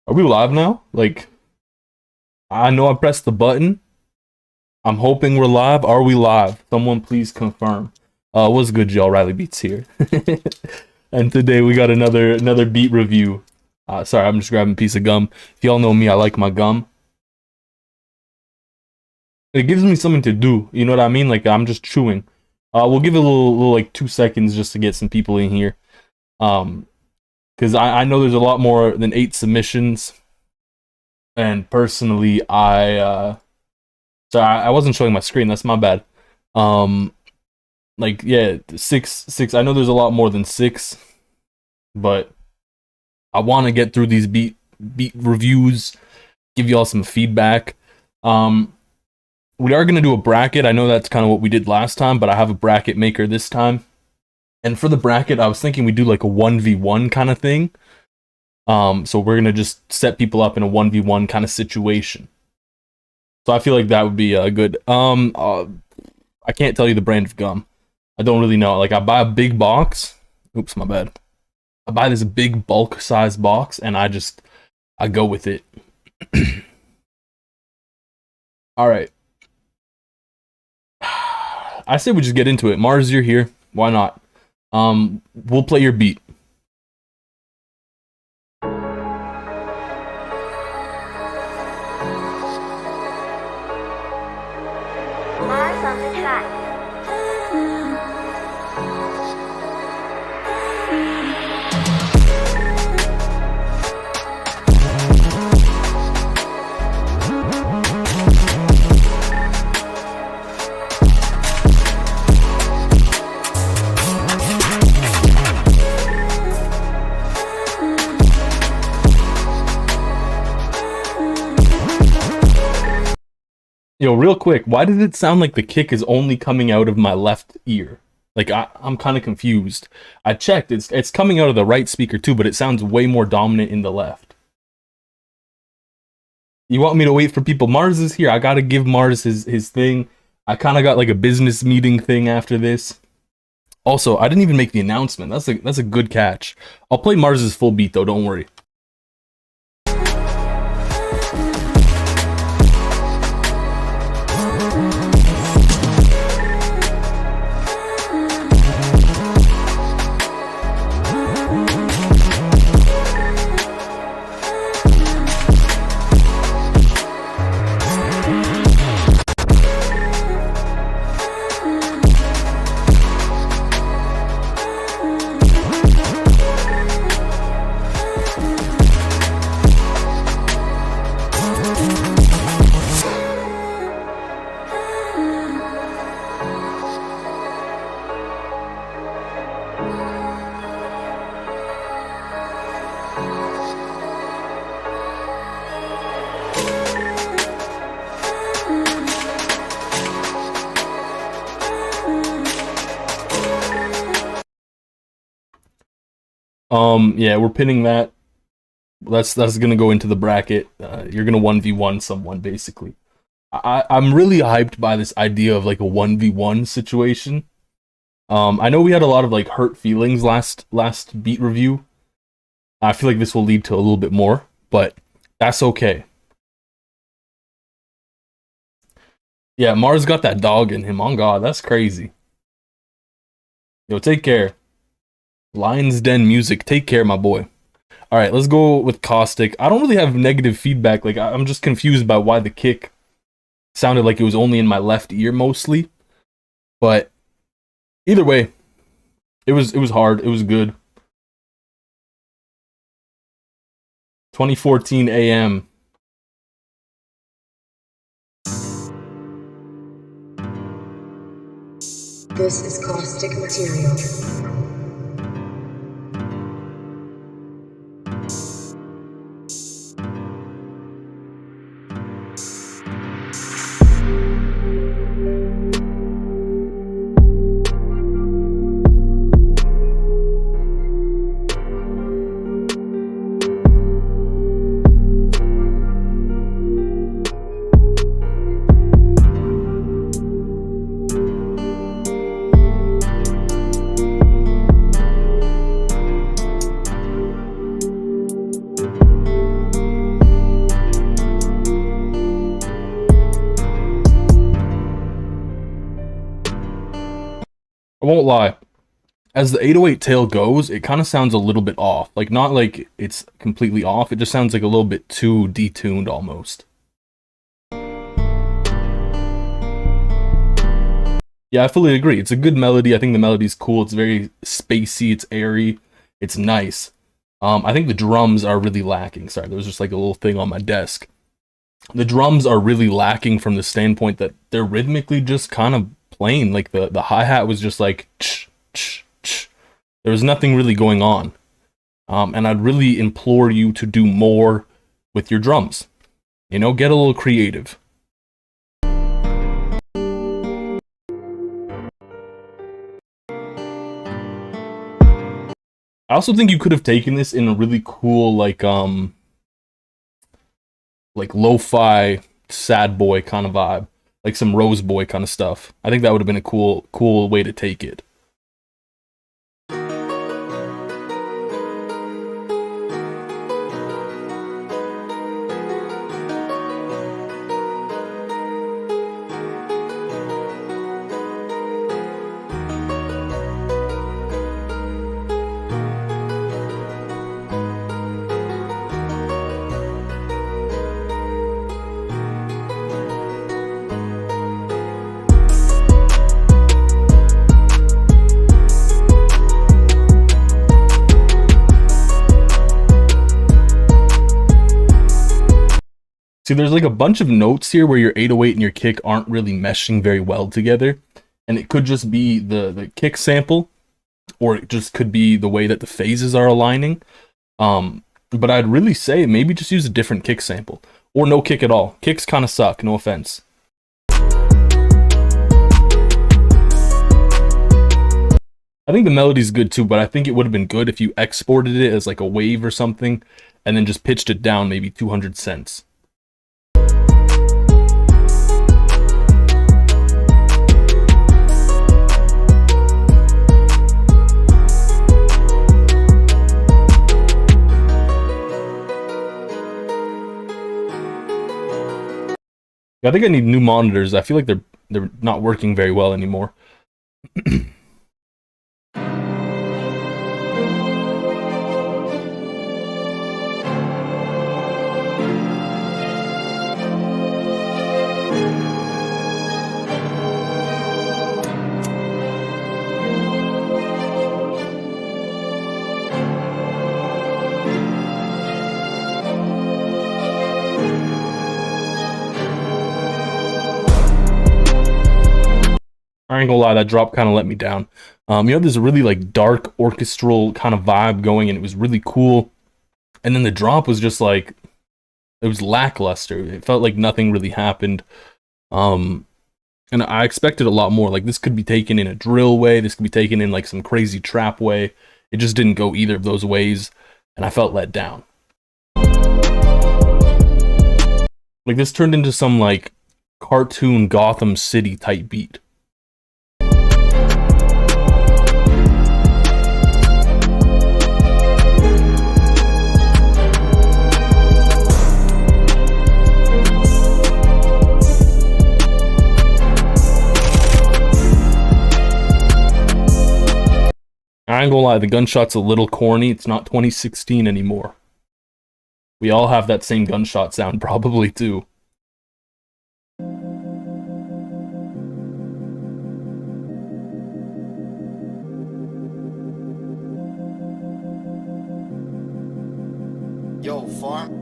Are we live now? Like, I know I pressed the button. I'm hoping we're live. Are we live? Someone please confirm. What's good, y'all? rlybeats here. And today we got another beat review. Sorry, I'm just grabbing a piece of gum. If y'all know me, I like my gum. It gives me something to do. You know what I mean? Like, I'm just chewing. We'll give it a little like 2 seconds just to get some people in here. Because I know there's a lot more than 8 submissions. And personally, sorry, I wasn't showing my screen. That's my bad. Like, yeah, six. I know there's a lot more than 6, but I want to get through these beat reviews, give y'all some feedback. We are gonna do a bracket. I know that's kind of what we did last time, but I have a bracket maker this time. And for the bracket, I was thinking we do like a 1v1 kind of thing. So we're gonna just set people up in a 1v1 kind of situation. So I feel like that would be good. I can't tell you the brand of gum. I don't really know. Like, I buy a big box. Oops, my bad. I buy this big bulk size box, and I go with it. All right. I say we just get into it. Mars, you're here. Why not? We'll play your beat. Mars on the track. Yo, real quick, why does it sound like the kick is only coming out of my left ear? Like, I'm kind of confused. I checked, it's coming out of the right speaker too, but it sounds way more dominant in the left. You want me to wait for people? Mars is here. I gotta give Mars his thing. I kind of got like a business meeting thing after this. Also, I didn't even make the announcement. That's a good catch. I'll play Mars's full beat though, don't worry. Yeah, we're pinning that. That's gonna go into the bracket. You're gonna 1v1 someone basically. I'm really hyped by this idea of like a 1v1 situation. I know we had a lot of like hurt feelings last beat review. I feel like this will lead to a little bit more, but that's okay. Yeah, Mars got that dog in him. On God, that's crazy. Yo, take care. Lion's Den Music, take care, my boy. All right, let's go with Caustic. I don't really have negative feedback. Like, I'm just confused by why the kick sounded like it was only in my left ear mostly. But either way, it was hard. It was good. 2014 AM. This is caustic material. won't lie. As the 808 tail goes, it kind of sounds a little bit off. Like, not like it's completely off. It just sounds like a little bit too detuned almost. Yeah, I fully agree. It's a good melody. I think the melody's cool. It's very spacey. It's airy. It's nice. I think the drums are really lacking. Sorry, there was just like a little thing on my desk. The drums are really lacking from the standpoint that they're rhythmically just kind of plain. Like the hi-hat was just like ch, ch, ch. There was nothing really going on. And I'd really implore you to do more with your drums. You know, get a little creative. I also think you could have taken this in a really cool, like lo-fi sad boy kind of vibe, like some Rose Boy kind of stuff. I think that would have been a cool way to take it. See, there's like a bunch of notes here where your 808 and your kick aren't really meshing very well together. And it could just be the kick sample, or it just could be the way that the phases are aligning. But I'd really say maybe just use a different kick sample. Or no kick at all. Kicks kind of suck, no offense. I think the melody's good too, but I think it would have been good if you exported it as like a wave or something, and then just pitched it down maybe 200 cents. I think I need new monitors. I feel like they're not working very well anymore. I ain't gonna lie, that drop kind of let me down. You know, there's a really like dark orchestral kind of vibe going, and it was really cool. And then the drop was just like, it was lackluster. It felt like nothing really happened. And I expected a lot more. Like, this could be taken in a drill way. This could be taken in like some crazy trap way. It just didn't go either of those ways, and I felt let down. Like, this turned into some like cartoon Gotham City type beat. I ain't gonna lie, the gunshot's a little corny. It's not 2016 anymore. We all have that same gunshot sound probably too. Yo, farm.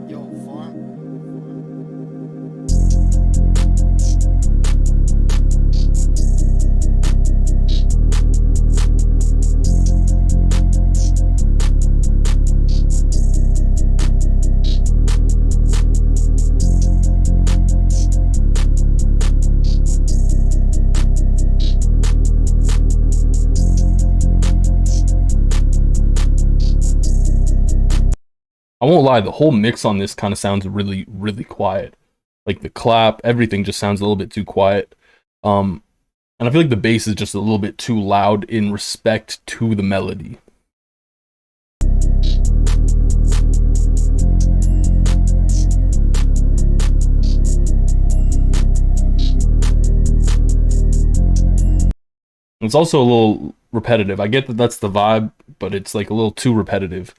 I won't lie, the whole mix on this kind of sounds really, really quiet. Like the clap, everything just sounds a little bit too quiet. And I feel like the bass is just a little bit too loud in respect to the melody. It's also a little repetitive. I get that that's the vibe, but it's like a little too repetitive.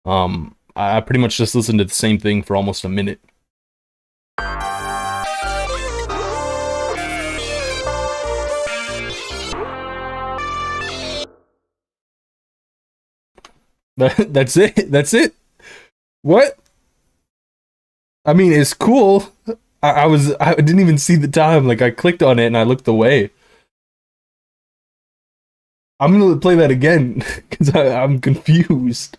I pretty much just listened to the same thing for almost a minute. That's it. That's it. What? I mean, it's cool. I didn't even see the time. Like I clicked on it and I looked away. I'm gonna play that again because I'm confused.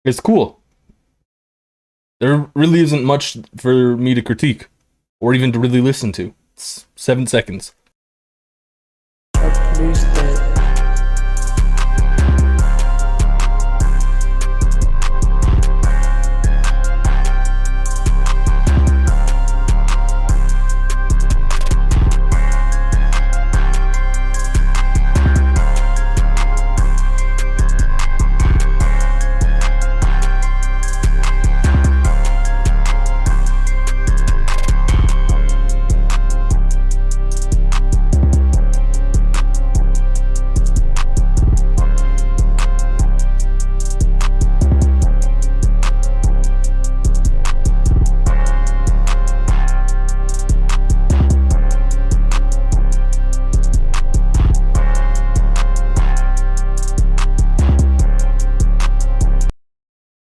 It's cool. There really isn't much for me to critique or even to really listen to. It's 7 seconds.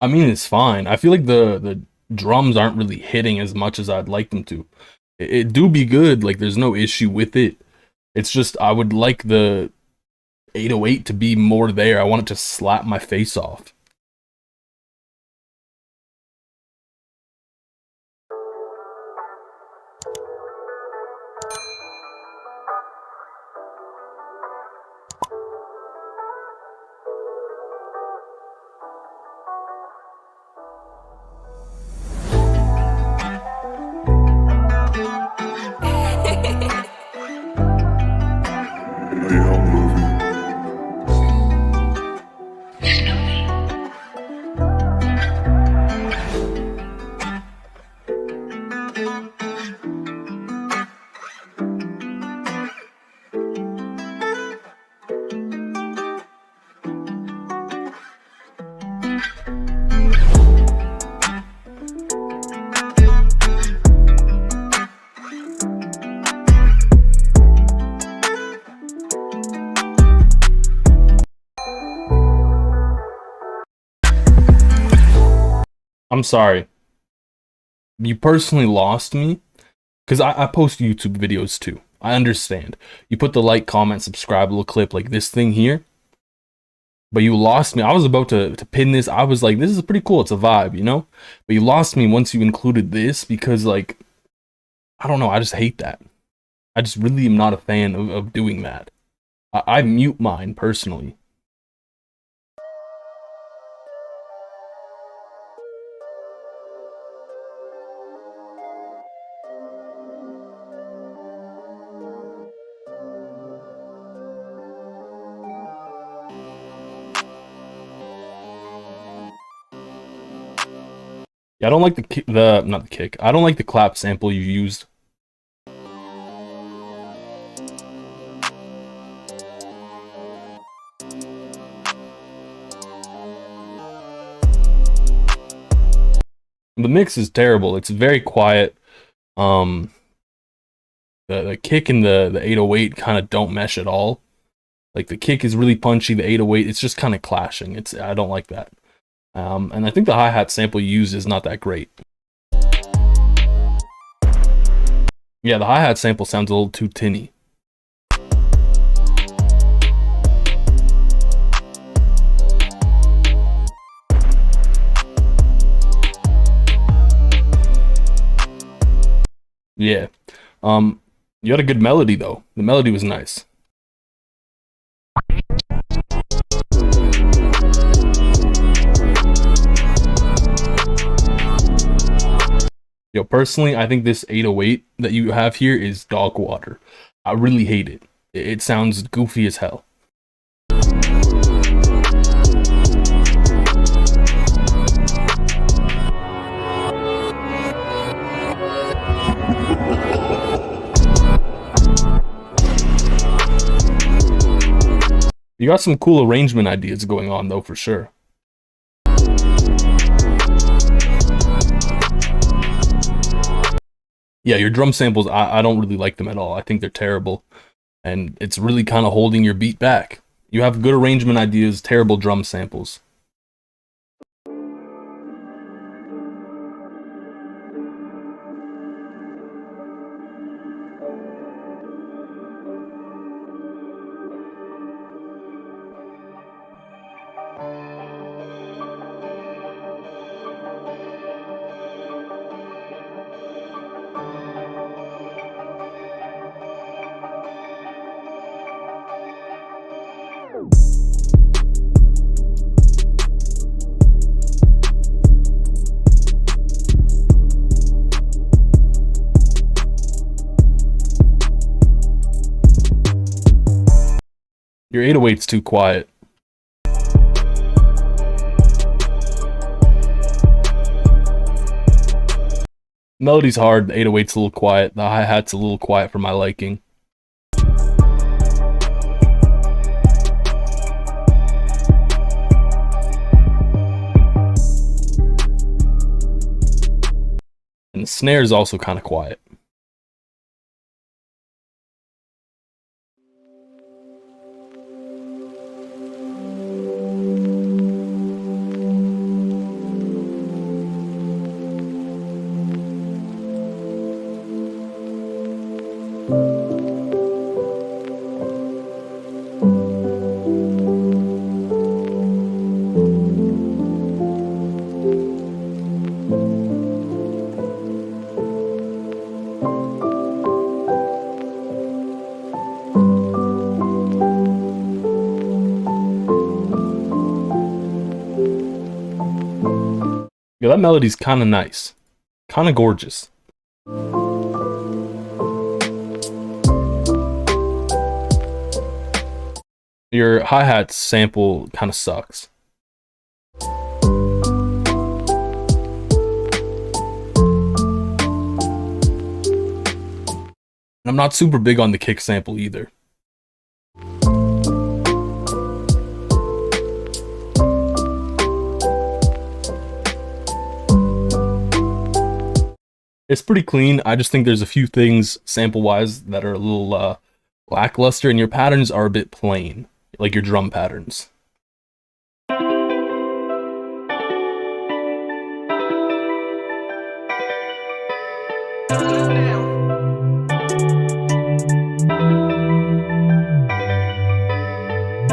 I mean, it's fine. I feel like the drums aren't really hitting as much as I'd like them to. It do be good. Like, there's no issue with it. It's just I would like the 808 to be more there. I want it to slap my face off. I'm sorry. You personally lost me because I post YouTube videos too. I understand. You put the like, comment, subscribe little clip like this thing here. But you lost me. I was about to pin this. I was like, this is pretty cool. It's a vibe, you know? But you lost me once you included this because, like, I don't know. I just hate that. I just really am not a fan of doing that. I mute mine personally. Yeah, I don't like not the kick. I don't like the clap sample you used. The mix is terrible. It's very quiet. The kick and the 808 kind of don't mesh at all. Like the kick is really punchy, the 808 it's just kind of clashing. I don't like that. And I think the hi-hat sample you used is not that great. Yeah, the hi-hat sample sounds a little too tinny. Yeah. You had a good melody though. The melody was nice. Yo, personally, I think this 808 that you have here is dog water. I really hate it. It sounds goofy as hell. You got some cool arrangement ideas going on though, for sure. Yeah, your drum samples, I don't really like them at all. I think they're terrible. And it's really kind of holding your beat back. You have good arrangement ideas, terrible drum samples. Your 808's too quiet. Melody's hard, the 808's a little quiet, the hi-hat's a little quiet for my liking. And the snare's also kind of quiet. Yeah, that melody's kind of nice. Kind of gorgeous. Your hi-hat sample kind of sucks. I'm not super big on the kick sample either. It's pretty clean. I just think there's a few things sample-wise that are a little lackluster, and your patterns are a bit plain, like your drum patterns.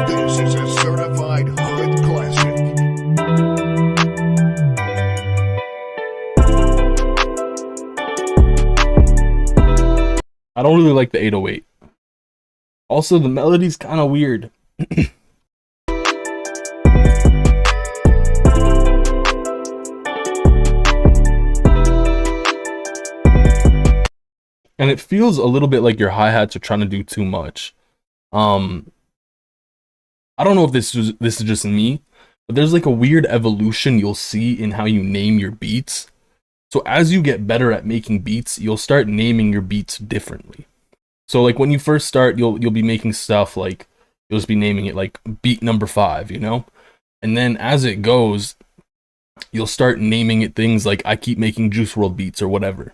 This is a certified hood classic. I don't really like the 808. Also, the melody's kind of weird. And it feels a little bit like your hi-hats are trying to do too much. I don't know if this is just me, but there's like a weird evolution you'll see in how you name your beats. So as you get better at making beats, you'll start naming your beats differently. So like when you first start, you'll be making stuff like, you'll just be naming it like beat number 5, you know? And then as it goes, you'll start naming it things like I keep making Juice WRLD beats or whatever.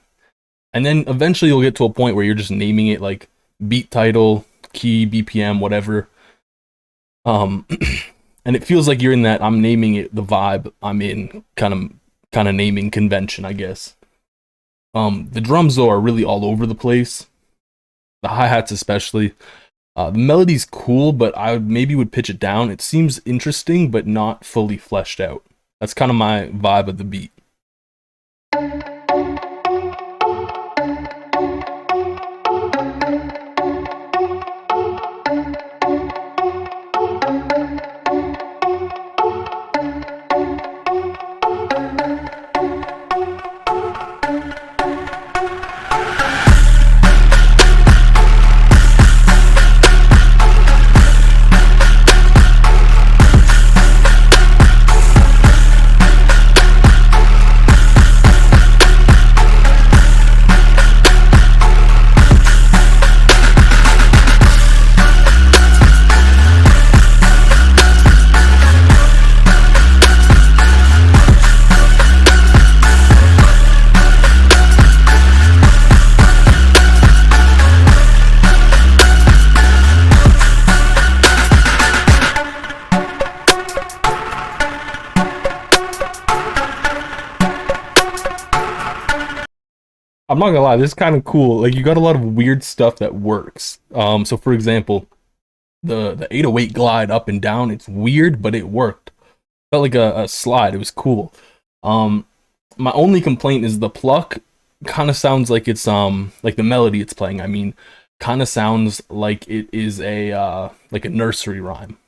And then eventually you'll get to a point where you're just naming it like beat title, key, BPM, whatever. And it feels like you're in that I'm naming it the vibe I'm in kind of naming convention, I guess. The drums though are really all over the place. The hi-hats especially. The melody's cool, but I maybe would pitch it down. It seems interesting, but not fully fleshed out. That's kind of my vibe of the beat. I'm not gonna lie, this is kind of cool. Like, you got a lot of weird stuff that works. So for example, the 808 glide up and down, it's weird, but it worked. Felt like a slide. It was cool. My only complaint is the pluck kind of sounds like it's like the melody it's playing. I mean, kind of sounds like it is a like a nursery rhyme.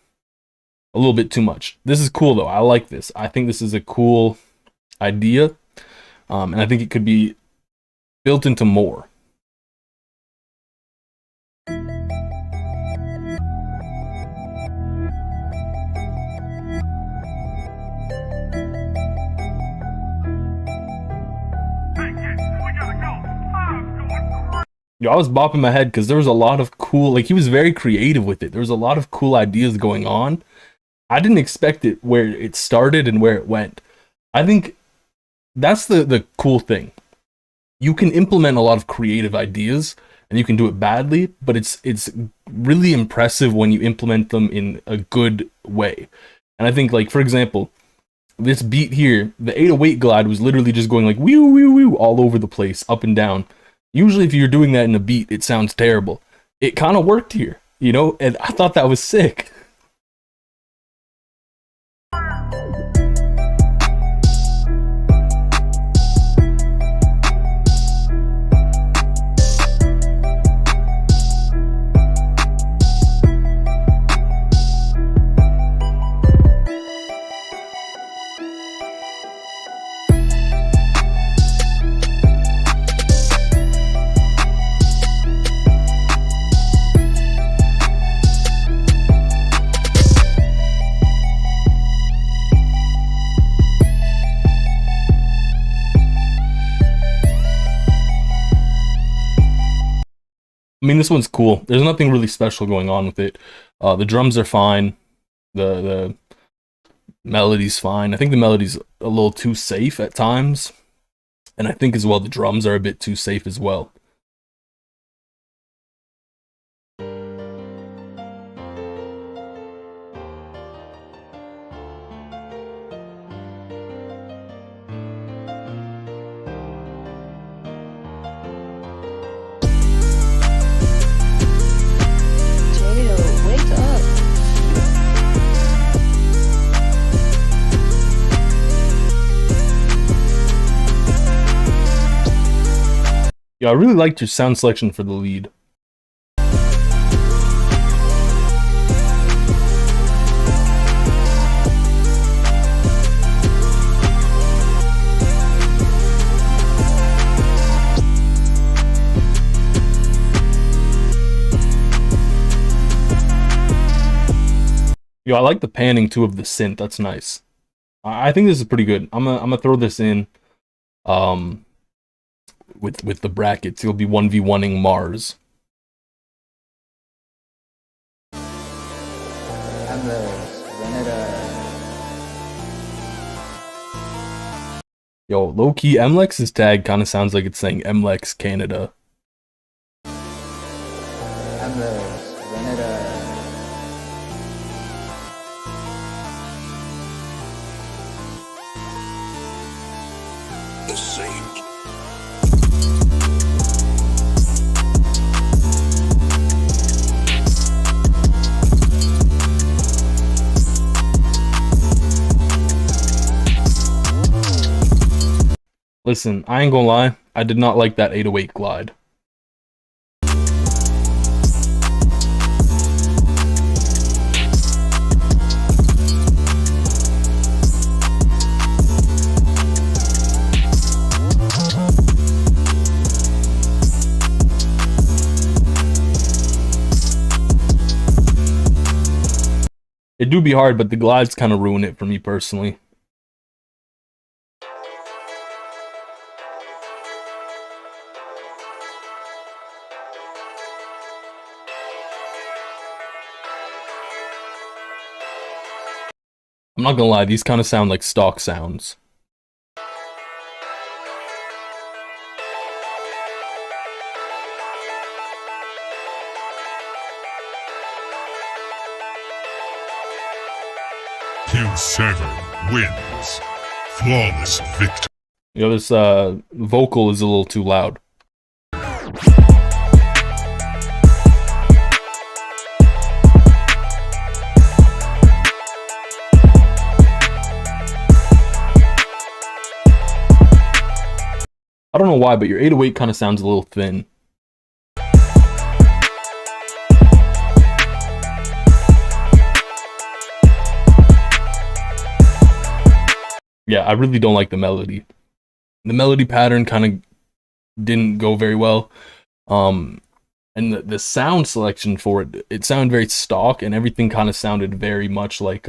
A little bit too much. This is cool though. I like this. I think this is a cool idea, and I think it could be built into more. Yo, I was bopping my head because there was a lot of cool, like, he was very creative with it. There was a lot of cool ideas going on. I didn't expect it where it started and where it went. I think that's the cool thing. You can implement a lot of creative ideas and you can do it badly, but it's really impressive when you implement them in a good way. And I think, like, for example, this beat here, the 808 glide was literally just going like wee wee wee all over the place, up and down. Usually if you're doing that in a beat, it sounds terrible. It kind of worked here, you know, and I thought that was sick. I mean, this one's cool. There's nothing really special going on with it. The drums are fine. The melody's fine. I think the melody's a little too safe at times. And I think as well the drums are a bit too safe as well. Yeah, I really liked your sound selection for the lead. Yo, I like the panning too of the synth. That's nice. I think this is pretty good. I'm gonna throw this in. With the brackets, you'll be 1v1ing Mars. Yo, low-key, MLex's tag kind of sounds like it's saying MLex Canada. The same. Listen, I ain't gonna lie, I did not like that 808 glide. It do be hard, but the glides kind of ruin it for me personally. I'm not gonna lie, these kind of sound like stock sounds. Team 7 wins. Flawless victory. You know, this vocal is a little too loud. I don't know why, but your 808 kind of sounds a little thin. Yeah, I really don't like the melody. The melody pattern kind of didn't go very well. And the sound selection for it sounded very stock, and everything kind of sounded very much like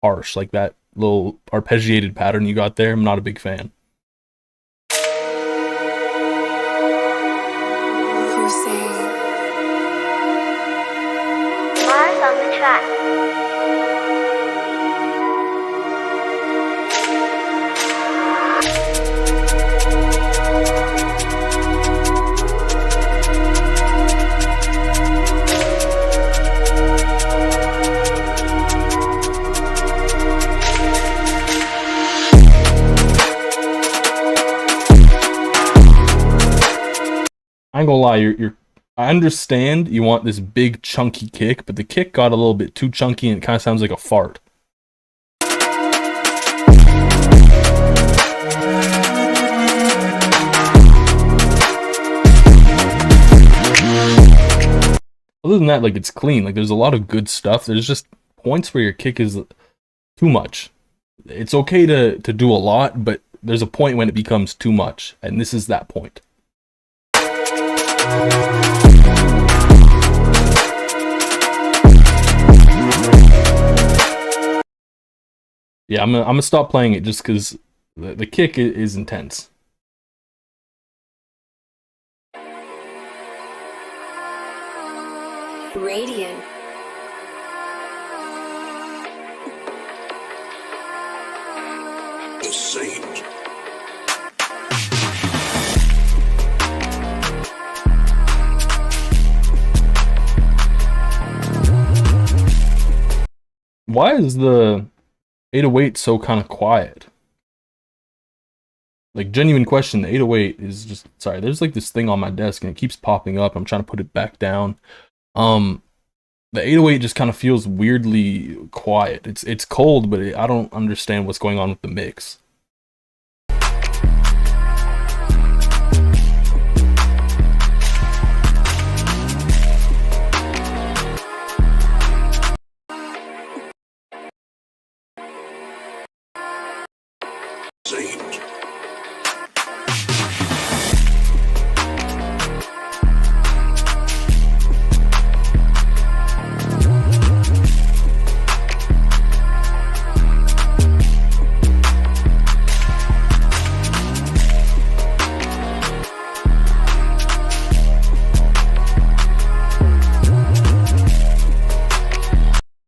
harsh, like that little arpeggiated pattern you got there. I'm not a big fan. Mars on the track. I ain't gonna lie, I understand you want this big chunky kick, but the kick got a little bit too chunky and it kind of sounds like a fart. Other than that, like, it's clean. Like, there's a lot of good stuff. There's just points where your kick is too much. It's okay to do a lot, but there's a point when it becomes too much, and this is that point. Yeah, I'm gonna stop playing it just because the kick is intense. Radiant. The Saint. Why is the 808 so kind of quiet? Like, genuine question, the 808 is just, sorry, there's like this thing on my desk and it keeps popping up. I'm trying to put it back down. The 808 just kind of feels weirdly quiet. It's cold, but I don't understand what's going on with the mix. Saint.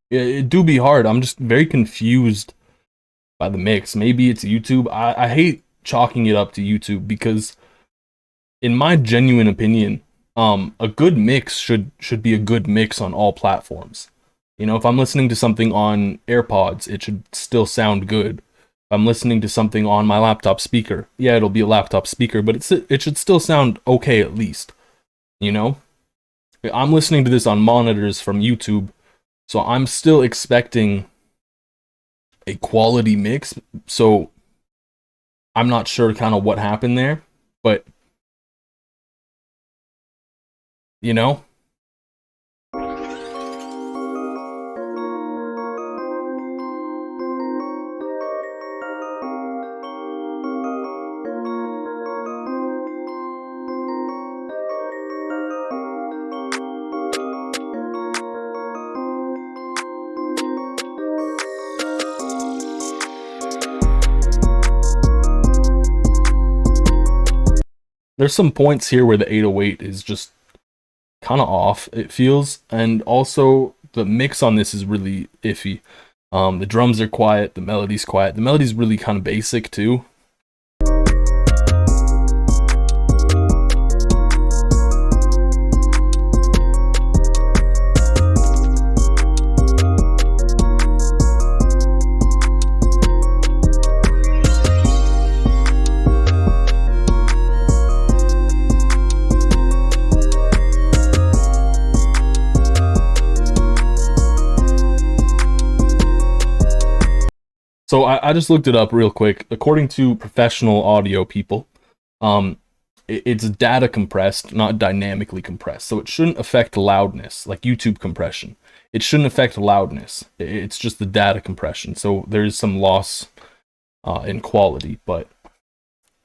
Yeah, it do be hard. I'm just very confused by the mix. Maybe it's YouTube. I hate chalking it up to YouTube because, in my genuine opinion, a good mix should be a good mix on all platforms. You know, if I'm listening to something on AirPods, it should still sound good. If I'm listening to something on my laptop speaker, yeah, it'll be a laptop speaker, but it should still sound okay at least. You know? I'm listening to this on monitors from YouTube, so I'm still expecting a quality mix. So I'm not sure kind of what happened there, but you know? There's some points here where the 808 is just kind of off, it feels, and also the mix on this is really iffy. The drums are quiet, the melody's quiet. The melody's really kind of basic too. So I just looked it up real quick. According to professional audio people, It's data compressed, not dynamically compressed, so it shouldn't affect loudness like YouTube compression. It shouldn't affect loudness. It's just the data compression, so there's some loss in quality, but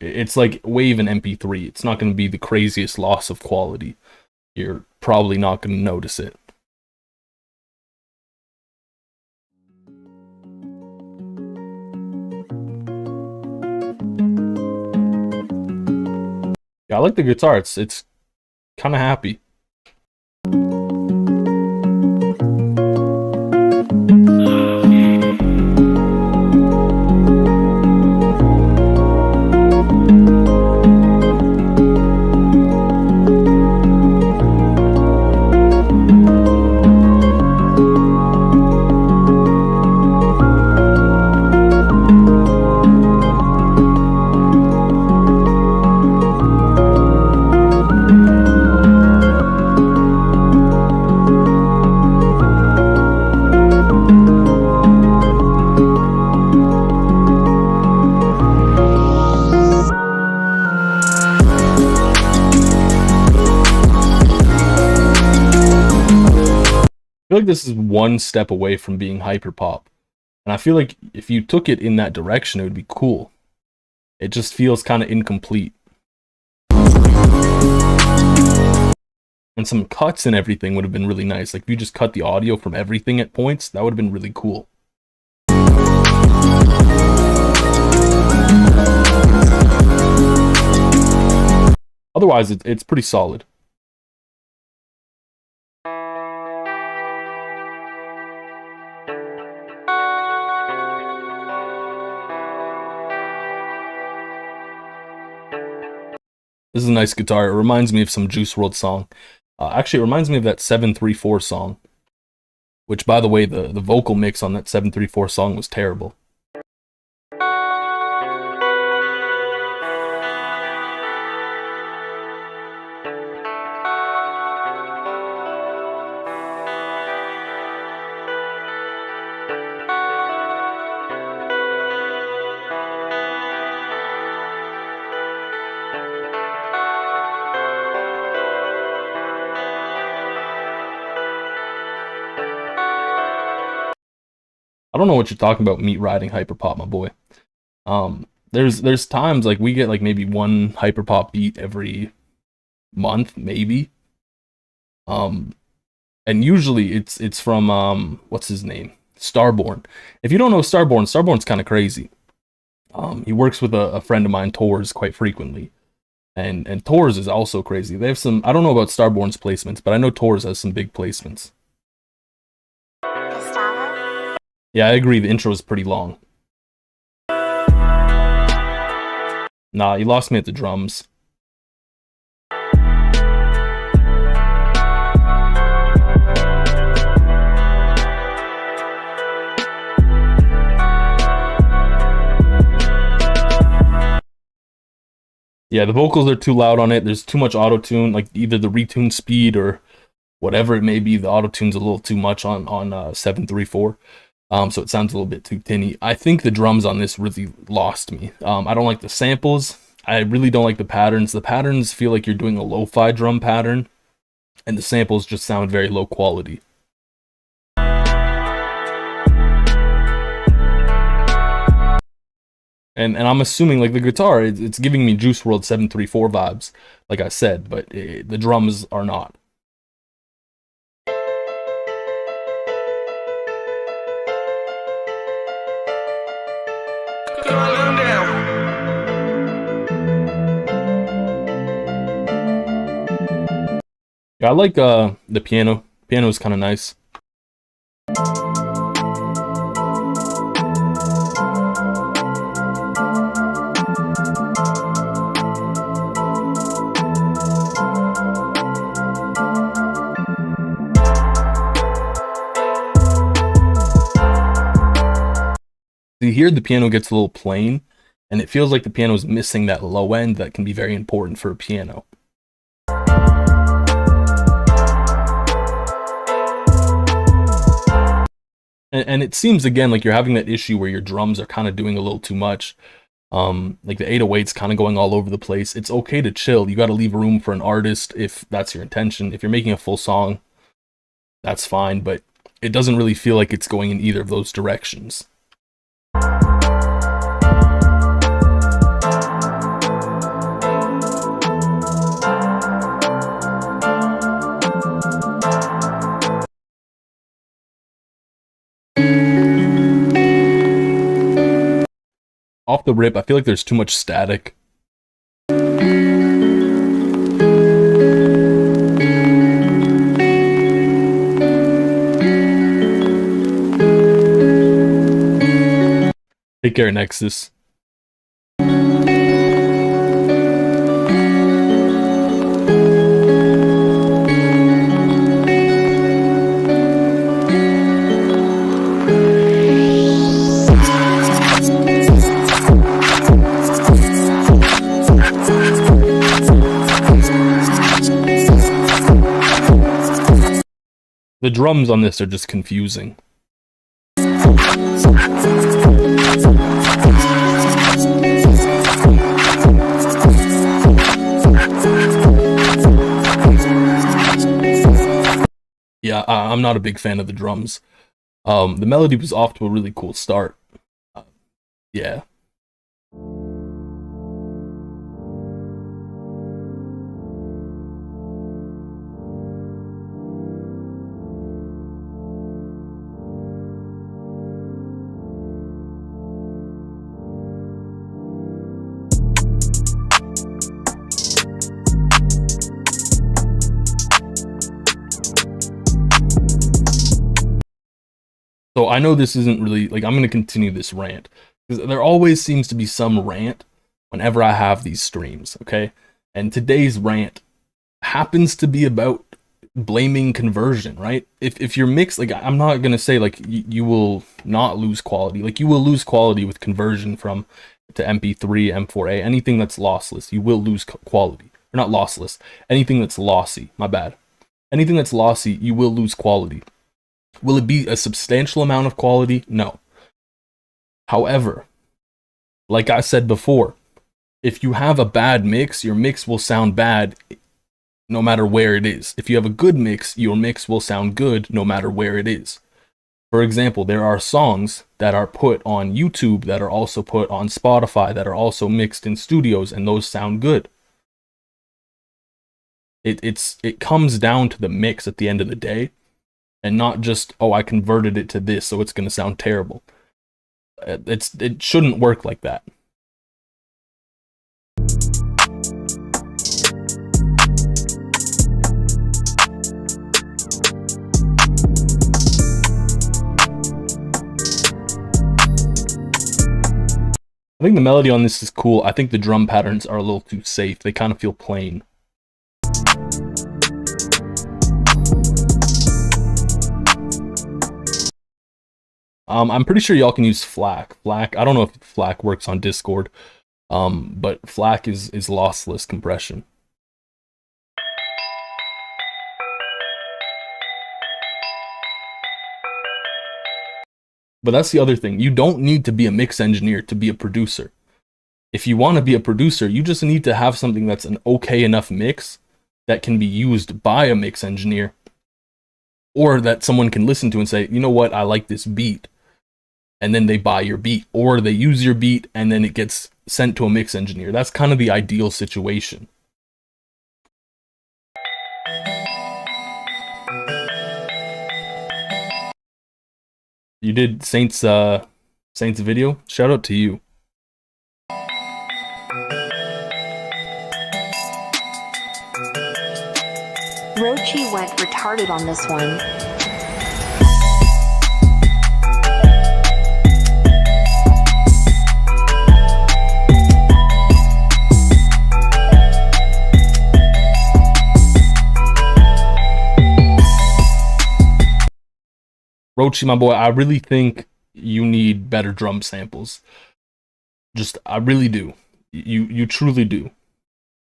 it's like Wave and MP3. It's not going to be the craziest loss of quality. You're probably not going to notice it. Yeah, I like the guitar. It's kind of happy. I feel like this is one step away from being hyperpop. And I feel like if you took it in that direction, it would be cool. It just feels kind of incomplete. And some cuts and everything would have been really nice. Like if you just cut the audio from everything at points, that would have been really cool. Otherwise, it's pretty solid. This is a nice guitar. It reminds me of some Juice WRLD song. Actually, it reminds me of that 734 song. Which, by the way, the vocal mix on that 734 song was terrible. I don't know what you're talking about, meat riding hyperpop, my boy. There's times like we get like maybe one hyperpop beat every month, maybe. And usually it's from what's his name? Starborn. If you don't know Starborn, Starborn's kind of crazy. He works with a friend of mine, Tors, quite frequently. And Tors is also crazy. They have some, I don't know about Starborn's placements, but I know Tors has some big placements. Gustavo? Yeah, I agree. The intro is pretty long. Nah, you lost me at the drums. Yeah, the vocals are too loud on it. There's too much auto-tune, like either the retune speed or whatever it may be. The auto-tune's a little too much on 734. So it sounds a little bit too tinny. I think the drums on this really lost me. I don't like the samples. I really don't like the patterns. The patterns feel like you're doing a lo-fi drum pattern, and the samples just sound very low quality. And I'm assuming like the guitar, it's giving me Juice WRLD 734 vibes, like I said, but the drums are not. Yeah, I like the piano. Piano is kind of nice. You hear the piano gets a little plain, and it feels like the piano is missing that low end that can be very important for a piano. And it seems again like you're having that issue where your drums are kind of doing a little too much. Like the 808's kind of going all over the place. It's okay to chill. You got to leave room for an artist if that's your intention. If you're making a full song, that's fine, but it doesn't really feel like it's going in either of those directions. Off the rip, I feel like there's too much static. Take care, Nexus. The drums on this are just confusing. Yeah, I'm not a big fan of the drums. The melody was off to a really cool start. Yeah. So I know this isn't really, like, I'm going to continue this rant, because there always seems to be some rant whenever I have these streams, okay? And today's rant happens to be about blaming conversion, right? If your mix, like, I'm not going to say, like, you will not lose quality. Like, you will lose quality with conversion from to MP3, M4A, anything that's lossless, you will lose quality. Or not lossless, anything that's lossy, my bad. Anything that's lossy, you will lose quality. Will it be a substantial amount of quality? No. However, like I said before, if you have a bad mix, your mix will sound bad no matter where it is. If you have a good mix, your mix will sound good no matter where it is. For example, there are songs that are put on YouTube that are also put on Spotify that are also mixed in studios, and those sound good. It comes down to the mix at the end of the day. And not just, oh, I converted it to this, so it's going to sound terrible. It shouldn't work like that. I think the melody on this is cool. I think the drum patterns are a little too safe. They kind of feel plain. I'm pretty sure y'all can use FLAC. FLAC, I don't know if FLAC works on Discord, but FLAC is lossless compression. But that's the other thing. You don't need to be a mix engineer to be a producer. If you want to be a producer, you just need to have something that's an okay enough mix that can be used by a mix engineer, or that someone can listen to and say, you know what, I like this beat. And then they buy your beat, or they use your beat and then it gets sent to a mix engineer. That's kind of the ideal situation. You did Saints video? Shout out to you. Rochi went retarded on this one. Rochi, my boy, I really think you need better drum samples. I really do. You truly do.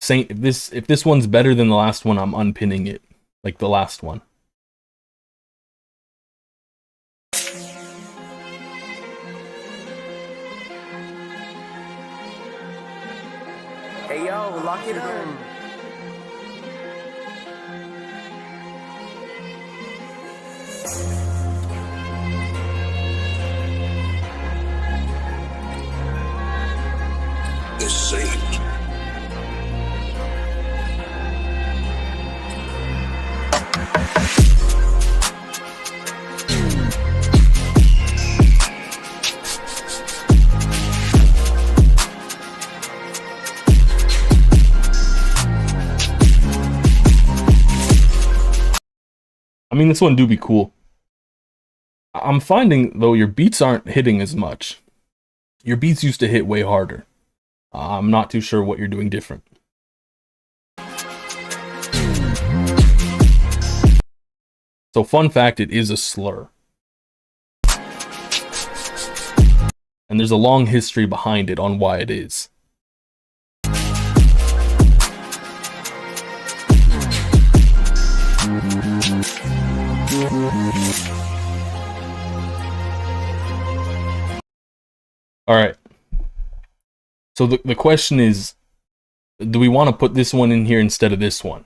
Saint, if this one's better than the last one, I'm unpinning it, like the last one. lock it in. The Saint. I mean, this one do be cool. I'm finding, though, your beats aren't hitting as much. Your beats used to hit way harder. I'm not too sure what you're doing different. So, fun fact, it is a slur. And there's a long history behind it on why it is. Alright. So the question is, do we want to put this one in here instead of this one?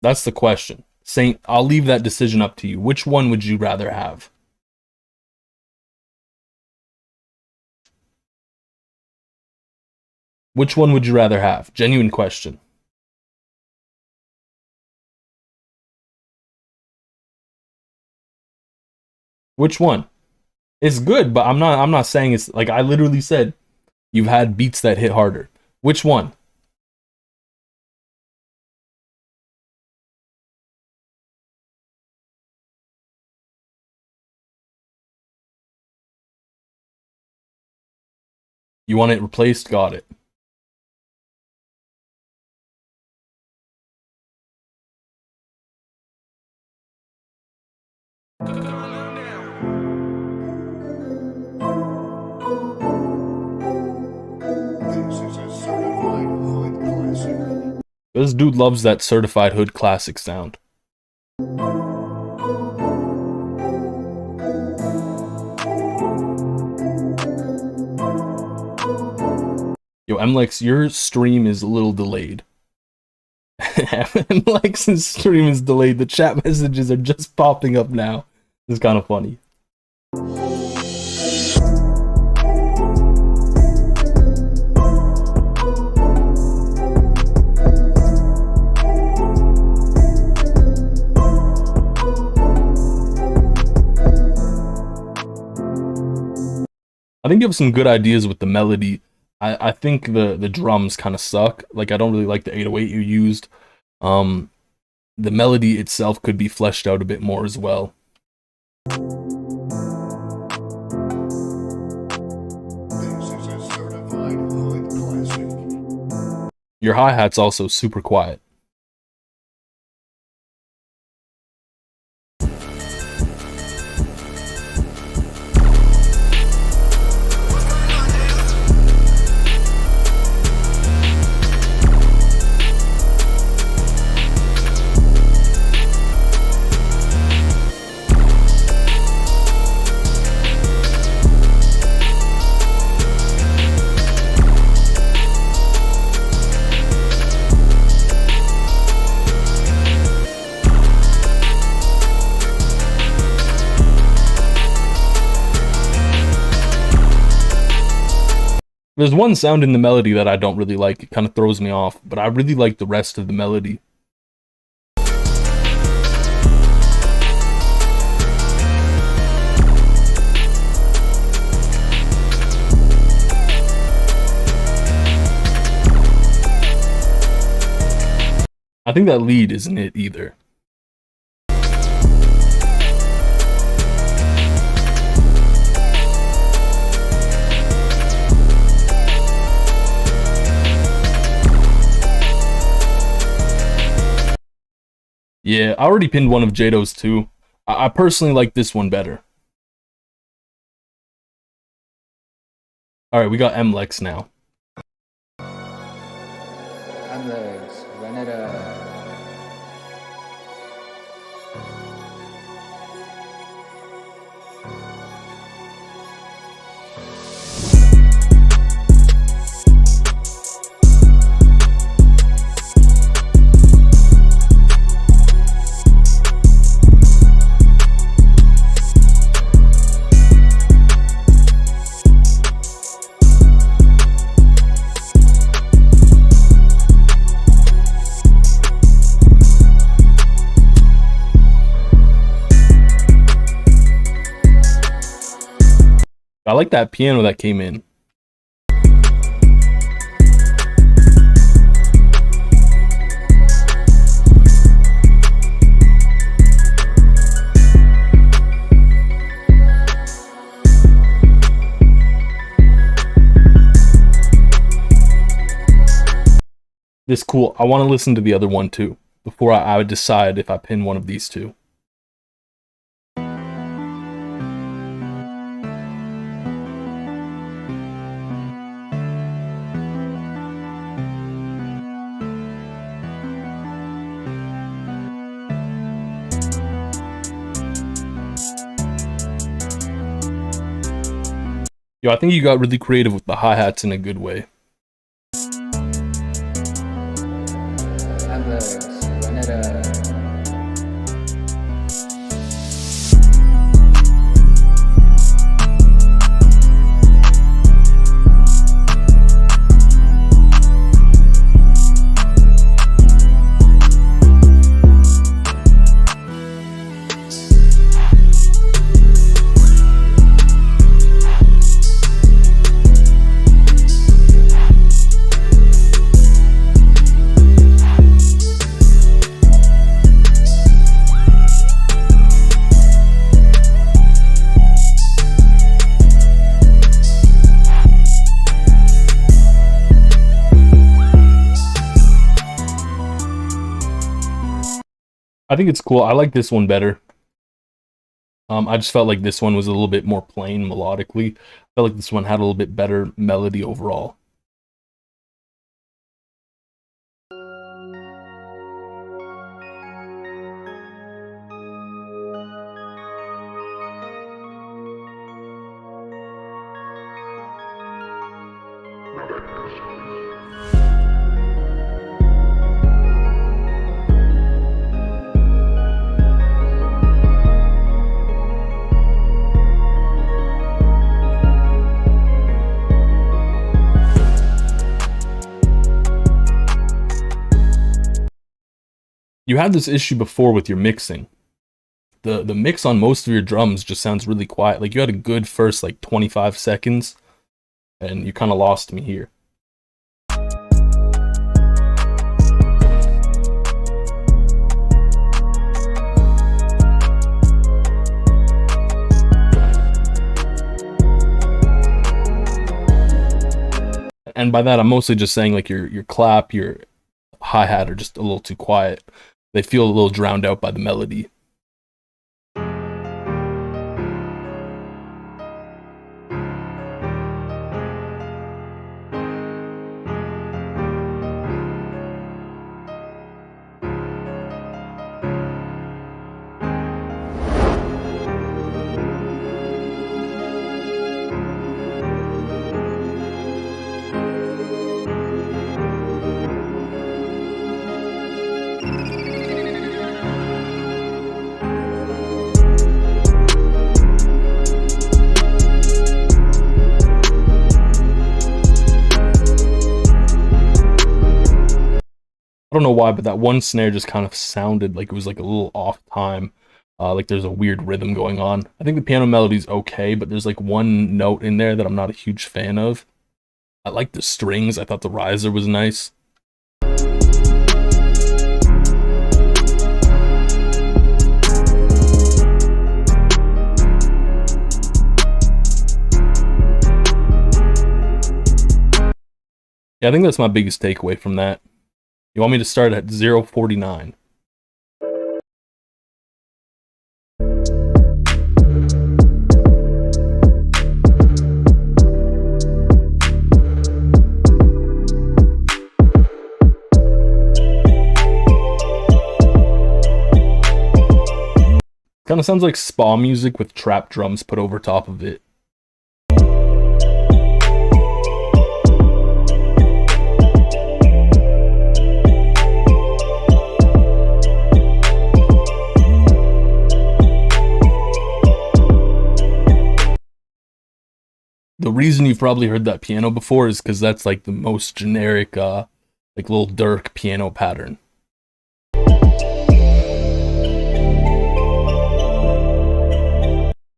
That's the question. Saint, I'll leave that decision up to you. Which one would you rather have? Which one would you rather have? Genuine question. Which one? It's good, but I'm not saying it's like I literally said you've had beats that hit harder. Which one? You want it replaced? Got it. This is a certified hood classic. This dude loves that certified hood classic sound. Yo, MLex, your stream is a little delayed. MLex's stream is delayed. The chat messages are just popping up now. It's kind of funny. I think you have some good ideas with the melody. I think the drums kind of suck. Like, I don't really like the 808 you used. The melody itself could be fleshed out a bit more as well. This is a certified hood classic. Your hi-hat's also super quiet. There's one sound in the melody that I don't really like. It kind of throws me off, but I really like the rest of the melody. I think that lead isn't it either. Yeah, I already pinned one of Jado's too. I personally like this one better. Alright, we got MLex now. MLex, run it up. I like that piano that came in. This cool. I want to listen to the other one too before I would decide if I pin one of these two. Yo, I think you got really creative with the hi-hats in a good way. others whenever I think it's cool. I like this one better. I just felt like this one was a little bit more plain melodically. I felt like this one had a little bit better melody overall. You had this issue before with your mixing. The mix on most of your drums just sounds really quiet. Like you had a good first like 25 seconds and you kind of lost me here. And by that I'm mostly just saying like your clap, your hi-hat are just a little too quiet. They feel a little drowned out by the melody. I don't know why, but that one snare just kind of sounded like it was like a little off time. Like there's a weird rhythm going on. I think the piano melody's okay, but there's like one note in there that I'm not a huge fan of. I like the strings. I thought the riser was nice. Yeah, I think that's my biggest takeaway from that. You want me to start at 0:49? Kind of sounds like spa music with trap drums put over top of it. The reason you've probably heard that piano before is because that's like the most generic, like little Dirk piano pattern.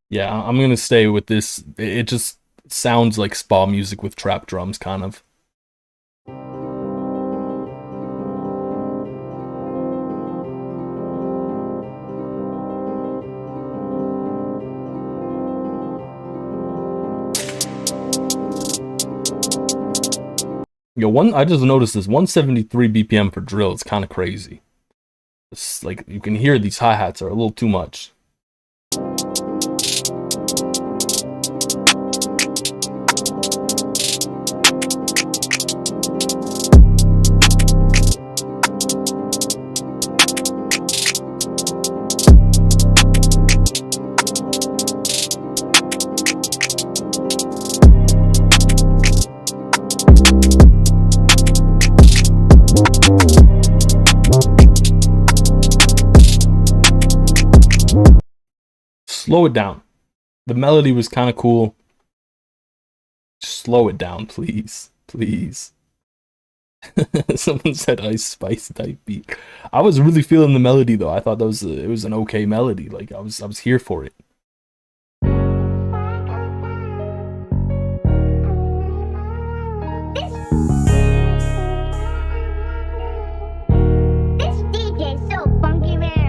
Yeah, I'm gonna stay with this. It just sounds like spa music with trap drums, kind of. Yo, I just noticed this 173 BPM for drill. It's kind of crazy. It's like you can hear these hi-hats are a little too much. Slow it down. The melody was kind of cool. Slow it down, please. Please. Someone said Ice Spice type beat. I was really feeling the melody though. I thought that was it was an okay melody. Like I was here for it. This DJ's so funky, man.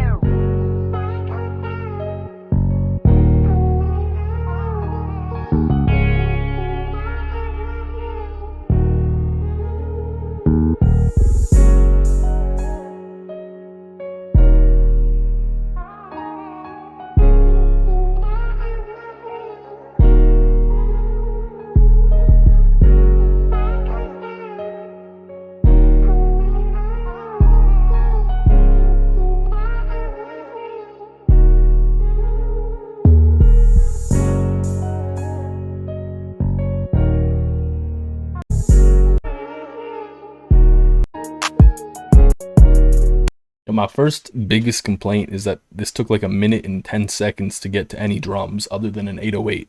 And my first biggest complaint is that this took like a minute and 10 seconds to get to any drums other than an 808.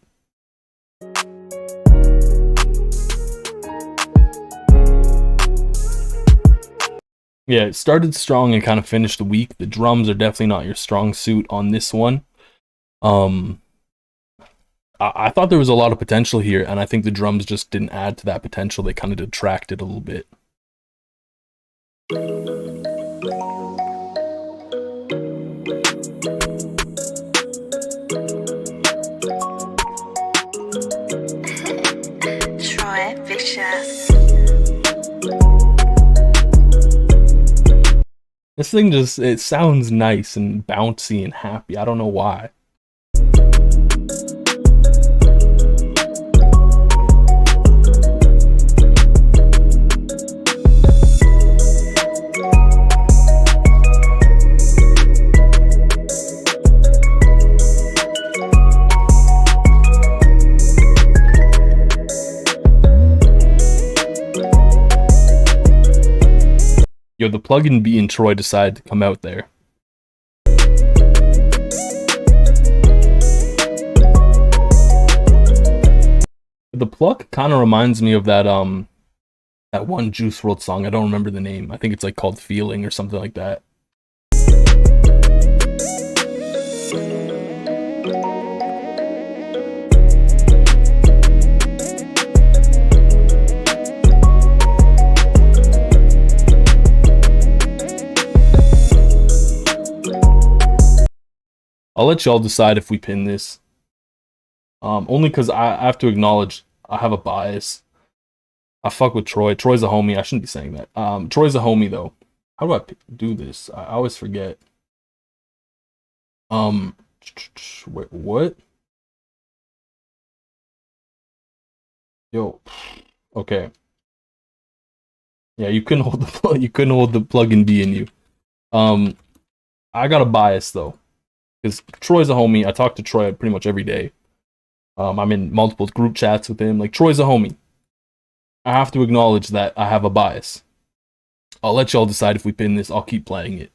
Yeah, it started strong and kind of finished weak. The drums are definitely not your strong suit on this one. I thought there was a lot of potential here, and I think the drums just didn't add to that potential. They kind of detracted a little bit. Troy Vicious. This thing just, it sounds nice and bouncy and happy. I don't know why. Yo, the plug-in B and Troy decided to come out there. The pluck kind of reminds me of that that one Juice WRLD song. I don't remember the name. I think it's like called Feeling or something like that. I'll let y'all decide if we pin this. Only because I have to acknowledge I have a bias. I fuck with Troy. Troy's a homie. I shouldn't be saying that. Troy's a homie though. How do I do this? I always forget. Wait, what? Yo, okay. Yeah, you couldn't hold the plug-in B in you. I got a bias though. Because Troy's a homie. I talk to Troy pretty much every day. I'm in multiple group chats with him. Like, Troy's a homie. I have to acknowledge that I have a bias. I'll let y'all decide if we pin this. I'll keep playing it.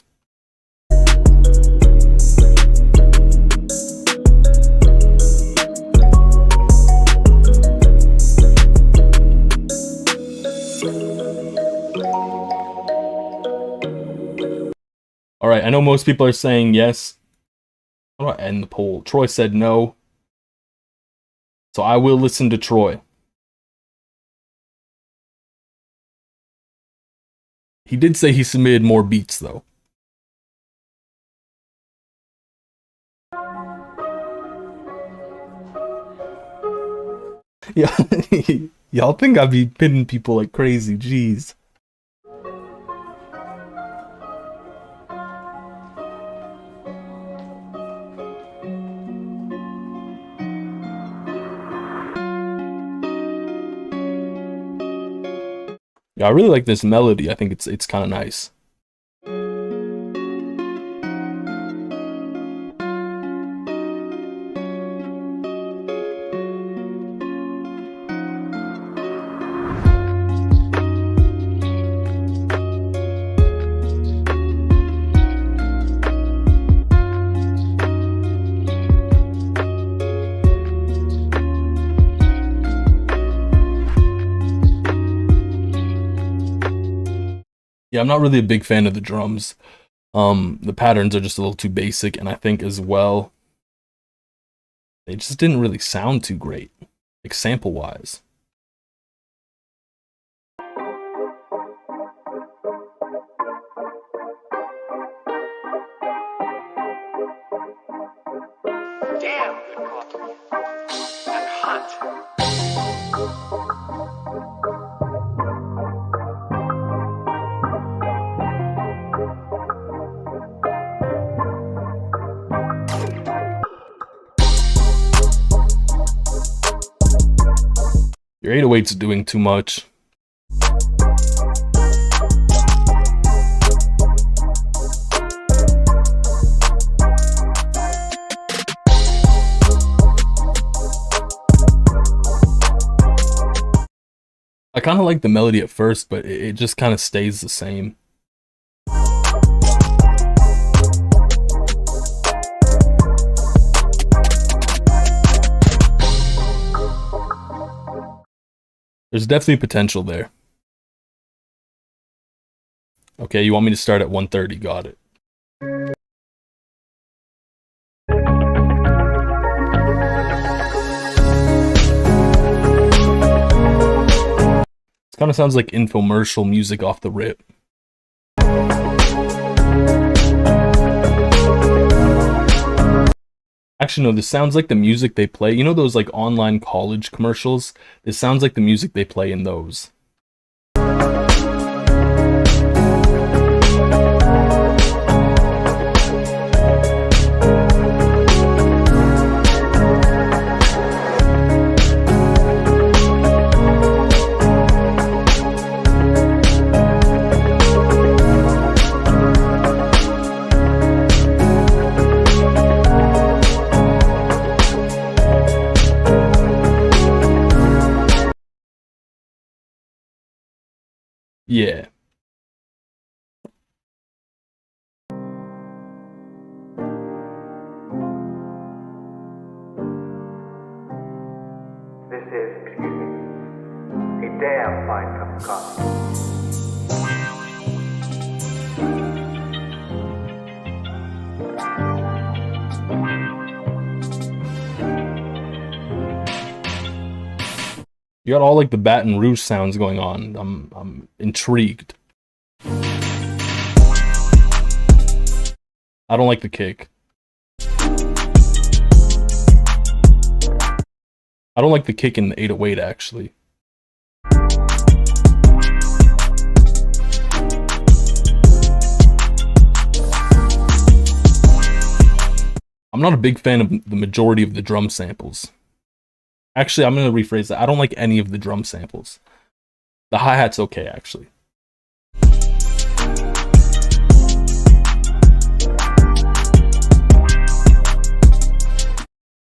Alright, I know most people are saying yes. How do I end the poll? Troy said no. So I will listen to Troy. He did say he submitted more beats though. Yeah, y'all think I be pinning people like crazy, jeez. Yeah, I really like this melody. I think it's kind of nice. Yeah, I'm not really a big fan of the drums. The patterns are just a little too basic, and I think as well, they just didn't really sound too great, like sample-wise. Damn good coffee. And hot. Your 808's doing too much. I kind of like the melody at first, but it just kind of stays the same. There's definitely potential there. Okay, you want me to start at 130? Got it. This kind of sounds like infomercial music off the rip. Actually, no, this sounds like the music they play. You know those like online college commercials? This sounds like the music they play in those. Yeah. This is, excuse me, a damn fine cup of coffee. You got all like the Baton Rouge sounds going on. I'm intrigued. I don't like the kick. I don't like the kick in the 808 actually. I'm not a big fan of the majority of the drum samples. Actually, I'm going to rephrase that. I don't like any of the drum samples. The hi-hat's okay, actually.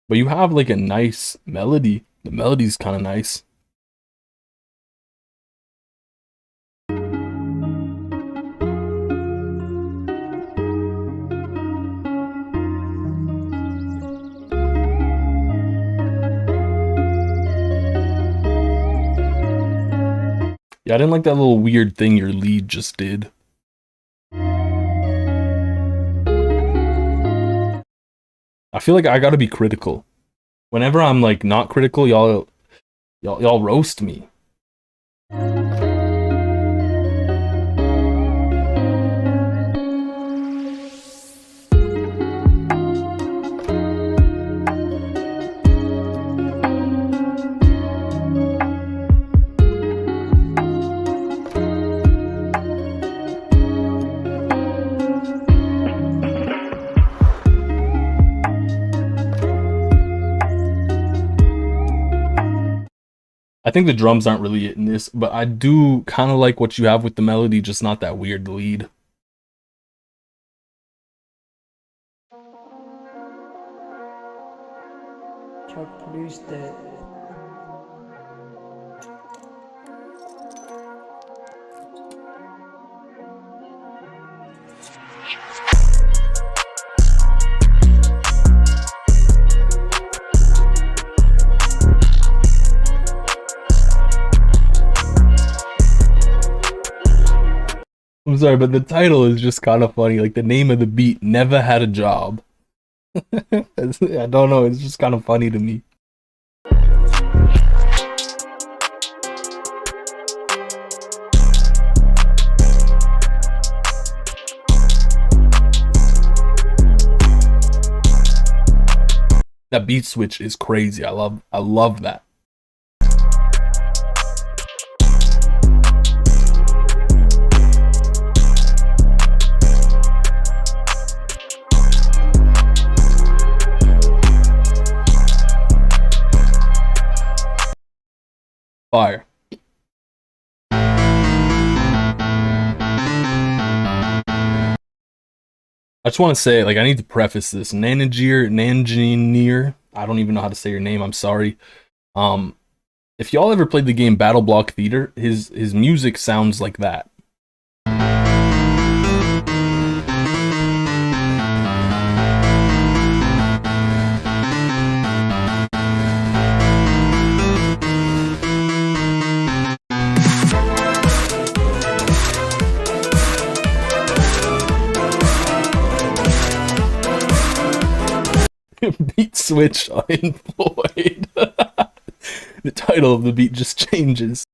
But you have like a nice melody. The melody's kind of nice. Yeah, I didn't like that little weird thing your lead just did. I feel like I gotta be critical. Whenever I'm like not critical, y'all roast me. I think the drums aren't really it in this, but I do kind of like what you have with the melody, just not that weird lead. Chuck produced it. I'm sorry, but the title is just kind of funny. Like the name of the beat, Never Had a Job. I don't know, it's just kind of funny to me. That beat switch is crazy. I love that. Fire. I just want to say, like, I need to preface this. Nangineer, I don't even know how to say your name. I'm sorry. If y'all ever played the game Battle Block Theater, his music sounds like that. Beat switch unemployed. The title of the beat just changes.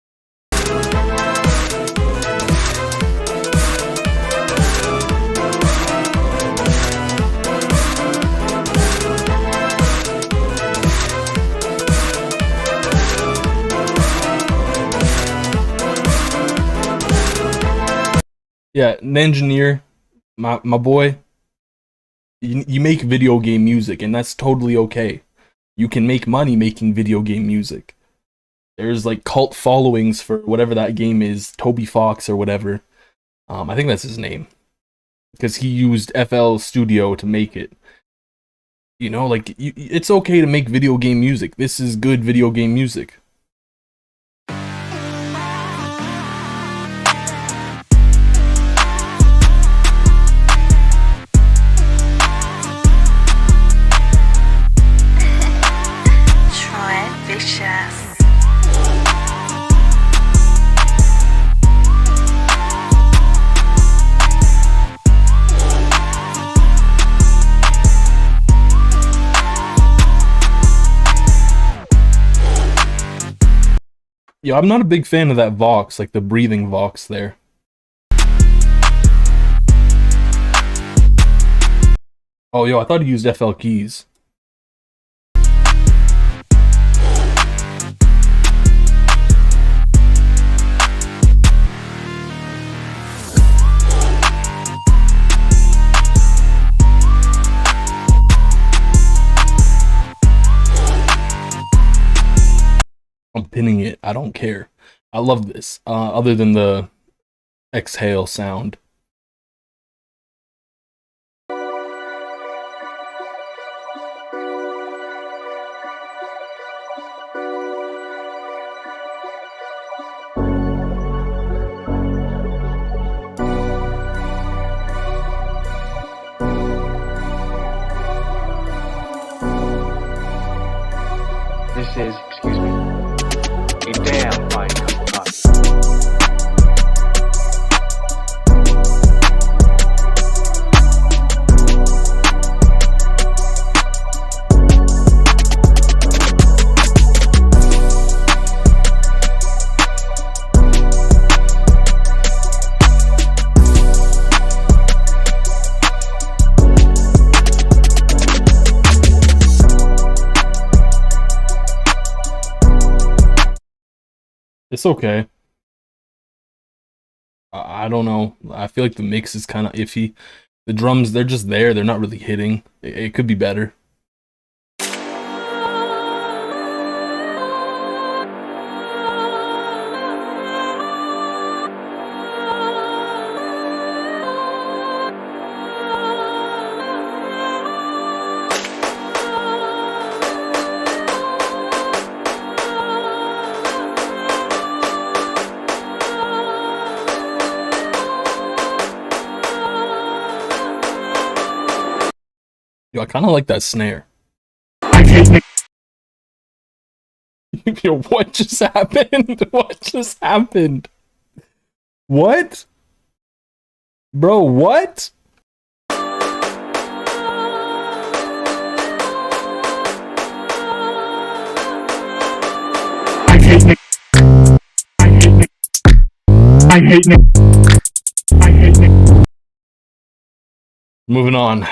Yeah, an engineer, my boy. You make video game music, and that's totally okay. You can make money making video game music. There's like cult followings for whatever that game is, Toby Fox or whatever. I think that's his name, because he used flstudio to make it. You know, like it's okay to make video game music. This is good video game music. Yo, I'm not a big fan of that Vox, like the breathing Vox there. Oh, yo, I thought he used FL keys. I'm pinning it. I don't care. I love this. Other than the exhale sound. This is, excuse me, a damn fine cup of coffee. It's okay. I don't know. I feel like the mix is kind of iffy. The drums, they're just there. They're not really hitting. It could be better. Yo, I kind of like that snare. Yo, what just happened? What just happened? What? Bro, what? Moving on.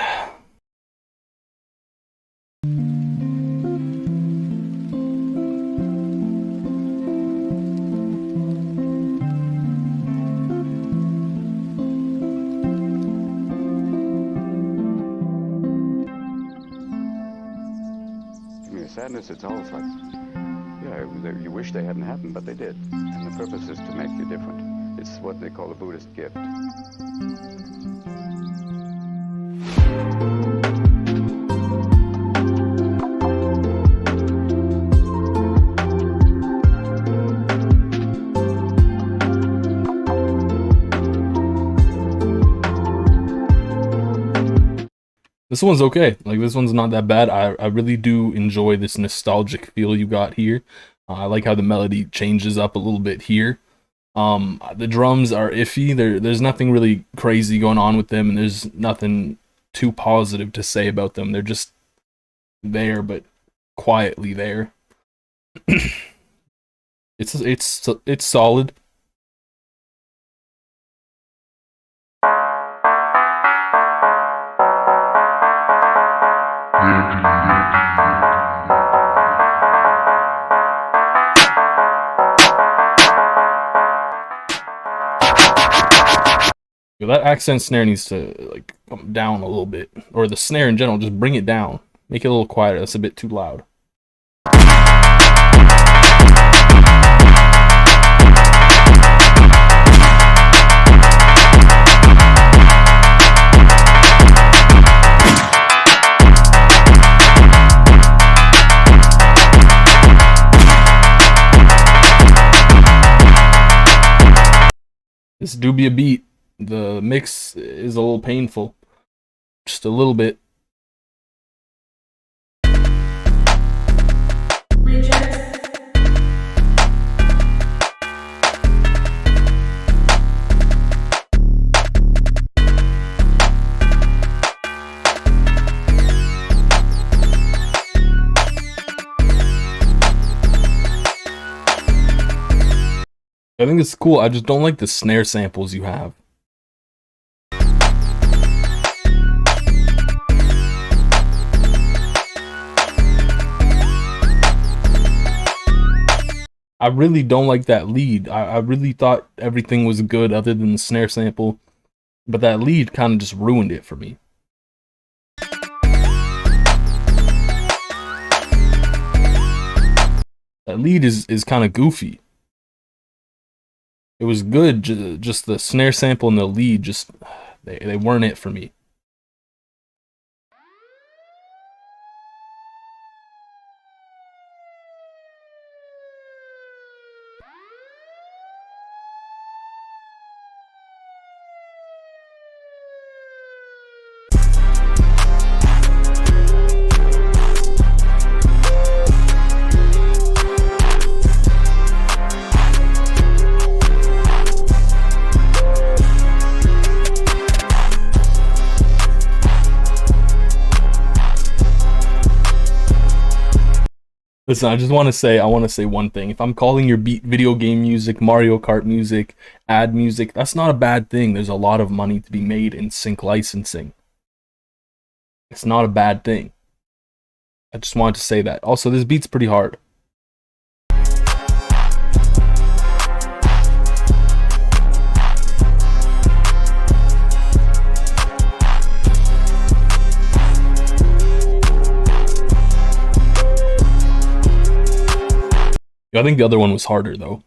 Sadness, it's always like, yeah, you wish they hadn't happened, but they did. And the purpose is to make you different. It's what they call a Buddhist gift. This one's okay. Like, this one's not that bad. I really do enjoy this nostalgic feel you got here. I like how the melody changes up a little bit here. The drums are iffy. There's nothing really crazy going on with them, and there's nothing too positive to say about them. They're just there, but quietly there. It's solid. Yo, that accent snare needs to like come down a little bit, or the snare in general. Just bring it down, make it a little quieter. That's a bit too loud. This do be a beat. The mix is a little painful. Just a little bit. I think it's cool. I just don't like the snare samples you have. I really don't like that lead. I really thought everything was good other than the snare sample, but that lead kind of just ruined it for me. That lead is kind of goofy. It was good, just the snare sample and the lead, just they weren't it for me. Listen, I want to say one thing. If I'm calling your beat video game music, Mario Kart music, ad music, that's not a bad thing. There's a lot of money to be made in sync licensing. It's not a bad thing. I just wanted to say that. Also, this beat's pretty hard. I think the other one was harder though.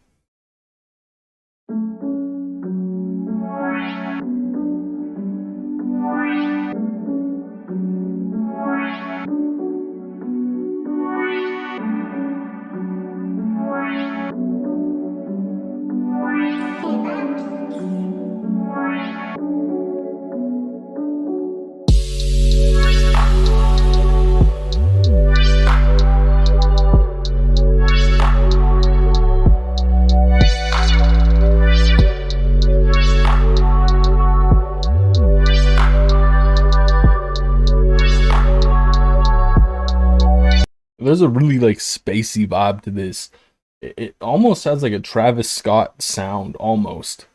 There's a really like spacey vibe to this. It almost has like a Travis Scott sound, almost.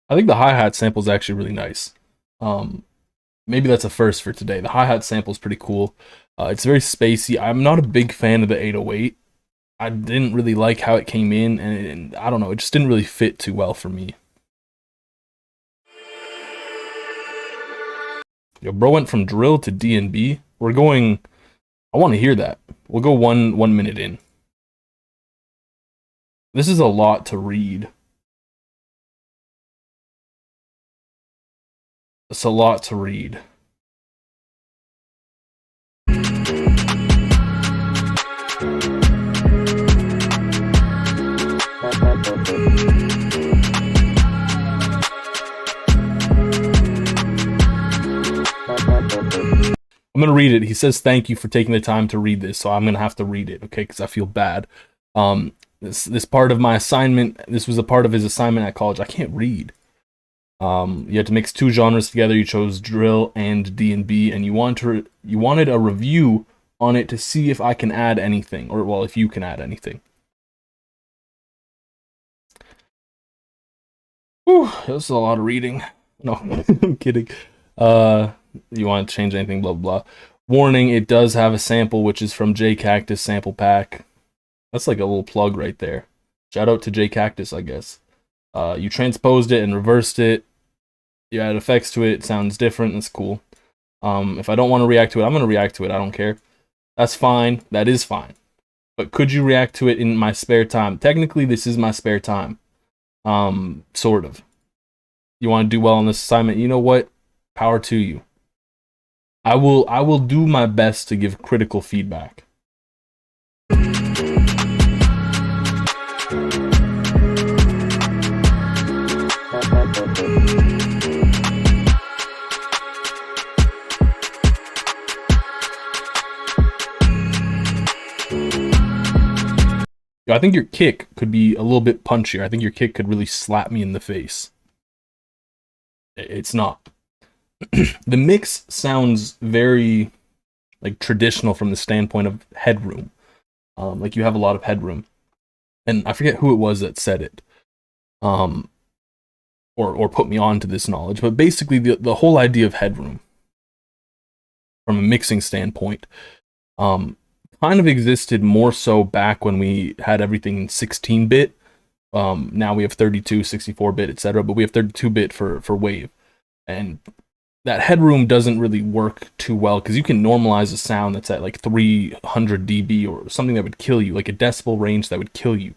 I think the hi-hat sample is actually really nice. Maybe that's a first for today. The hi-hat sample is pretty cool. It's very spacey. I'm not a big fan of the 808. I didn't really like how it came in, and I don't know, it just didn't really fit too well for me. Yo, bro went from drill to D&B. We're going... I want to hear that. We'll go one minute in. This is a lot to read. It's a lot to read. I'm gonna read it. He says thank you for taking the time to read this, so I'm gonna have to read it, okay? Because I feel bad. This part of my assignment. This was a part of his assignment at college. I can't read. You had to mix two genres together. You chose drill and D&B, and you wanted a review on it to see if I can add anything, or well, if you can add anything. Whew, this is a lot of reading. No, I'm kidding. You want to change anything? Blah blah blah. Warning: it does have a sample, which is from J Cactus Sample Pack. That's like a little plug right there. Shout out to J Cactus, I guess. You transposed it and reversed it. You add effects to it. It sounds different. That's cool. If I don't want to react to it, I'm going to react to it. I don't care. That's fine. That is fine. But could you react to it in my spare time? Technically, this is my spare time. Sort of. You want to do well on this assignment? You know what? Power to you. I will do my best to give critical feedback. I think your kick could be a little bit punchier. I think your kick could really slap me in the face. It's not. The mix sounds very like traditional from the standpoint of headroom. Like you have a lot of headroom. And I forget who it was that said it. Or put me on to this knowledge. But basically the whole idea of headroom from a mixing standpoint kind of existed more so back when we had everything in 16-bit. Now we have 32, 64-bit, etc. But we have 32-bit for wave. And that headroom doesn't really work too well because you can normalize a sound that's at like 300 dB or something that would kill you, like a decibel range that would kill you.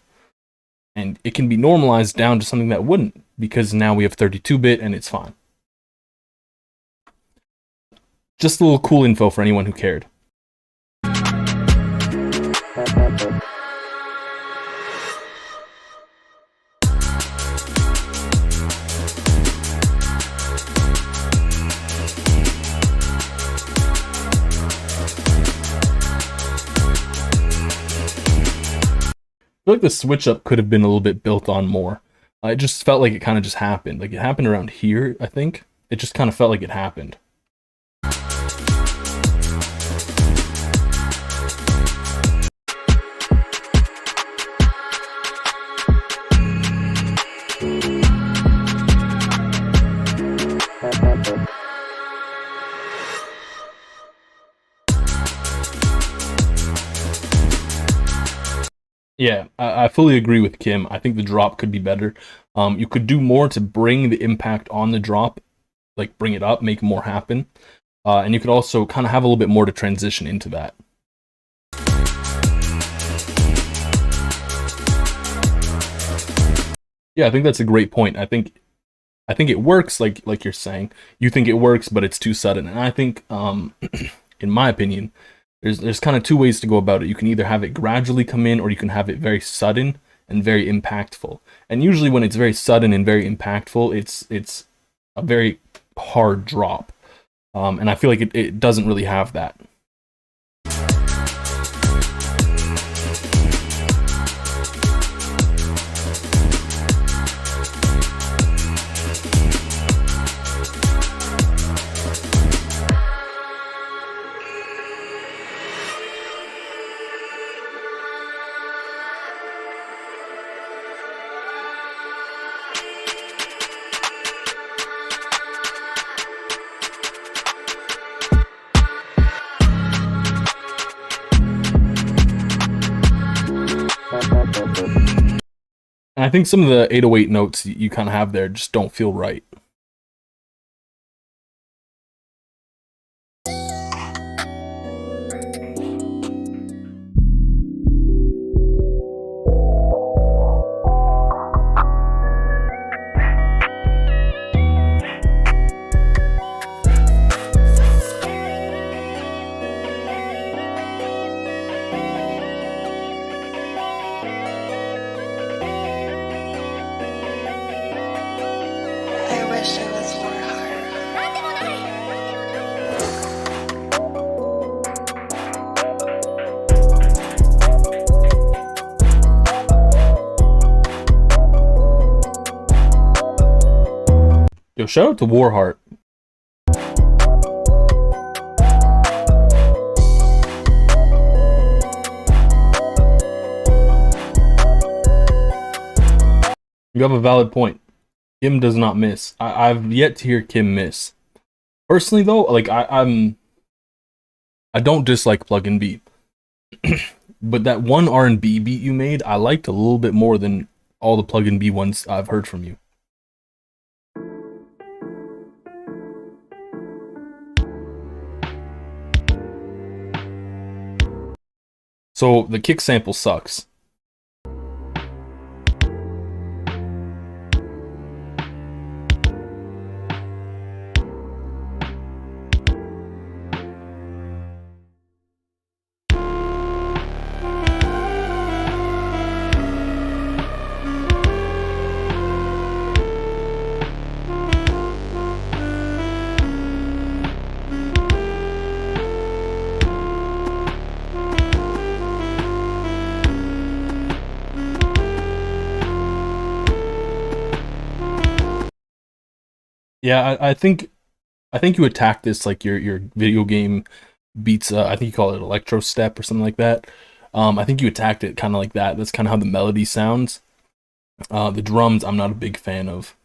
And it can be normalized down to something that wouldn't because now we have 32-bit and it's fine. Just a little cool info for anyone who cared. I feel like the switch up could have been a little bit built on more. It just felt like it kind of just happened. Like it happened around here, I think. It just kind of felt like it happened. Yeah, I fully agree with Kim. I think the drop could be better. You could do more to bring the impact on the drop, like bring it up, make more happen. And you could also kind of have a little bit more to transition into that. Yeah, I think that's a great point. I think it works, like you're saying. You think it works, but it's too sudden. And I think, in my opinion, there's kind of two ways to go about it. You can either have it gradually come in, or you can have it very sudden and very impactful. And usually, when it's very sudden and very impactful, it's a very hard drop. And I feel like it doesn't really have that. And I think some of the 808 notes you kind of have there just don't feel right. I wish I was more hard. Yo, shout out to Warheart. You have a valid point. Kim does not miss. I've yet to hear Kim miss. Personally, though, like I don't dislike plug and beat, but that one R&B beat you made, I liked a little bit more than all the plug and B ones I've heard from you. So the kick sample sucks. Yeah, I think you attack this like your video game beats. I think you call it electro step or something like that. I think you attacked it kind of like that. That's kind of how the melody sounds. The drums, I'm not a big fan of.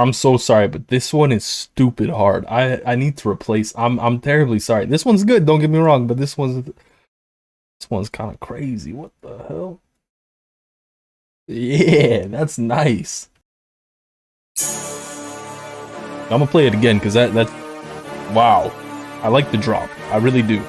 I'm so sorry, but this one is stupid hard. I need to replace. I'm terribly sorry. This one's good, don't get me wrong, but this one's kind of crazy. What the hell? Yeah, that's nice. I'm gonna play it again because that's wow. I like the drop. I really do.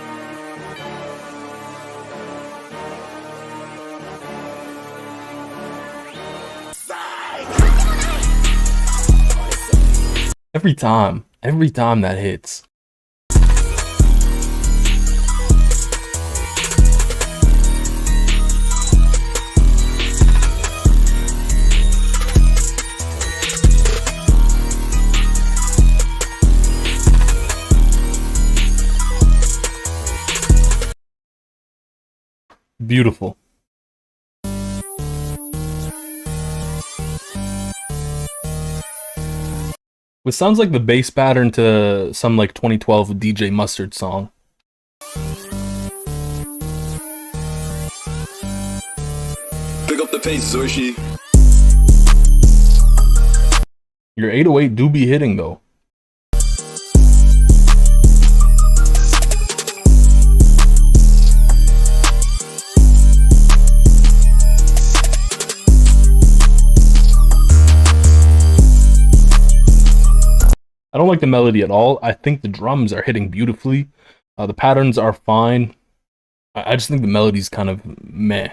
Every time that hits. Beautiful. Which sounds like the bass pattern to some like 2012 DJ Mustard song. Pick up the pace, Zorshi. Your 808 do be hitting though. I don't like the melody at all. I think the drums are hitting beautifully. The patterns are fine. I just think the melody's kind of meh.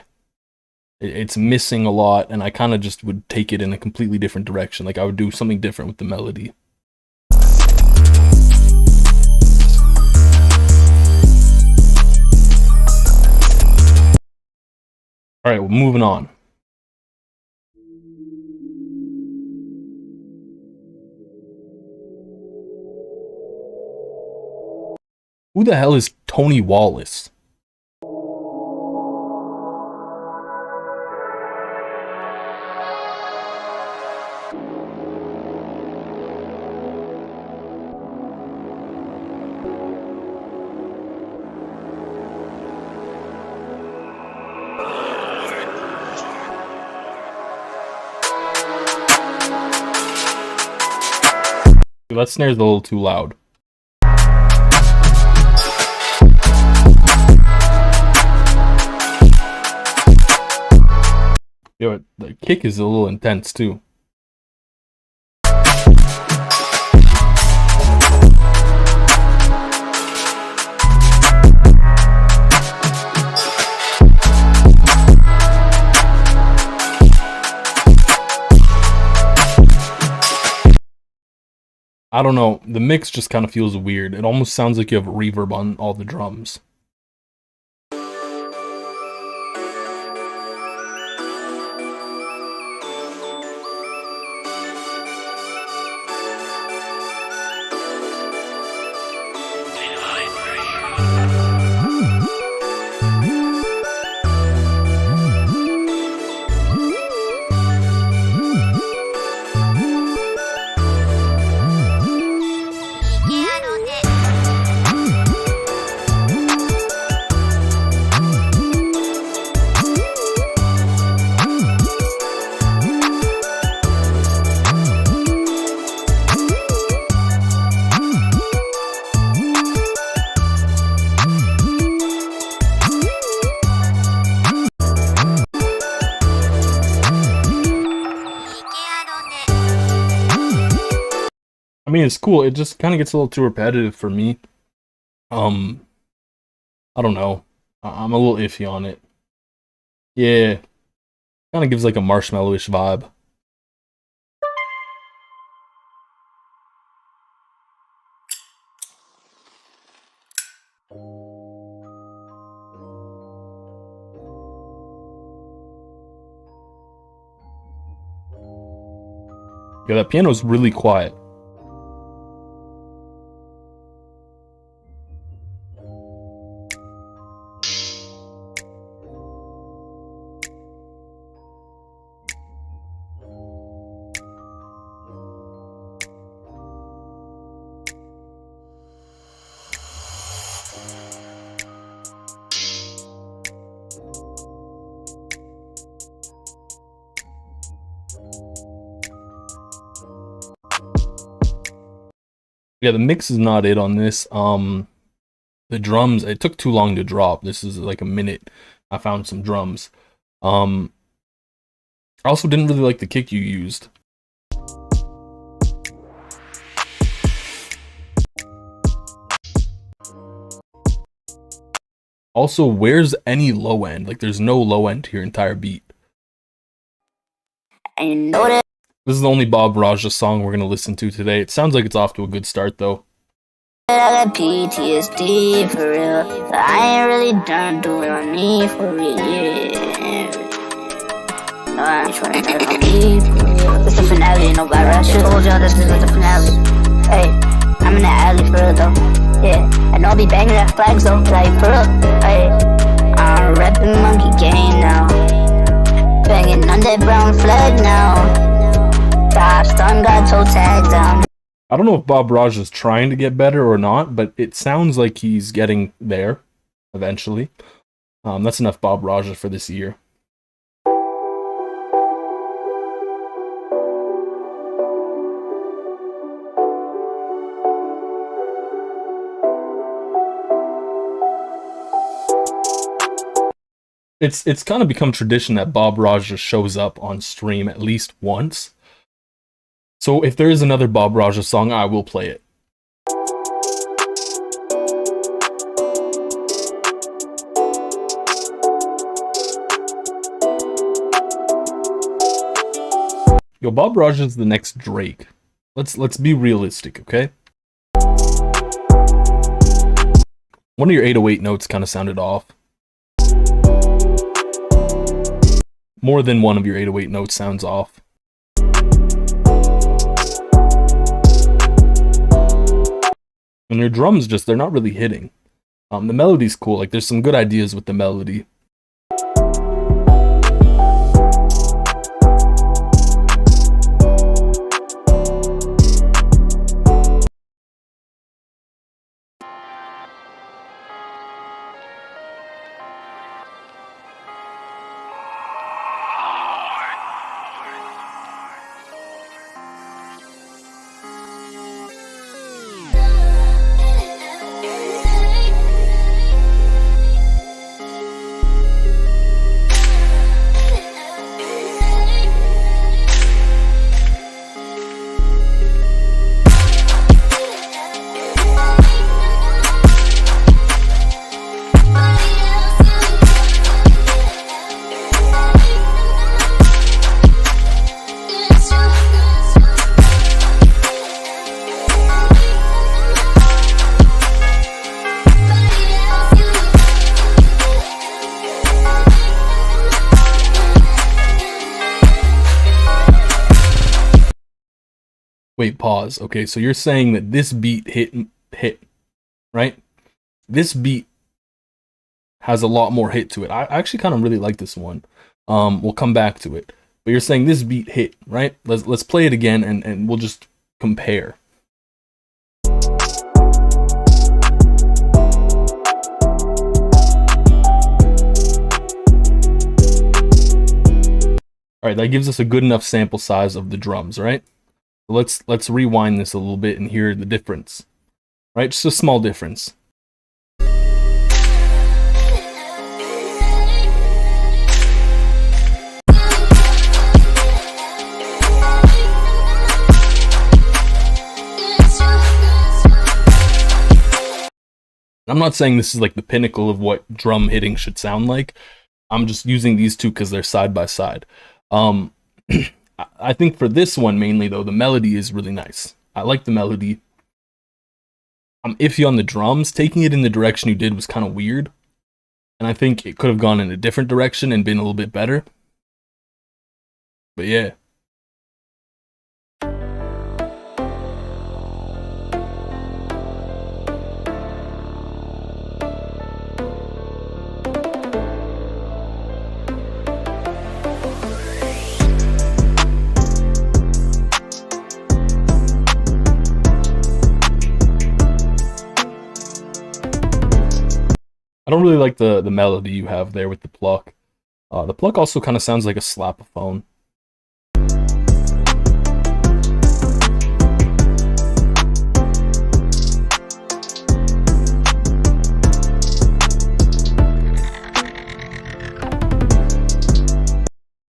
It's missing a lot, and I kind of just would take it in a completely different direction. Like, I would do something different with the melody. Alright, well, moving on. Who the hell is Tony Wallace? That snare's a little too loud. Yo, the kick is a little intense too. I don't know, the mix just kind of feels weird. It almost sounds like you have reverb on all the drums. I mean, it's cool. It just kind of gets a little too repetitive for me. I don't know. I'm a little iffy on it. Yeah. Kind of gives like a marshmallowish vibe. Yeah, that piano's really quiet. Yeah, the mix is not it on this. The drums, it took too long to drop. This is like a minute. I found some drums. I also didn't really like the kick you used. Also, where's any low end? Like, there's no low end to your entire beat. I know that. This is the only Bob Raja song we're gonna listen to today. It sounds like it's off to a good start, though. I got PTSD for real. I ain't really done doing on me for real. Yeah. No, I'm trying to on me for real. It's the finale, no bad rap. Shit, told y'all this is the finale. Hey, I'm in the alley for real though. Yeah, and I'll be banging that flags though. Like for real. Hey, I'm repping monkey game now. Banging on that brown flag now. Top stun got toe tag down. I don't know if Bob Raj is trying to get better or not, but it sounds like he's getting there eventually. That's enough Bob Raj for this year. It's kind of become tradition that Bob Raj just shows up on stream at least once. So if there is another Bob Raja song, I will play it. Yo, Bob Raja is the next Drake. Let's be realistic, okay? One of your 808 notes kind of sounded off. More than one of your 808 notes sounds off. And your drums they're not really hitting. The melody's cool, like there's some good ideas with the melody. Wait, pause. Okay, so you're saying that this beat hit, right? This beat has a lot more hit to it. I actually kind of really like this one. We'll come back to it. But you're saying this beat hit, right? Let's play it again and we'll just compare. All right, that gives us a good enough sample size of the drums, right? Let's rewind this a little bit and hear the difference, right? Just a small difference. I'm not saying this is like the pinnacle of what drum hitting should sound like. I'm just using these two because they're side by side. I think for this one mainly though, the melody is really nice. I like the melody. I'm iffy on the drums. Taking it in the direction you did was kind of weird. And I think it could have gone in a different direction and been a little bit better. But yeah. I don't really like the melody you have there with the pluck. The pluck also kind of sounds like a slap-a-phone.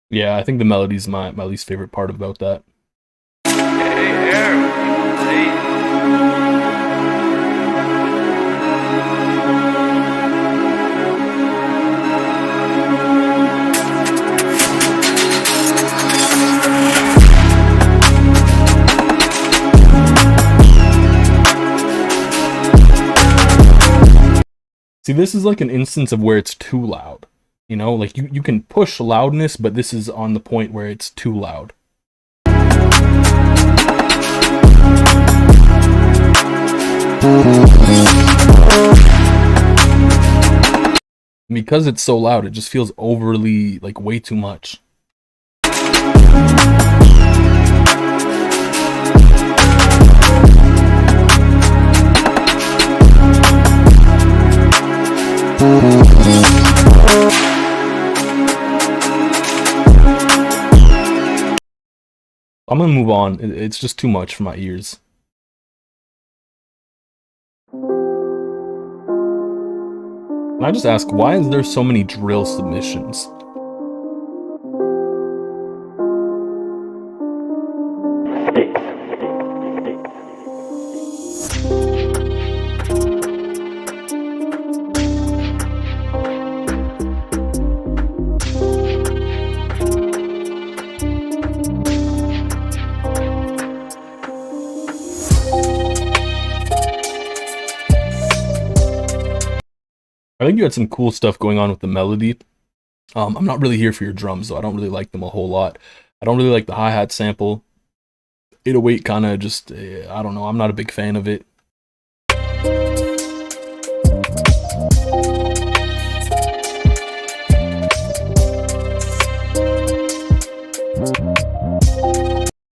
Yeah, I think the melody's my least favorite part about that. See, this is like an instance of where it's too loud. You know, like you can push loudness, but this is on the point where it's too loud. Because it's so loud, it just feels overly, like, way too much. I'm gonna move on. It's just too much for my ears. Can I just ask, why is there so many drill submissions? I think you had some cool stuff going on with the melody. I'm not really here for your drums, though. I don't really like them a whole lot. I don't really like the hi-hat sample. 808 kind of just, I don't know, I'm not a big fan of it.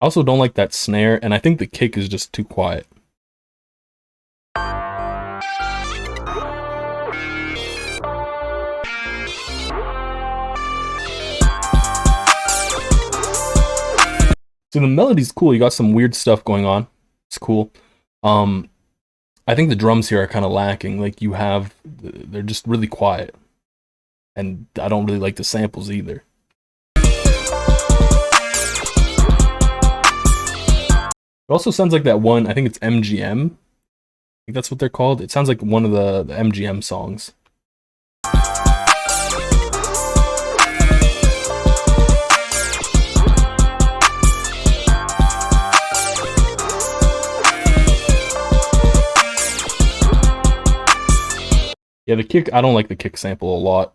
I also don't like that snare, and I think the kick is just too quiet. So the melody's cool. You got some weird stuff going on. It's cool. I think the drums here are kind of lacking. Like they're just really quiet. And I don't really like the samples either. It also sounds like that one, I think it's MGM. I think that's what they're called. It sounds like one of the MGM songs. Yeah, the kick, I don't like the kick sample a lot.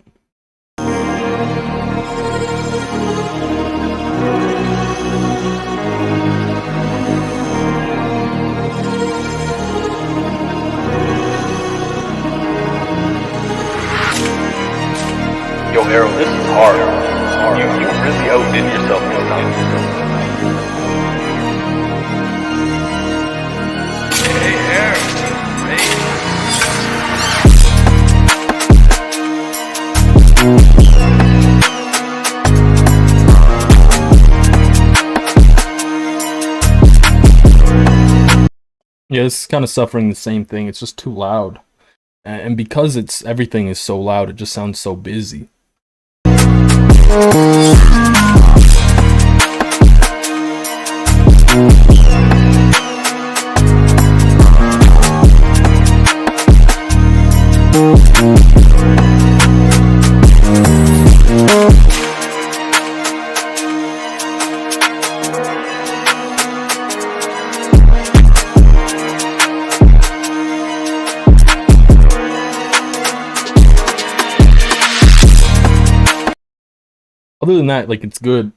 Yo, Harold, this is hard. You really outdid yourself this time. Hey, Harold. Yeah, this is kind of suffering the same thing. It's just too loud. And because everything is so loud, it just sounds so busy. Other than that, like, it's good.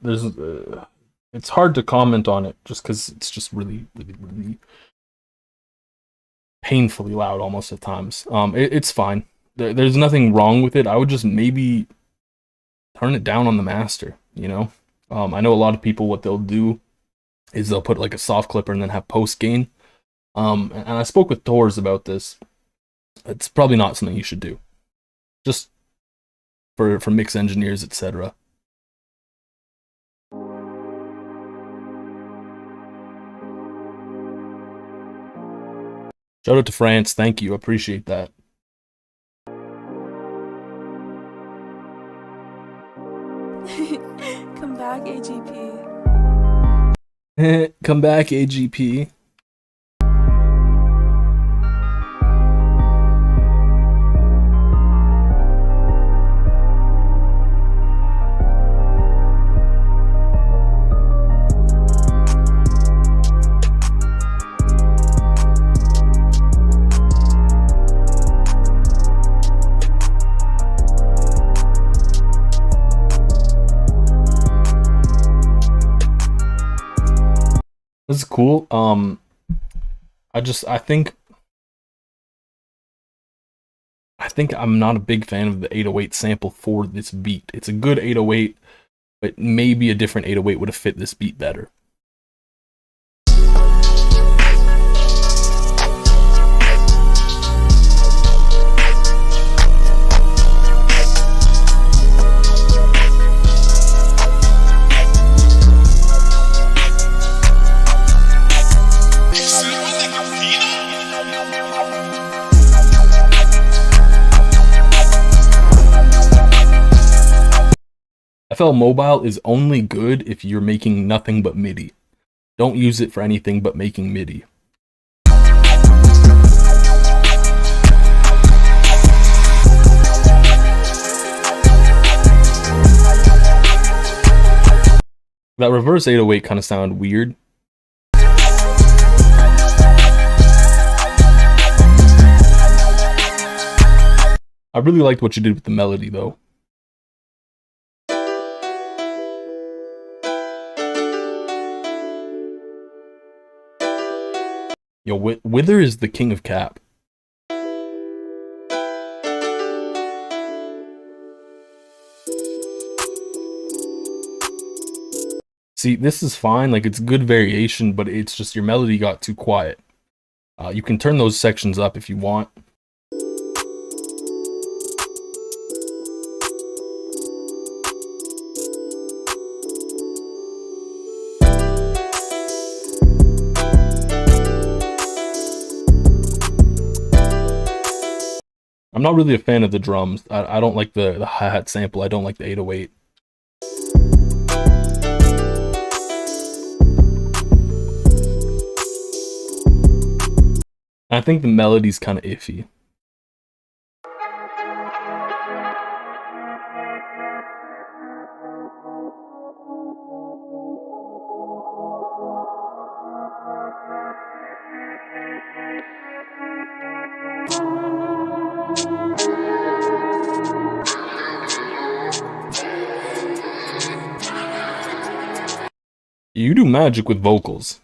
It's hard to comment on it just because it's just really painfully loud almost at times. It's fine. There's nothing wrong with it. I would just maybe turn it down on the master, you know? I know a lot of people, what they'll do is they'll put like a soft clipper and then have post gain. And I spoke with Tors about this. It's probably not something you should do. Just for mix engineers, etc. Shout out to France. Thank you. Appreciate that. Come back, AGP. Come back, AGP. This is cool. I think I'm not a big fan of the 808 sample for this beat. It's a good 808, but maybe a different 808 would have fit this beat better. FL Mobile is only good if you're making nothing but MIDI. Don't use it for anything but making MIDI. That reverse 808 kind of sounded weird. I really liked what you did with the melody, though. Yo, Wither is the king of cap. See, this is fine, like it's good variation, but it's just your melody got too quiet. You can turn those sections up if you want. I'm not really a fan of the drums. I don't like the hi-hat sample. I don't like the 808. I think the melody's kind of iffy. You do magic with vocals.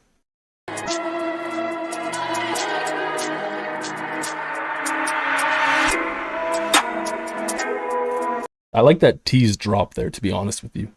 I like that tease drop there, to be honest with you.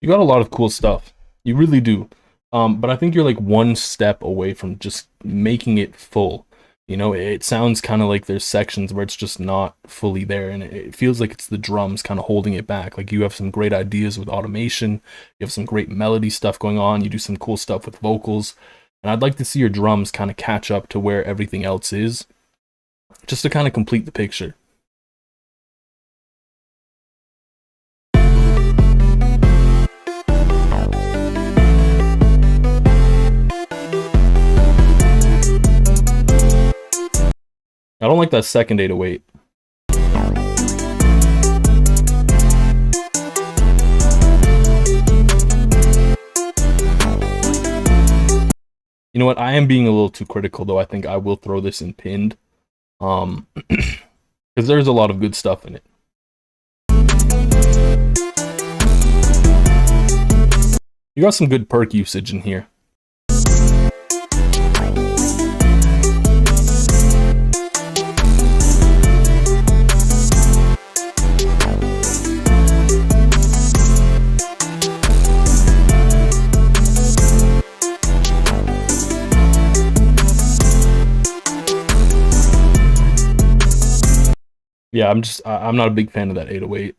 You got a lot of cool stuff. You really do. But I think you're like one step away from just making it full. You know, it sounds kind of like there's sections where it's just not fully there, and it feels like it's the drums kind of holding it back. Like you have some great ideas with automation, you have some great melody stuff going on, you do some cool stuff with vocals, and I'd like to see your drums kind of catch up to where everything else is, just to kind of complete the picture. I don't like that second 808. You know what? I am being a little too critical, though. I think I will throw this in pinned. Because there's a lot of good stuff in it. You got some good perk usage in here. Yeah, I'm not a big fan of that 808.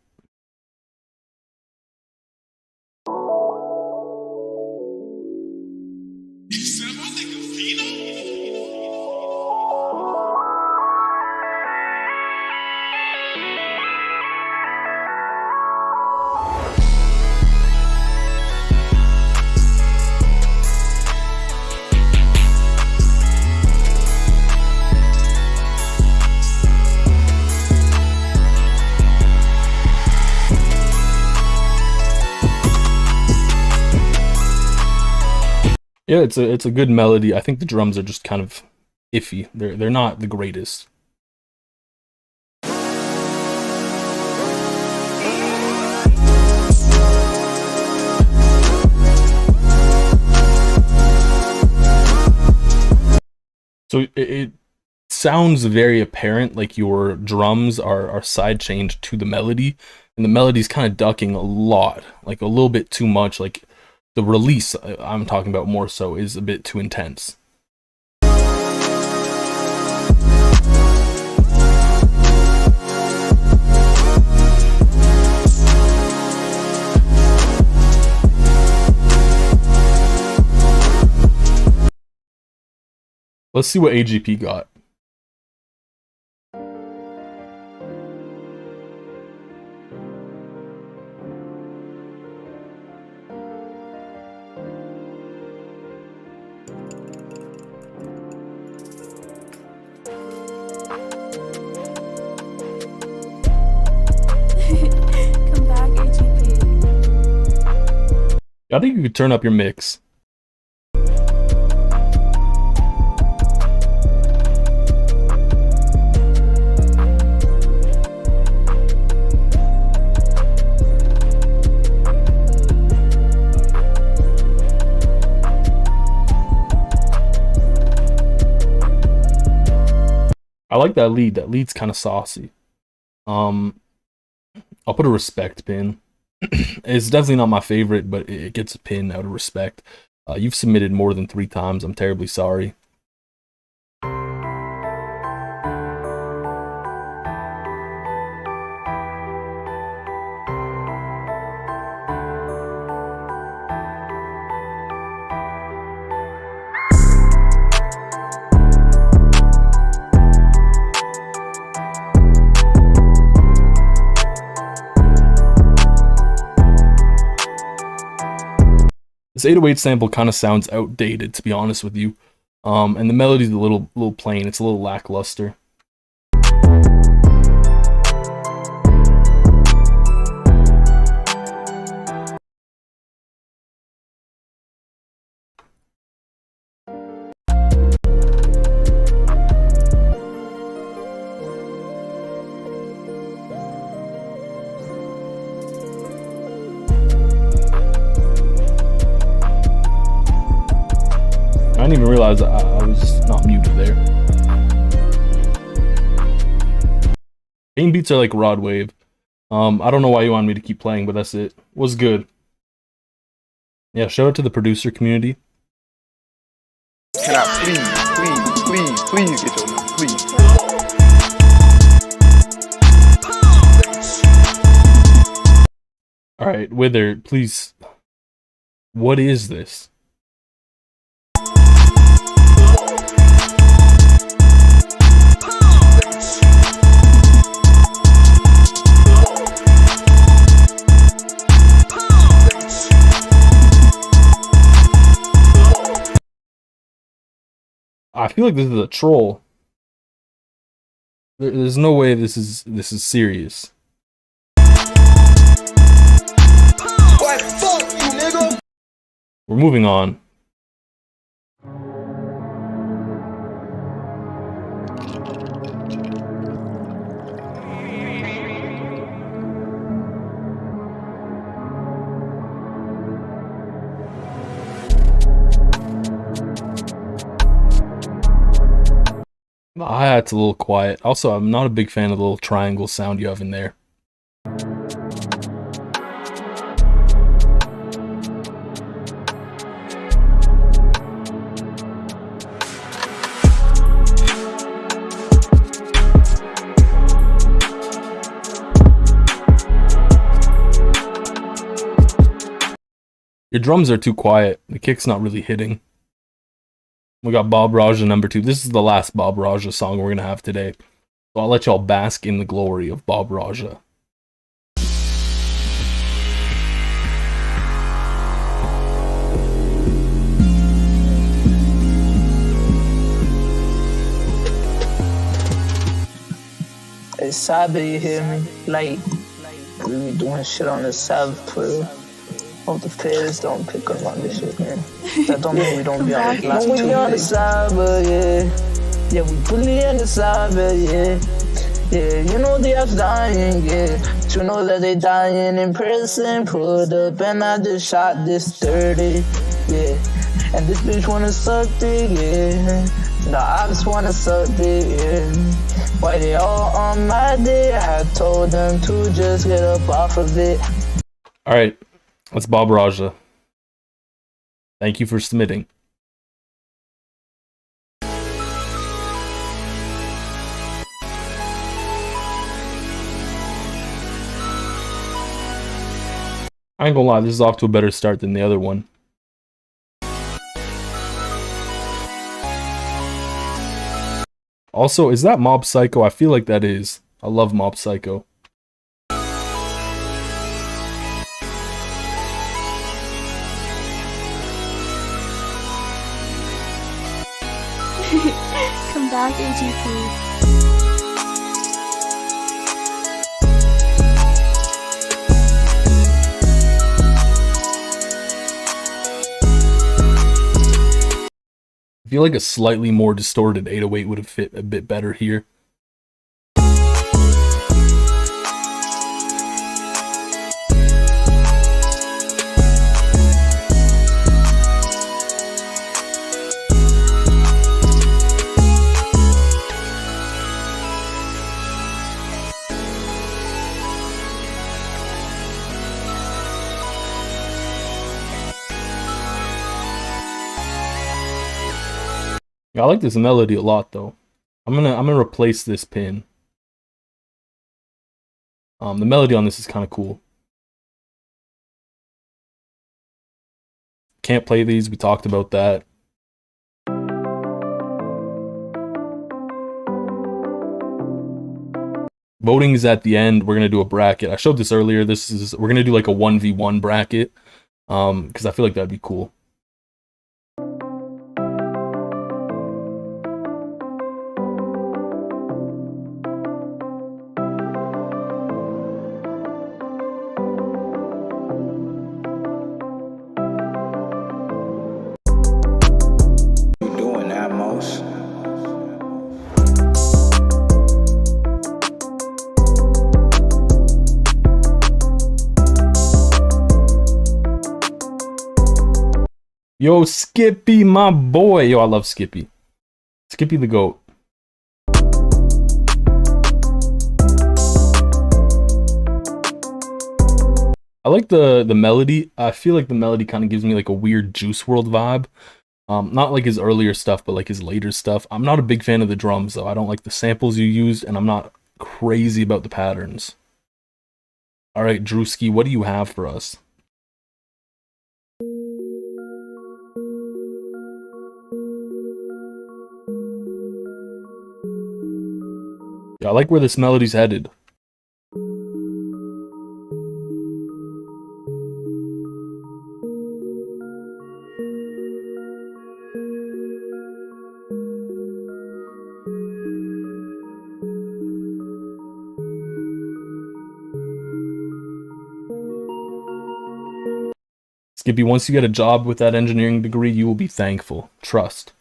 Yeah, it's a good melody. I think the drums are just kind of iffy. They're not the greatest. So it sounds very apparent like your drums are side chained to the melody, and the melody's kind of ducking a lot, like a little bit too much. Like the release I'm talking about more so is a bit too intense. Let's see what AGP got. Come back, AGP. I think you could turn up your mix. I like that lead. That lead's kind of saucy. I'll put a respect pin. It's definitely not my favorite, but it gets a pin out of respect. You've submitted more than 3 times. I'm terribly sorry. This 808 sample kind of sounds outdated, to be honest with you. And the melody's a little plain. It's a little lackluster. I didn't even realize I was not muted there. Pain beats are like Rod Wave. I don't know why you want me to keep playing, but that's it. Was good. Yeah, shout out to the producer community. Can I please get your number, please? Alright, Wither, please. What is this? I feel like this is a troll. There's no way this is serious. What fuck you, nigga? We're moving on. The hi-hat's a little quiet. Also, I'm not a big fan of the little triangle sound you have in there. Your drums are too quiet. The kick's not really hitting. We got Bob Raja number 2. This is the last Bob Raja song we're going to have today. So I'll let y'all bask in the glory of Bob Raja. Hey, Sabe, you hear me? Like, we be doing shit on the South Twitter. Hope the feds don't pick up on this shit, man. That don't mean we don't be on the last 2 days. We on the side, but yeah. Yeah, we fully on the side, but yeah. Yeah, you know they are dying, yeah. But you know that they dying in prison. Put up and I just shot this 30, yeah. And this bitch wanna suck dick, yeah. The ops wanna suck dick, yeah. Why they all on my dick? I told them to just get up off of it. Alright, that's Bob Raja. Thank you for submitting. I ain't gonna lie, this is off to a better start than the other one. Also, is that Mob Psycho? I feel like that is. I love Mob Psycho. Come back, AGP. I feel like a slightly more distorted 808 would have fit a bit better here. I like this melody a lot though. I'm gonna replace this pin. The melody on this is kind of cool. Can't play these, we talked about that. Voting is at the end. We're gonna do a bracket. I showed this earlier. We're gonna do like a 1v1 bracket. Because I feel like that'd be cool. Yo, Skippy, my boy. Yo, I love Skippy. Skippy the GOAT. I like the melody. I feel like the melody kind of gives me like a weird Juice WRLD vibe. Not like his earlier stuff, but like his later stuff. I'm not a big fan of the drums though. I don't like the samples you used, and I'm not crazy about the patterns. Alright, Drewski, what do you have for us? Yeah, I like where this melody's headed. Skippy, once you get a job with that engineering degree, you will be thankful. Trust.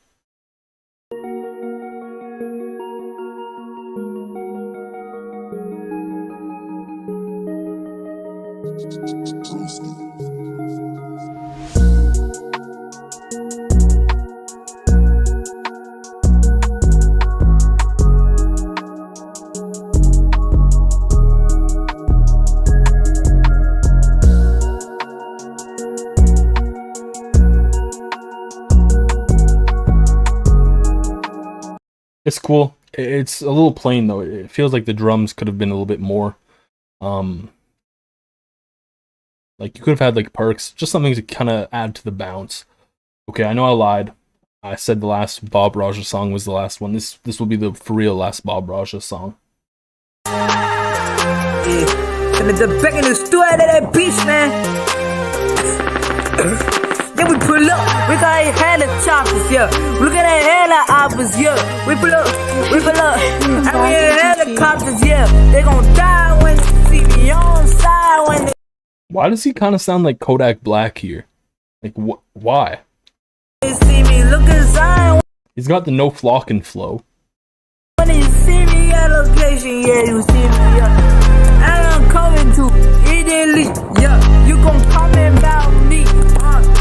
It's cool. It's a little plain though. It feels like the drums could have been a little bit more. Like you could have had like perks, just something to kind of add to the bounce. Okay, I know I lied. I said the last Bob Raja song was the last one. This will be the for real last Bob Raja song. Yeah, the back in the store out of that beach, man. Then we pull up, we got a hella choppers, yeah. Look at that hella hoppers, yeah. We pull up, and we in helicopters, yeah. They gon' die when they see me on side when they. Why does he kind of sound like Kodak Black here? Like why? They see me looking sign. He's got the no flocking flow. When you see me at location, yeah, you see me, yeah. And I'm coming to immediately, yeah. You gon' comment about me,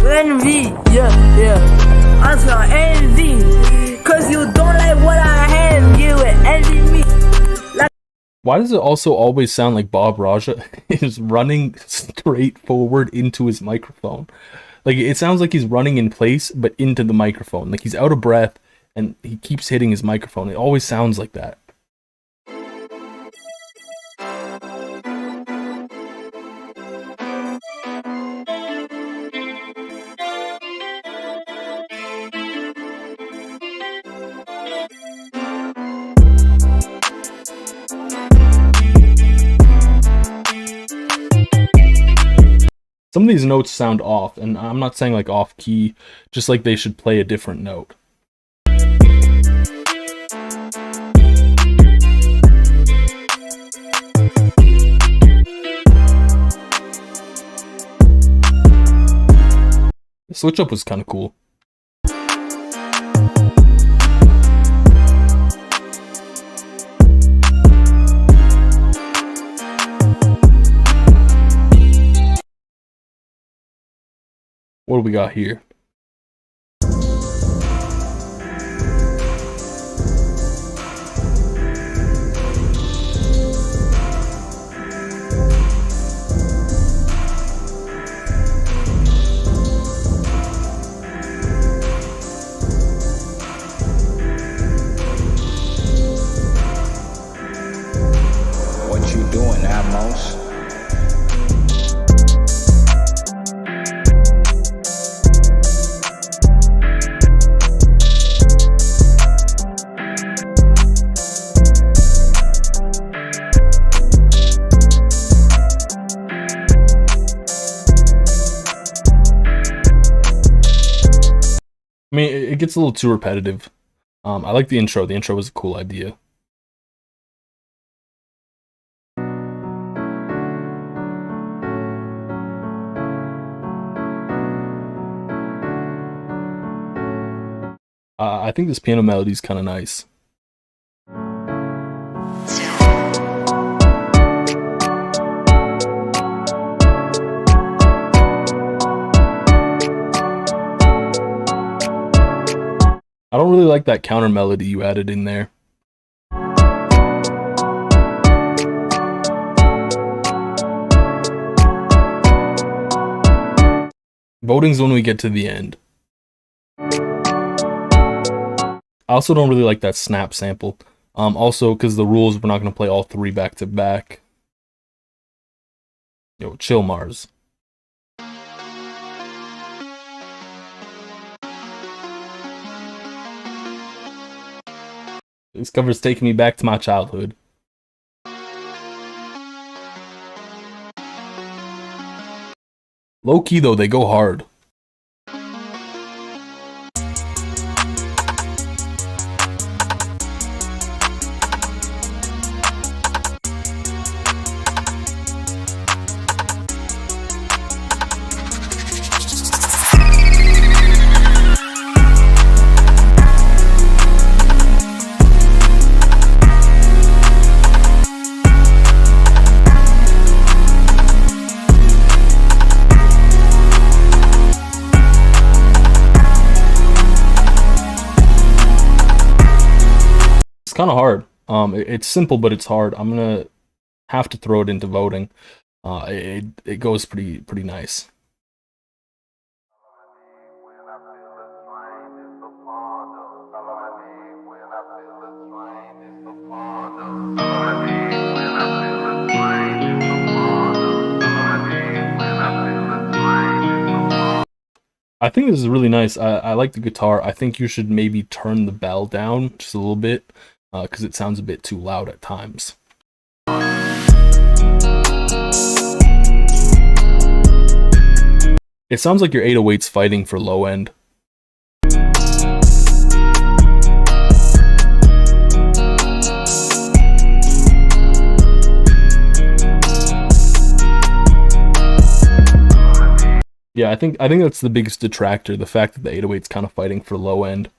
envy, yeah. I'm so envy, cause you don't like what I have, you will envy me. Why does it also always sound like Bob Raja is running straight forward into his microphone? Like, it sounds like he's running in place, but into the microphone. Like, he's out of breath, and he keeps hitting his microphone. It always sounds like that. Some of these notes sound off, and I'm not saying like off key, just like they should play a different note. The switch up was kind of cool. What do we got here? What you doing, Atmos? I mean, it gets a little too repetitive. I like the intro. The intro was a cool idea. I think this piano melody is kind of nice. I don't really like that counter melody you added in there. Voting's when we get to the end. I also don't really like that snap sample. Also, because the rules, we're not going to play all three back to back. Yo, chill, Mars. This cover's taking me back to my childhood. Low key though, they go hard. Kind of hard. It's simple, but it's hard. I'm gonna have to throw it into voting. It goes pretty nice. I think this is really nice. I like the guitar. I think you should maybe turn the bell down just a little bit, because it sounds a bit too loud at times. It sounds like your 808's fighting for low end. Yeah, I think that's the biggest detractor, the fact that the 808's kind of fighting for low end.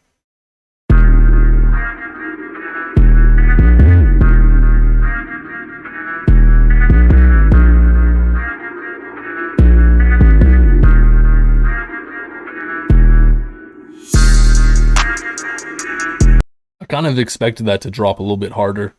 I kind of expected that to drop a little bit harder.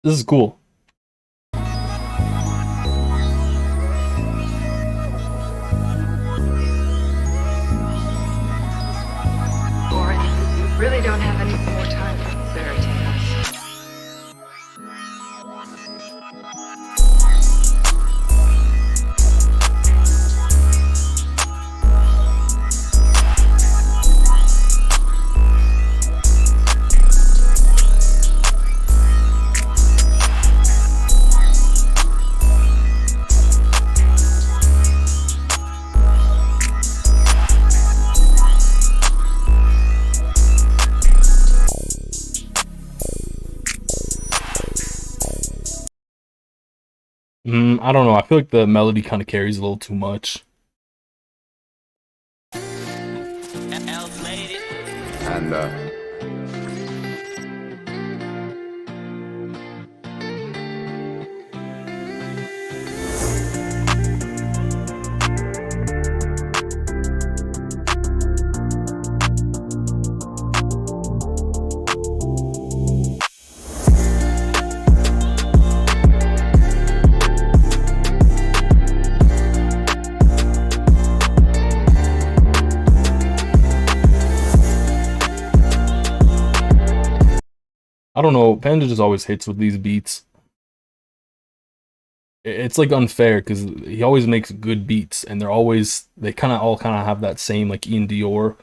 This is cool. Really don't have any more time for fairy tales. I don't know. I feel like the melody kind of carries a little too much. And I don't know. Panda just always hits with these beats. It's like unfair because he always makes good beats, and they kind of all have that same like Ian Dior.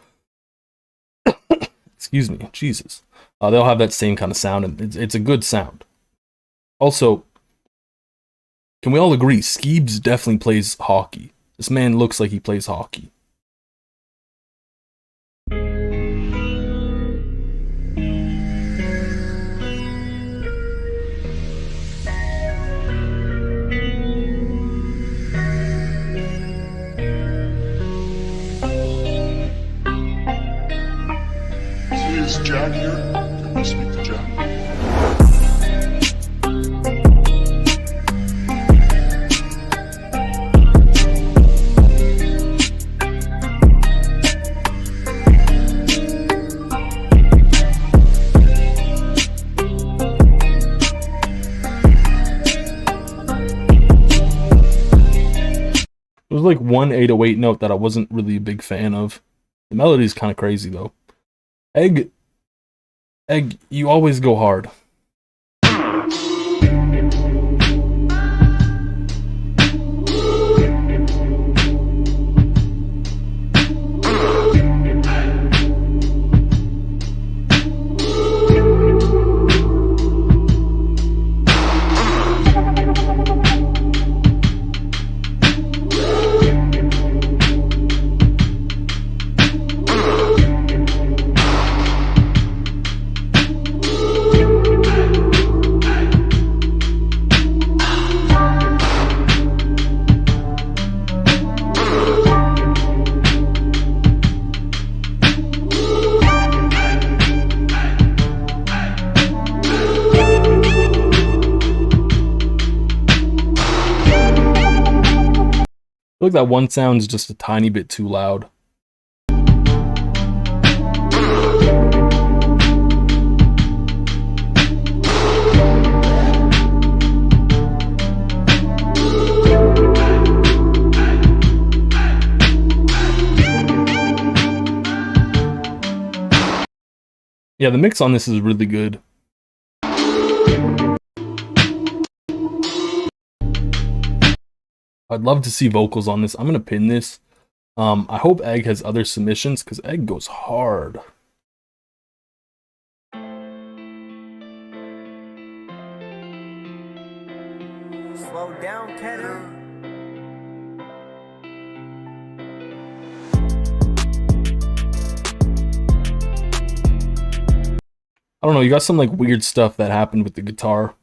Excuse me, Jesus. They'll have that same kind of sound, and it's a good sound. Also, can we all agree Skeebs definitely plays hockey? This man looks like he plays hockey. Is Jack here? Can we speak to Jack? There was like one 808 note that I wasn't really a big fan of. The melody's kind of crazy though. Egg, you always go hard. I feel like that one sound's just a tiny bit too loud. Yeah, the mix on this is really good. I'd love to see vocals on this. I'm gonna pin this. I hope Egg has other submissions because Egg goes hard. Slow down, Kenner. I don't know, you got some like weird stuff that happened with the guitar.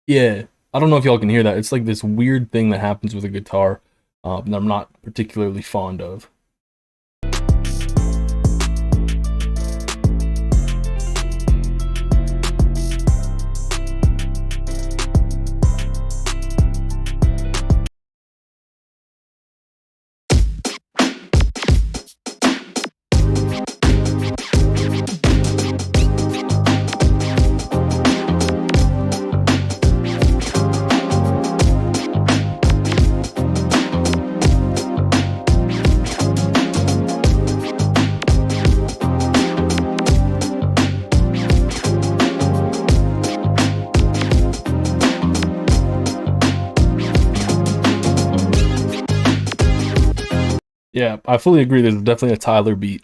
Yeah, I don't know if y'all can hear that. It's like this weird thing that happens with a guitar that I'm not particularly fond of. Yeah, I fully agree. There's definitely a Tyler beat.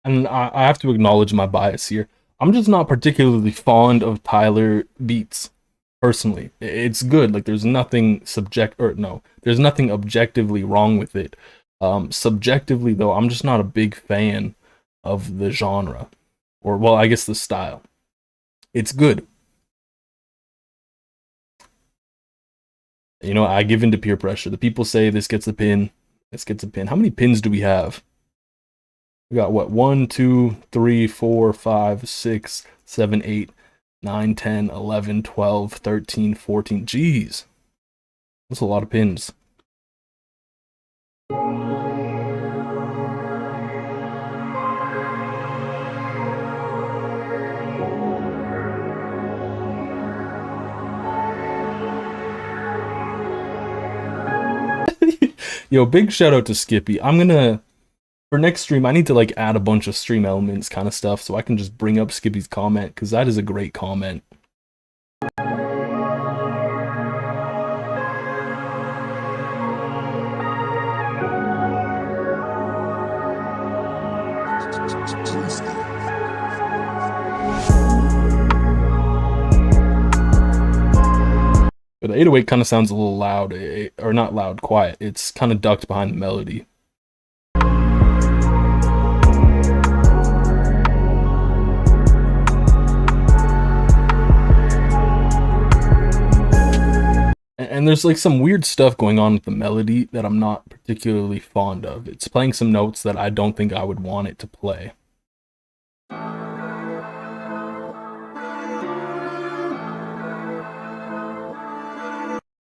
And I have to acknowledge my bias here. I'm just not particularly fond of Tyler beats. Personally, it's good. Like, there's nothing there's nothing objectively wrong with it. Subjectively, though, I'm just not a big fan of the genre, or, well, I guess the style. It's good. You know, I give in to peer pressure. The people say this gets a pin, this gets a pin. How many pins do we have? We got what? 1, 2, 3, 4, 5, 6, 7, 8, 9, 10, 11, 12, 13, 14. Jeez. That's a lot of pins. Yo, big shout out to Skippy. I'm gonna, for next stream, I need to like add a bunch of stream elements kind of stuff so I can just bring up Skippy's comment, because that is a great comment. But the 808 kind of sounds a little loud, or not loud, quiet. It's kind of ducked behind the melody. And there's like some weird stuff going on with the melody that I'm not particularly fond of. It's playing some notes that I don't think I would want it to play.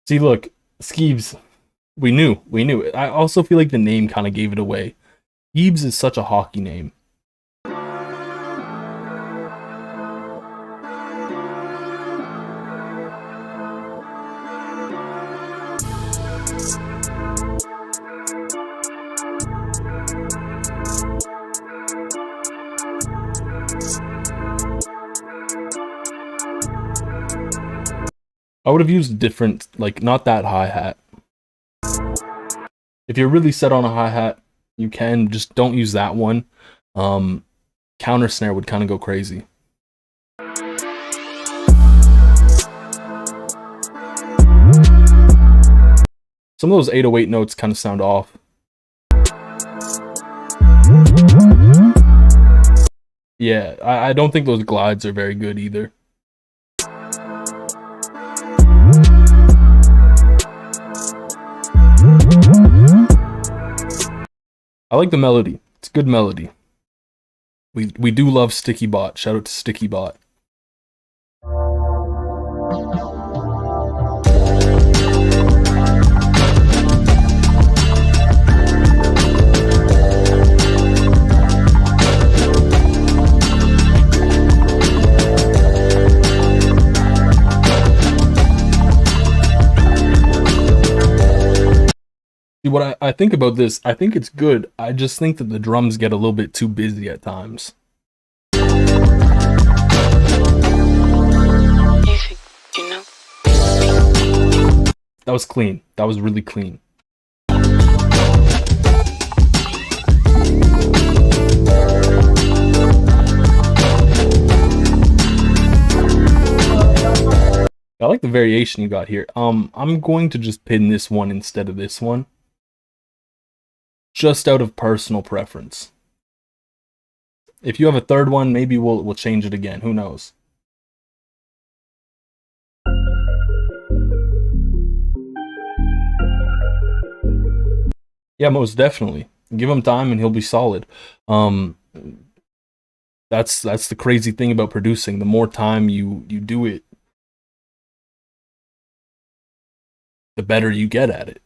See, look, Skeebs, we knew. I also feel like the name kind of gave it away. Skeebs is such a hockey name. I would have used different, like, not that hi-hat. If you're really set on a hi-hat, you can, just don't use that one. Counter snare would kind of go crazy. Some of those 808 notes kind of sound off. Yeah, I don't think those glides are very good either. I like the melody. It's a good melody. We do love Sticky Bot. Shout out to Sticky Bot. See, what I think about this, I think it's good. I just think that the drums get a little bit too busy at times. That was clean. That was really clean. I like the variation you got here. I'm going to just pin this one instead of this one, just out of personal preference. If you have a third one, maybe we'll change it again. Who knows? Yeah, most definitely. Give him time and he'll be solid. That's the crazy thing about producing. The more time you do it, the better you get at it.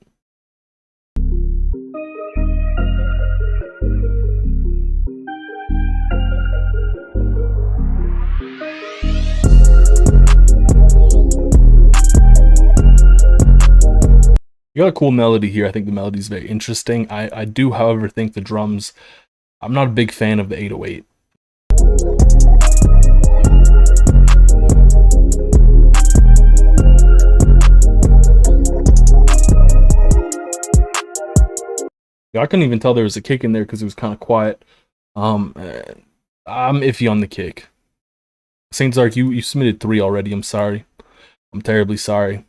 You got a cool melody here. I think the melody is very interesting. I do, however, think the drums, I'm not a big fan of the 808. I couldn't even tell there was a kick in there because it was kind of quiet. I'm iffy on the kick. Saint Zark, you submitted 3 already. I'm sorry. I'm terribly sorry.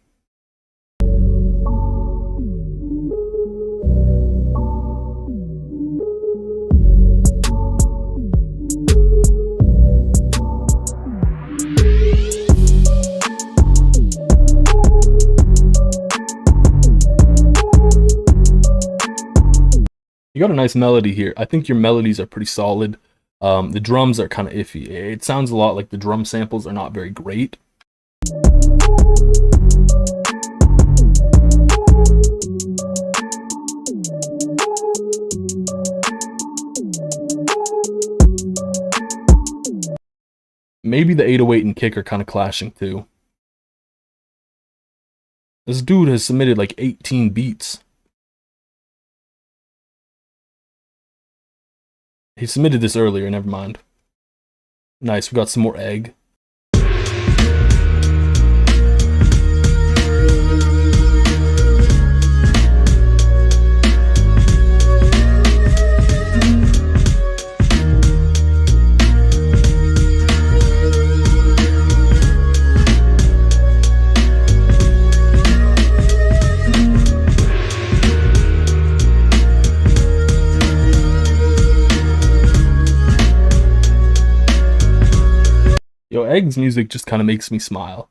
You got a nice melody here. I think your melodies are pretty solid. The drums are kind of iffy. It sounds a lot like the drum samples are not very great. Maybe the 808 and kick are kind of clashing too. This dude has submitted like 18 beats. He submitted this earlier, never mind. Nice, we got some more egg. Yo, Egg's music just kind of makes me smile.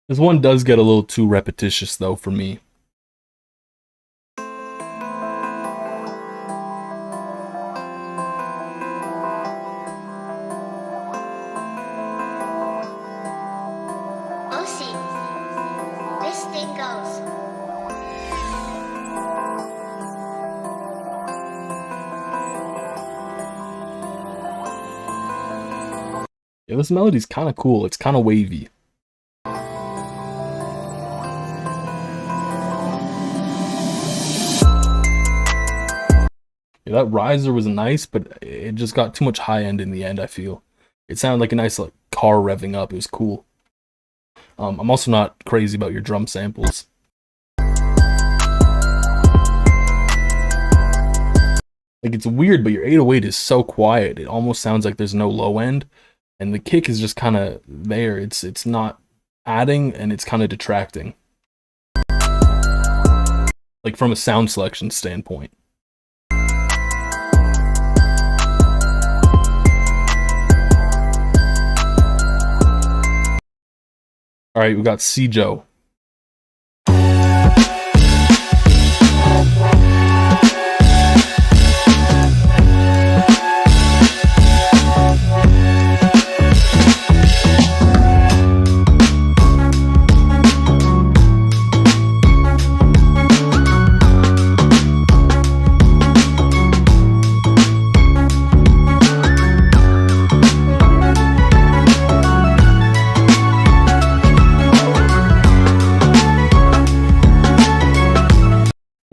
This one does get a little too repetitious though for me. Yeah, this melody's kind of cool. It's kind of wavy. Yeah, that riser was nice, but it just got too much high end in the end, I feel. It sounded like a nice like car revving up. It was cool. I'm also not crazy about your drum samples. Like, it's weird, but your 808 is so quiet. It almost sounds like there's no low end. And the kick is just kind of there. It's not adding, and it's kind of detracting. Like, from a sound selection standpoint. Alright, we got Joe.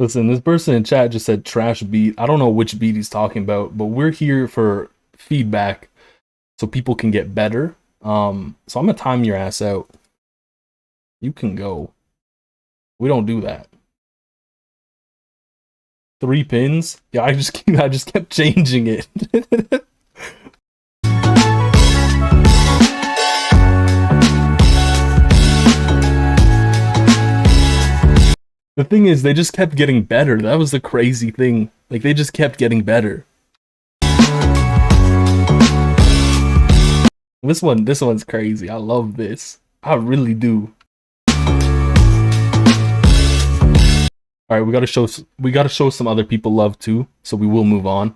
Listen, this person in chat just said trash beat. I don't know which beat he's talking about, but we're here for feedback so people can get better. So I'm gonna time your ass out. You can go. We don't do that. 3 pins? Yeah, I just kept changing it. The thing is, they just kept getting better. That was the crazy thing. Like, they just kept getting better. This one's crazy. I love this. I really do. All right, we gotta show some other people love too. So we will move on.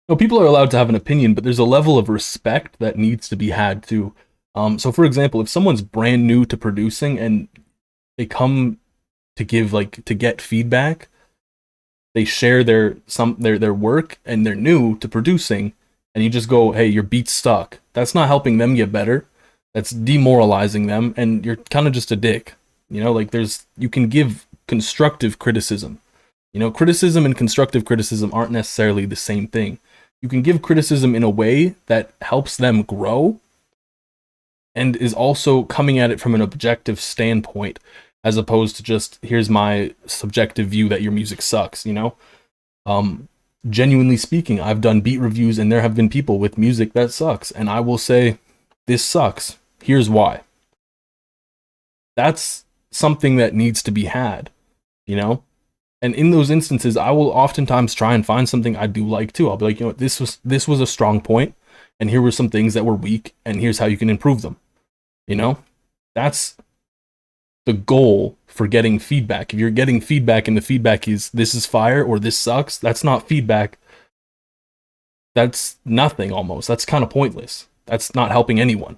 No, people are allowed to have an opinion, but there's a level of respect that needs to be had too. So for example, if someone's brand new to producing and they come to get feedback, they share their work and they're new to producing, and you just go, hey, your beat's stuck. That's not helping them get better. That's demoralizing them, and you're kind of just a dick. You know, like you can give constructive criticism. You know, criticism and constructive criticism aren't necessarily the same thing. You can give criticism in a way that helps them grow and is also coming at it from an objective standpoint, as opposed to just, here's my subjective view that your music sucks, you know? Genuinely speaking, I've done beat reviews and there have been people with music that sucks, and I will say, this sucks. Here's why. That's something that needs to be had, you know? And in those instances, I will oftentimes try and find something I do like too. I'll be like, you know what, this was a strong point, and here were some things that were weak, and here's how you can improve them. You know? That's the goal for getting feedback. If you're getting feedback and the feedback is this is fire or this sucks, that's not feedback. That's nothing almost. That's kind of pointless. That's not helping anyone.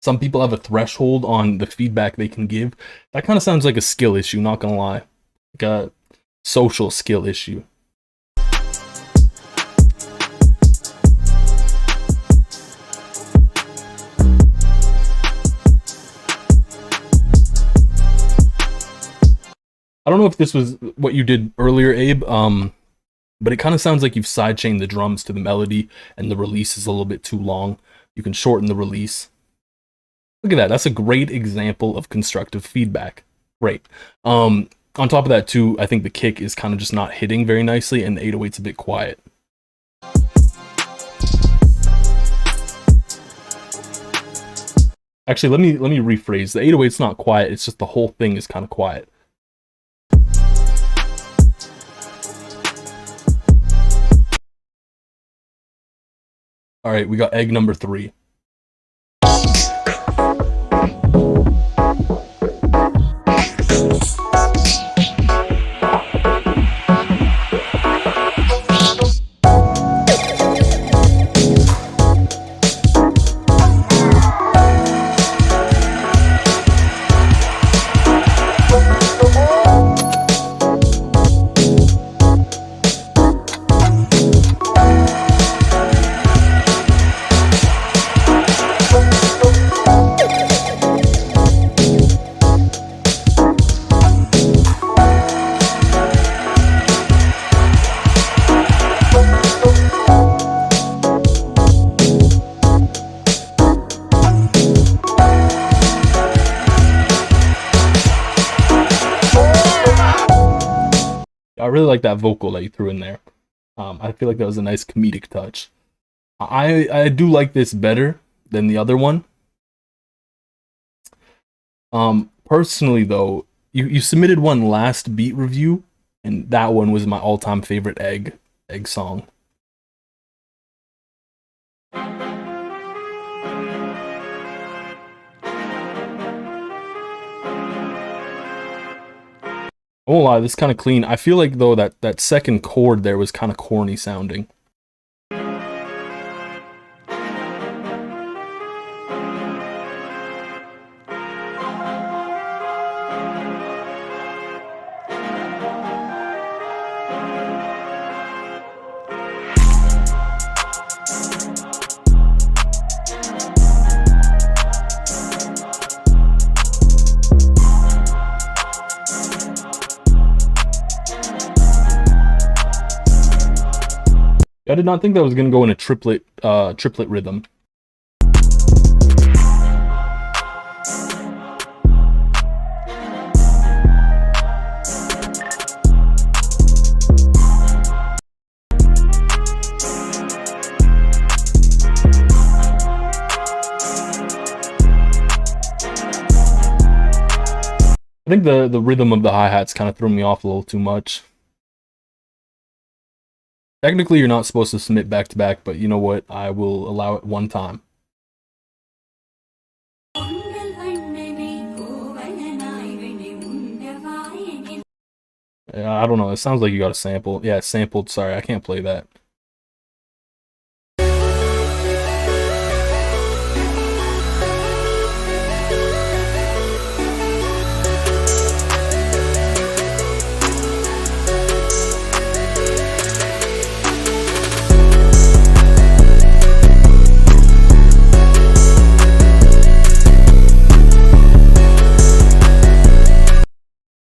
Some people have a threshold on the feedback they can give. That kind of sounds like a skill issue, not gonna lie. Like a social skill issue. I don't know if this was what you did earlier, Abe, but it kind of sounds like you've sidechained the drums to the melody and the release is a little bit too long. You can shorten the release. Look at that. That's a great example of constructive feedback. Great. On top of that, too, I think the kick is kind of just not hitting very nicely, and the 808's a bit quiet. Actually, let me rephrase. The 808's not quiet. It's just the whole thing is kind of quiet. All right, we got egg number 3. I really like that vocal that you threw in there. I feel like that was a nice comedic touch. I do like this better than the other one. Personally though, you submitted one last beat review, and that one was my all-time favorite egg song. won't lie, this is kind of clean. I feel like though that second chord there was kind of corny sounding. I did not think that was going to go in a triplet rhythm. I think the rhythm of the hi-hats kind of threw me off a little too much. Technically, you're not supposed to submit back-to-back, but you know what? I will allow it one time. I don't know. It sounds like you got a sample. Yeah, sampled. Sorry, I can't play that.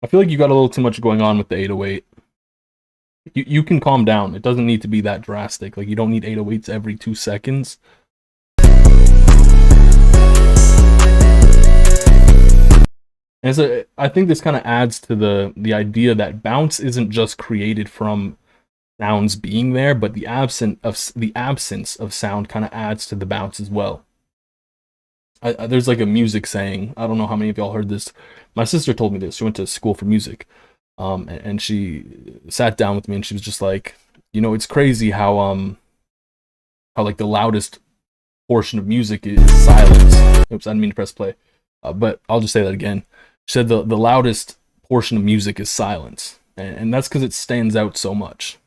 I feel like you got a little too much going on with the 808. You can calm down. It doesn't need to be that drastic. Like, you don't need 808s every 2 seconds. And so I think this kind of adds to the idea that bounce isn't just created from sounds being there, but the absence of sound kind of adds to the bounce as well. There's like a music saying, I don't know how many of y'all heard this. My sister told me this. She went to school for music, and she sat down with me and she was just like, you know, it's crazy how like the loudest portion of music is silence. Oops, I didn't mean to press play, but I'll just say that again. She said the loudest portion of music is silence, and that's because it stands out so much.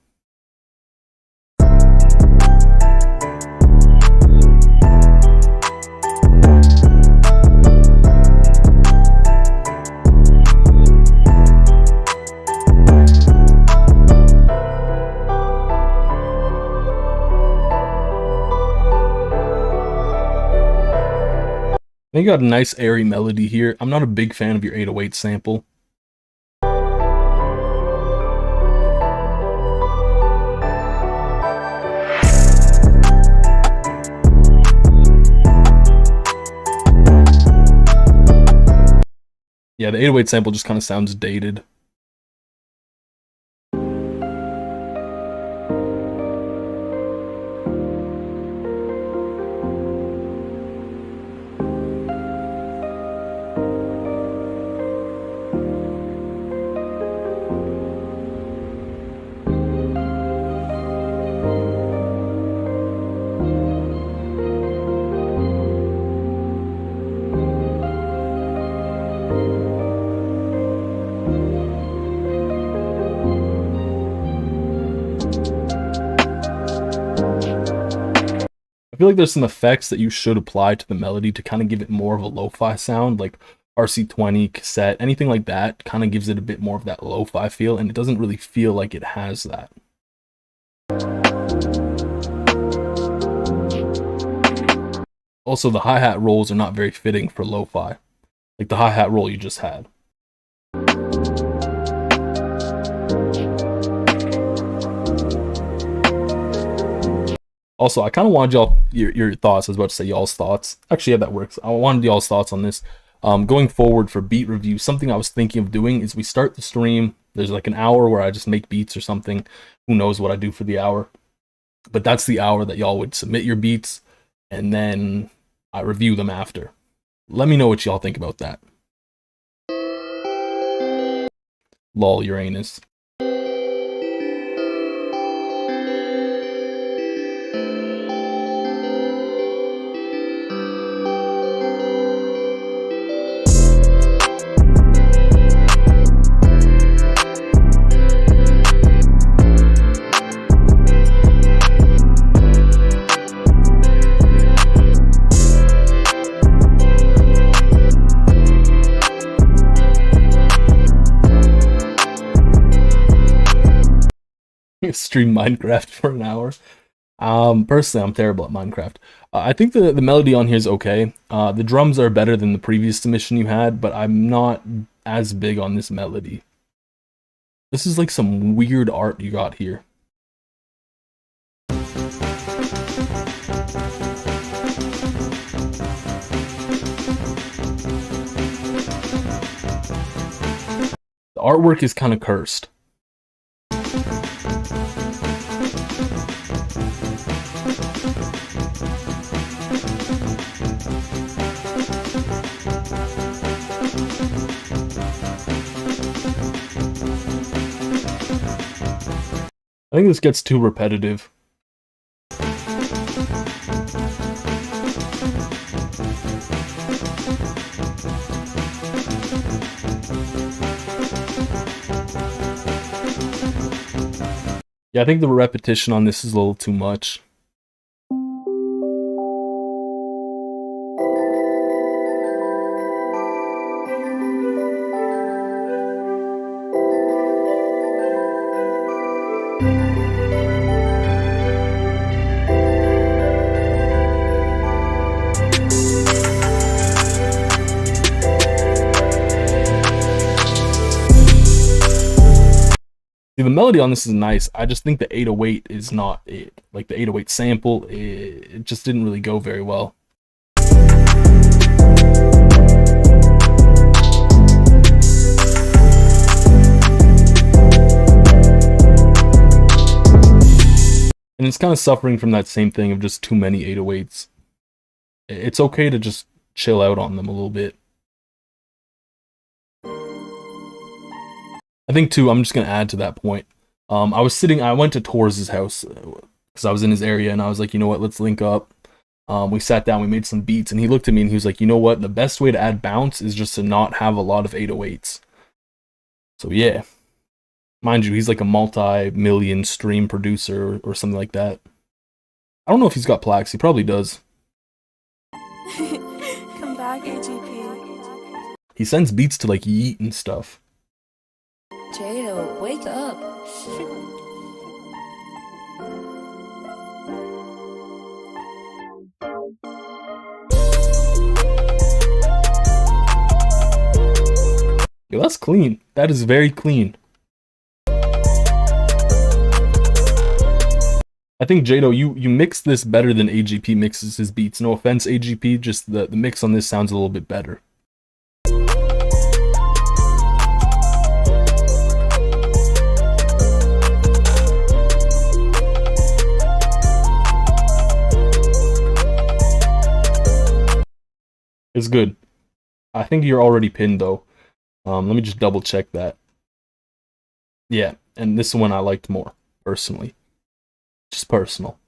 I think you got a nice airy melody here. I'm not a big fan of your 808 sample. Yeah, the 808 sample just kind of sounds dated. I feel like there's some effects that you should apply to the melody to kind of give it more of a lo-fi sound, like RC20, cassette, anything like that kind of gives it a bit more of that lo-fi feel, and it doesn't really feel like it has that. Also, the hi-hat rolls are not very fitting for lo-fi, like the hi-hat roll you just had. Also, I kind of wanted your thoughts. I was about to say y'all's thoughts. Actually, yeah, that works. I wanted y'all's thoughts on this. Going forward for beat review, something I was thinking of doing is we start the stream. There's like an hour where I just make beats or something. Who knows what I do for the hour? But that's the hour that y'all would submit your beats, and then I review them after. Let me know what y'all think about that. Lol, Uranus. Stream Minecraft for an hour. Personally, I'm terrible at Minecraft. I think the melody on here is okay. The drums are better than the previous submission you had, but I'm not as big on this melody. This is like some weird art you got here. The artwork is kind of cursed. I think this gets too repetitive. Yeah, I think the repetition on this is a little too much. The melody on this is nice. I just think the 808 is not it. Like the 808 sample, it just didn't really go very well. And it's kind of suffering from that same thing of just too many 808s. It's okay to just chill out on them a little bit. I think too, I'm just gonna add to that point. I went to Torres' house because I was in his area, and I was like, you know what, let's link up. We sat down, we made some beats, and he looked at me and he was like, you know what, the best way to add bounce is just to not have a lot of 808s. So yeah, mind you, he's like a multi-million stream producer or something like that. I don't know if he's got plaques. He probably does. Come back, AGP. He sends beats to like Yeet and stuff. Jado, wake up. Yo, that's clean. That is very clean. I think Jado, you mix this better than AGP mixes his beats. No offense, AGP, just the mix on this sounds a little bit better. It's good. I think you're already pinned though. Let me just double check that. Yeah, and this one I liked more, personally. Just personal.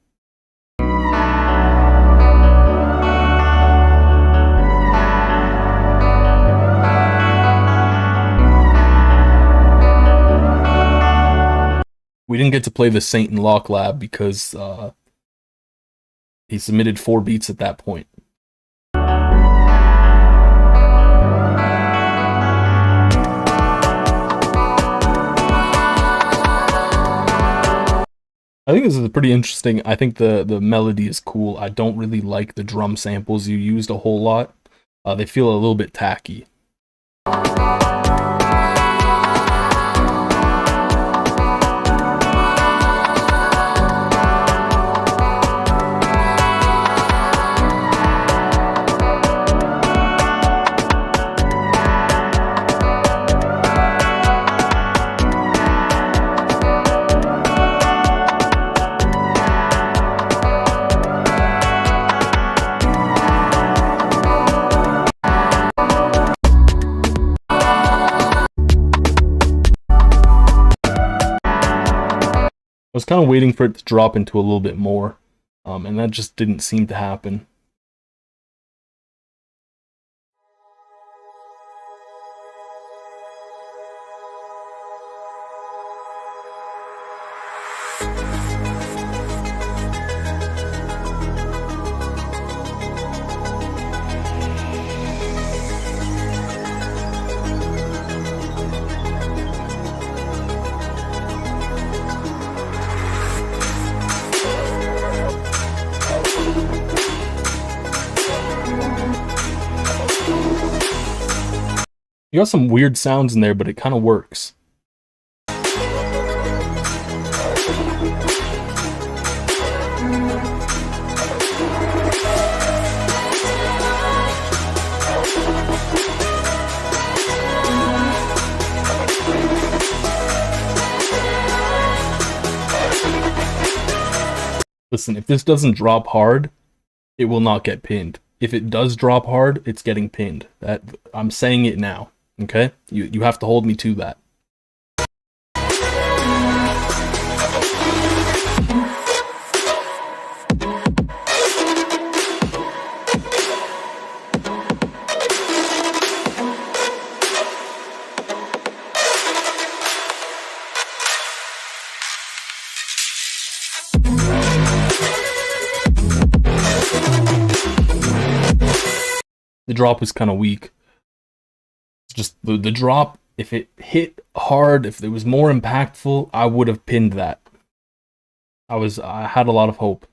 We didn't get to play the Saint and Lock Lab because he submitted 4 beats at that point. I think this is pretty interesting. I think the melody is cool. I don't really like the drum samples you used a whole lot. They feel a little bit tacky. I was kind of waiting for it to drop into a little bit more, and that just didn't seem to happen. You got some weird sounds in there, but it kind of works. Listen, if this doesn't drop hard, it will not get pinned. If it does drop hard, it's getting pinned. That I'm saying it now. Okay? You have to hold me to that. The drop was kind of weak. Just the drop, if it hit hard, if it was more impactful, I would have pinned that. I had a lot of hope.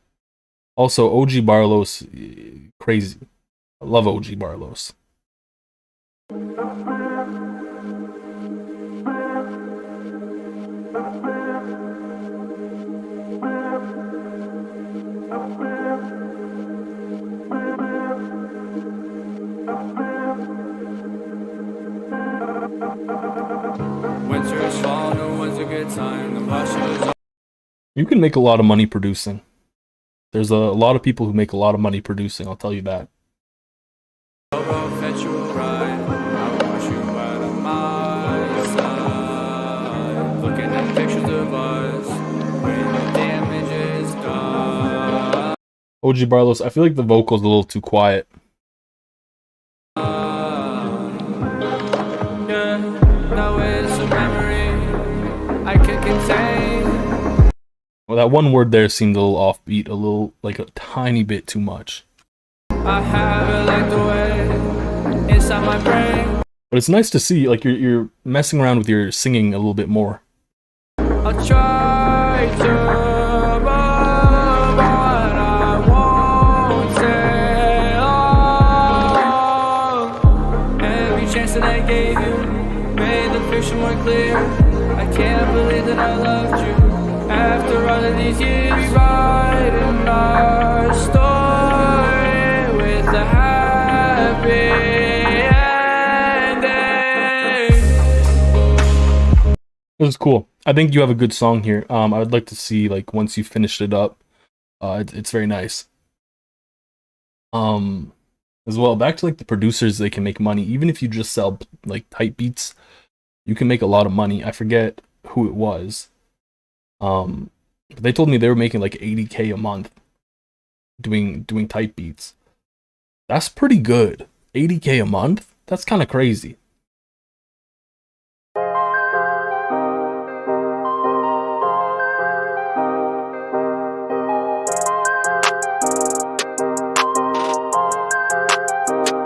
Also, OG Barlos, crazy. I love OG Barlos. Winter's fall, no one's a good time. The blushes. You can make a lot of money producing. There's a lot of people who make a lot of money producing, I'll tell you that. Looking at pictures of us when the damage is done. OG Barlos, I feel like the vocal's a little too quiet. Now it's a memory I can contain. Well, that one word there seemed a little offbeat, a little, like a tiny bit too much. I have it like the way inside my brain. But it's nice to see, like, you're messing around with your singing a little bit more. I'll try to, but I won't say oh. Every chance that I gave you made the picture more clear. I can't believe that I loved you. After all of these years, writing our story with a happy ending. This is cool. I think you have a good song here. I would like to see, like, once you finished it up. It's very nice. As well, back to, like, the producers, they can make money. Even if you just sell, like, type beats, you can make a lot of money. I forget who it was. But they told me they were making like 80K a month doing type beats. That's pretty good. 80K a month? That's kind of crazy.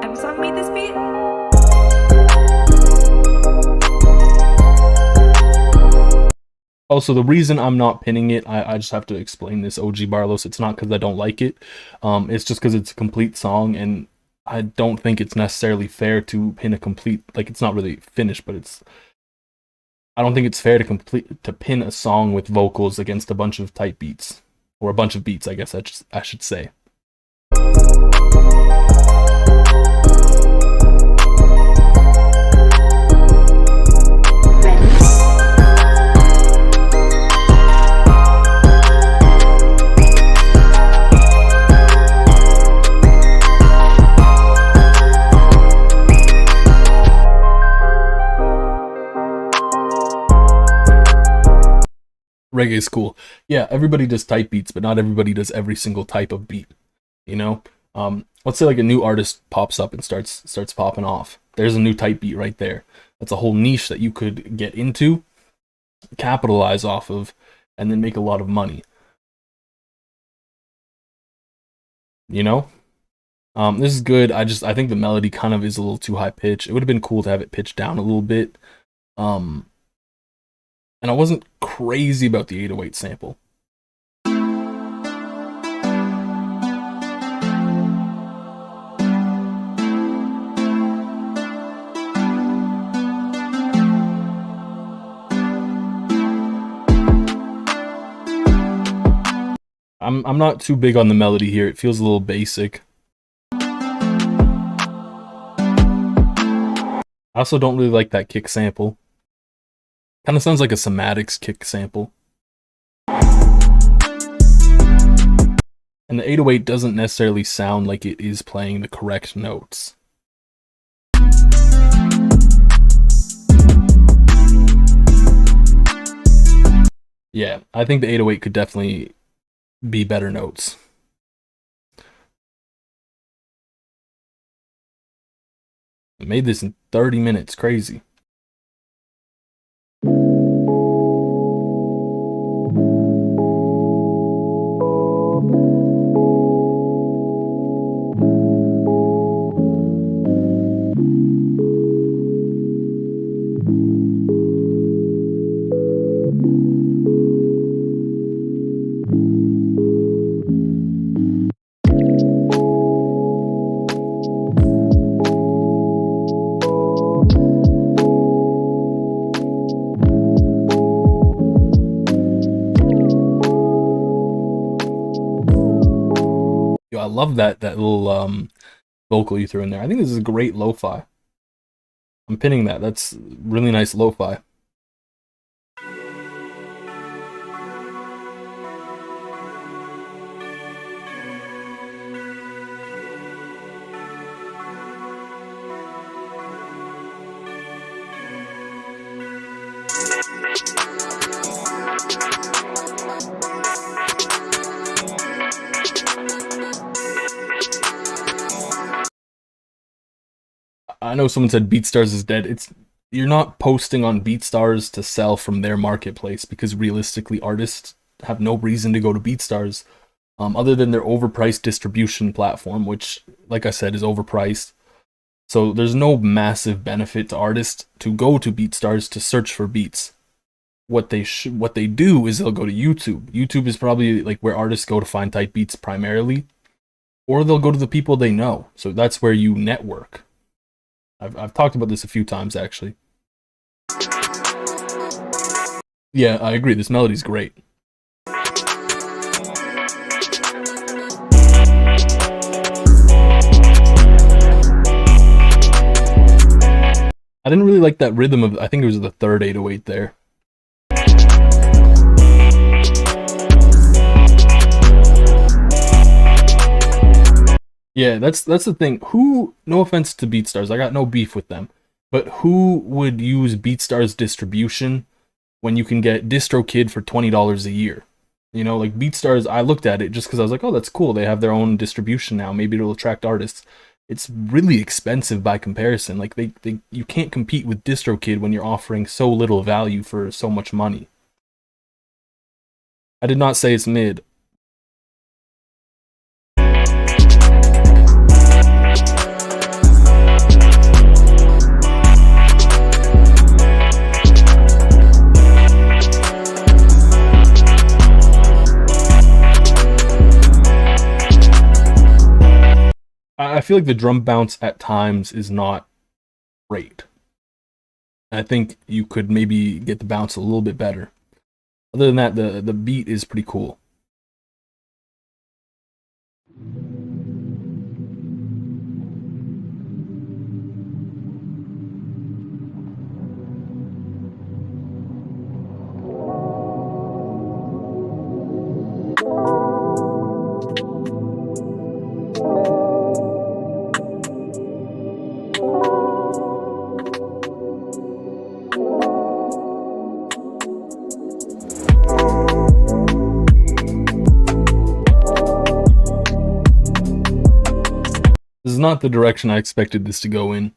Amazon made this beat? Also, the reason I'm not pinning it, I just have to explain this, OG Barlos. It's not because I don't like it. It's just because it's a complete song, and I don't think it's necessarily fair to pin a complete, like, it's not really finished, but I don't think it's fair to pin a song with vocals against a bunch of type beats, or a bunch of beats, I guess I should say. Reggae is cool. Yeah, everybody does type beats, but not everybody does every single type of beat. You know? Let's say like a new artist pops up and starts popping off. There's a new type beat right there. That's a whole niche that you could get into, capitalize off of, and then make a lot of money. You know? This is good. I think the melody kind of is a little too high pitched. It would have been cool to have it pitched down a little bit. And I wasn't crazy about the 808 sample. I'm not too big on the melody here. It feels a little basic. I also don't really like that kick sample. Kind of sounds like a somatics kick sample. And the 808 doesn't necessarily sound like it is playing the correct notes. Yeah, I think the 808 could definitely be better notes. I made this in 30 minutes, crazy. Yo, I love that little vocal you threw in there. I think this is a great lo-fi. I'm pinning that. That's really nice lo-fi. I know someone said BeatStars is dead. You're not posting on BeatStars to sell from their marketplace, because realistically artists have no reason to go to BeatStars other than their overpriced distribution platform, which, like I said, is overpriced. So there's no massive benefit to artists to go to BeatStars to search for beats. What they do is they'll go to YouTube. YouTube is probably like where artists go to find tight beats primarily, or they'll go to the people they know. So that's where you network. I've talked about this a few times, actually. Yeah, I agree. This melody's great. I didn't really like that rhythm of, I think it was the third 808 there. Yeah, that's the thing. Who, no offense to BeatStars, I got no beef with them, but who would use BeatStars distribution when you can get DistroKid for $20 a year? You know, like BeatStars, I looked at it just because I was like, oh, that's cool. They have their own distribution now. Maybe it'll attract artists. It's really expensive by comparison. Like you can't compete with DistroKid when you're offering so little value for so much money. I did not say it's mid. I feel like the drum bounce at times is not great. I think you could maybe get the bounce a little bit better. Other than that, the beat is pretty cool. This is not the direction I expected this to go in.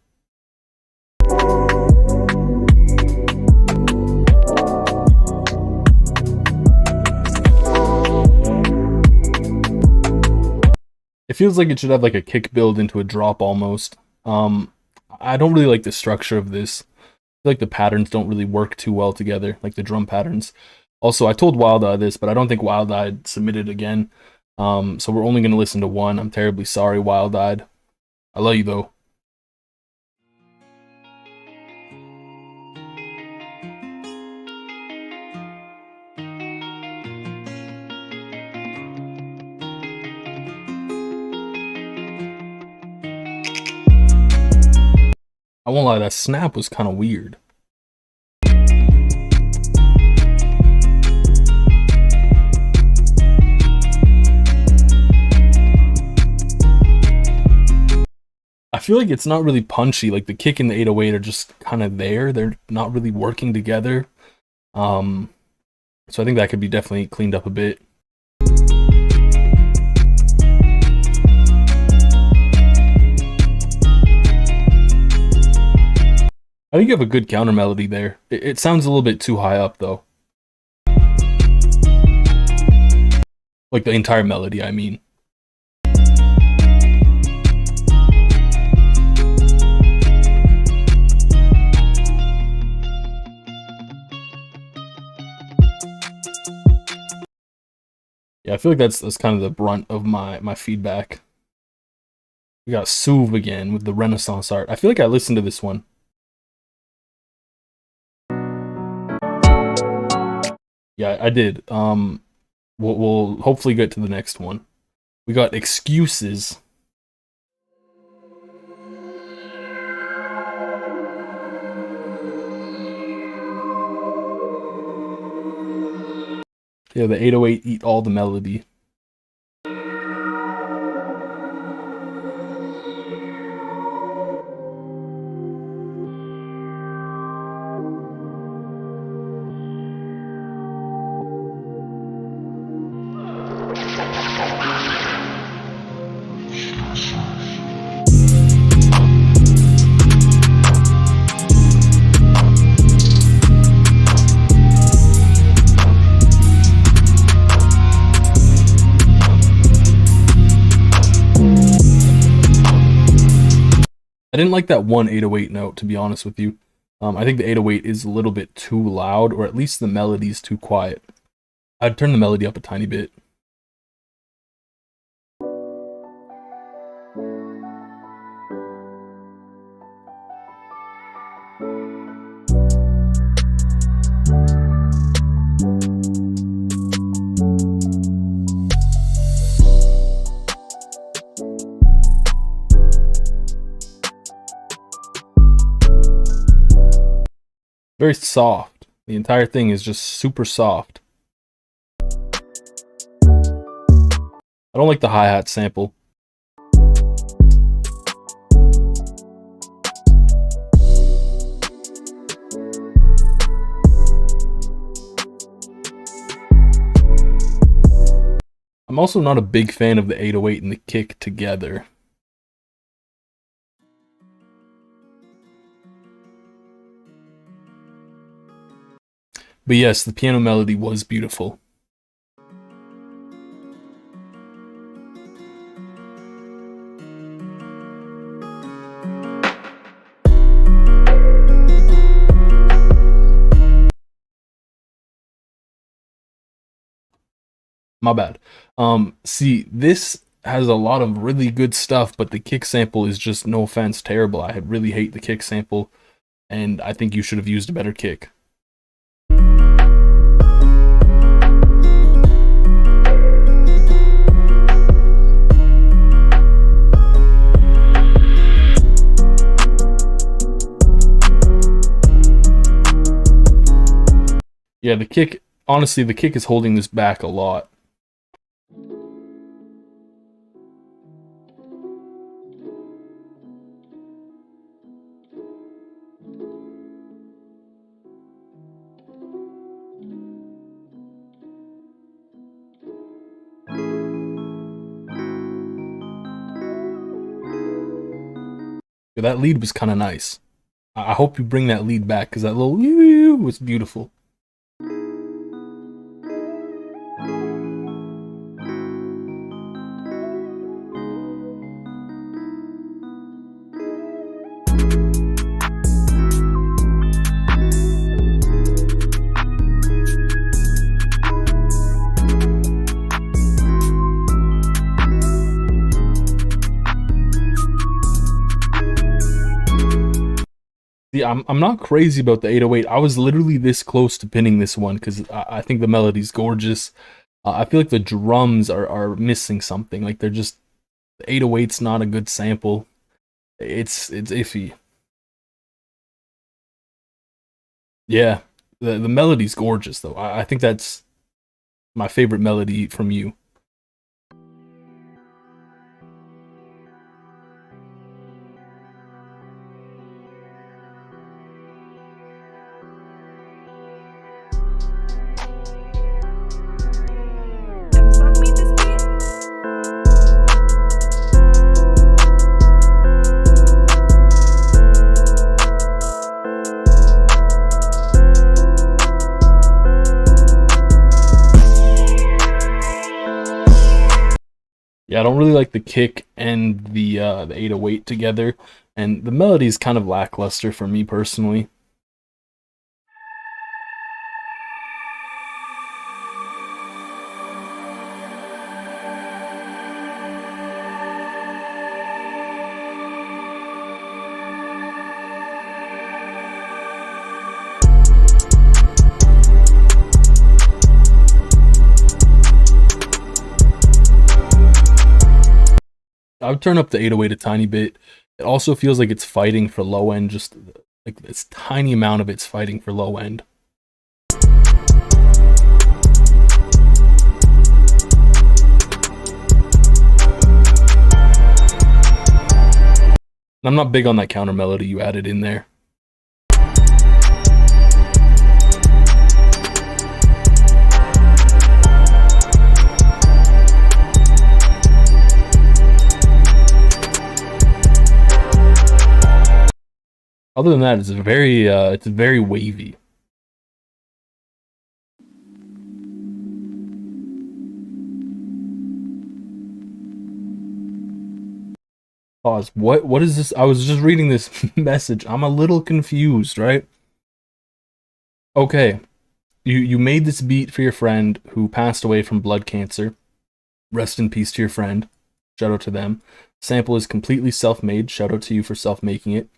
It feels like it should have like a kick build into a drop almost. I don't really like the structure of this. I feel like the patterns don't really work too well together, like the drum patterns. Also, I told Wild Eye this, but I don't think Wild Eye submitted again. So we're only going to listen to one. I'm terribly sorry, Wild Eyed. I love you though. I won't lie, that snap was kind of weird. I feel like it's not really punchy. Like the kick and the 808 are just kind of there. They're not really working together. So I think that could be definitely cleaned up a bit. I think you have a good counter melody there. It sounds a little bit too high up though. Like the entire melody, I mean. Yeah, I feel like that's kind of the brunt of my feedback. We got Suv again with the Renaissance art. I feel like I listened to this one. Yeah, I did. We'll hopefully get to the next one. We got Excuses. Yeah, the 808 eat all the melody. I didn't like that one 808 note, to be honest with you. I think the 808 is a little bit too loud, or at least the melody is too quiet. I'd turn the melody up a tiny bit. Very soft. The entire thing is just super soft. I don't like the hi-hat sample. I'm also not a big fan of the 808 and the kick together. But yes, the piano melody was beautiful. My bad. See, this has a lot of really good stuff, but the kick sample is just, no offense, terrible. I really hate the kick sample, and I think you should have used a better kick. Yeah, the kick, honestly, the kick is holding this back a lot. Yeah, that lead was kind of nice. I hope you bring that lead back, because that little was beautiful. See, I'm not crazy about the 808. I was literally this close to pinning this one because I think the melody's gorgeous. I feel like the drums are missing something. Like they're just, the 808's not a good sample. It's iffy. Yeah, the melody's gorgeous though. I think that's my favorite melody from you. Yeah, I don't really like the kick and the 808 together, and the melody is kind of lackluster for me personally. I would turn up the 808 a tiny bit. It also feels like it's fighting for low end, just like this tiny amount of it's fighting for low end. I'm not big on that counter melody you added in there. Other than that, it's very wavy. Pause. What is this? I was just reading this message. I'm a little confused, right? Okay. You made this beat for your friend who passed away from blood cancer. Rest in peace to your friend. Shout out to them. Sample is completely self-made. Shout out to you for self-making it.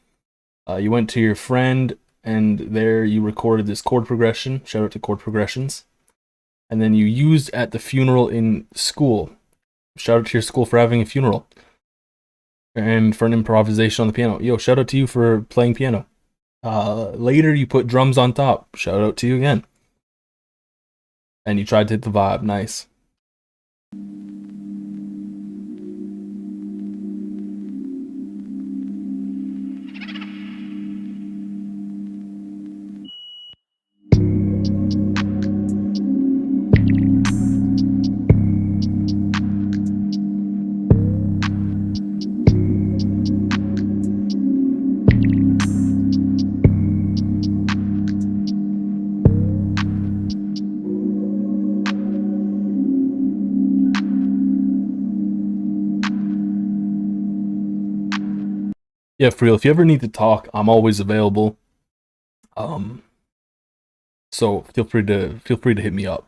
You went to your friend, and there you recorded this chord progression. Shout out to chord progressions. And then you used at the funeral in school. Shout out to your school for having a funeral. And for an improvisation on the piano. Yo, shout out to you for playing piano. Later, you put drums on top. Shout out to you again. And you tried to hit the vibe. Nice. Yeah, for real. If you ever need to talk, I'm always available. So feel free to hit me up.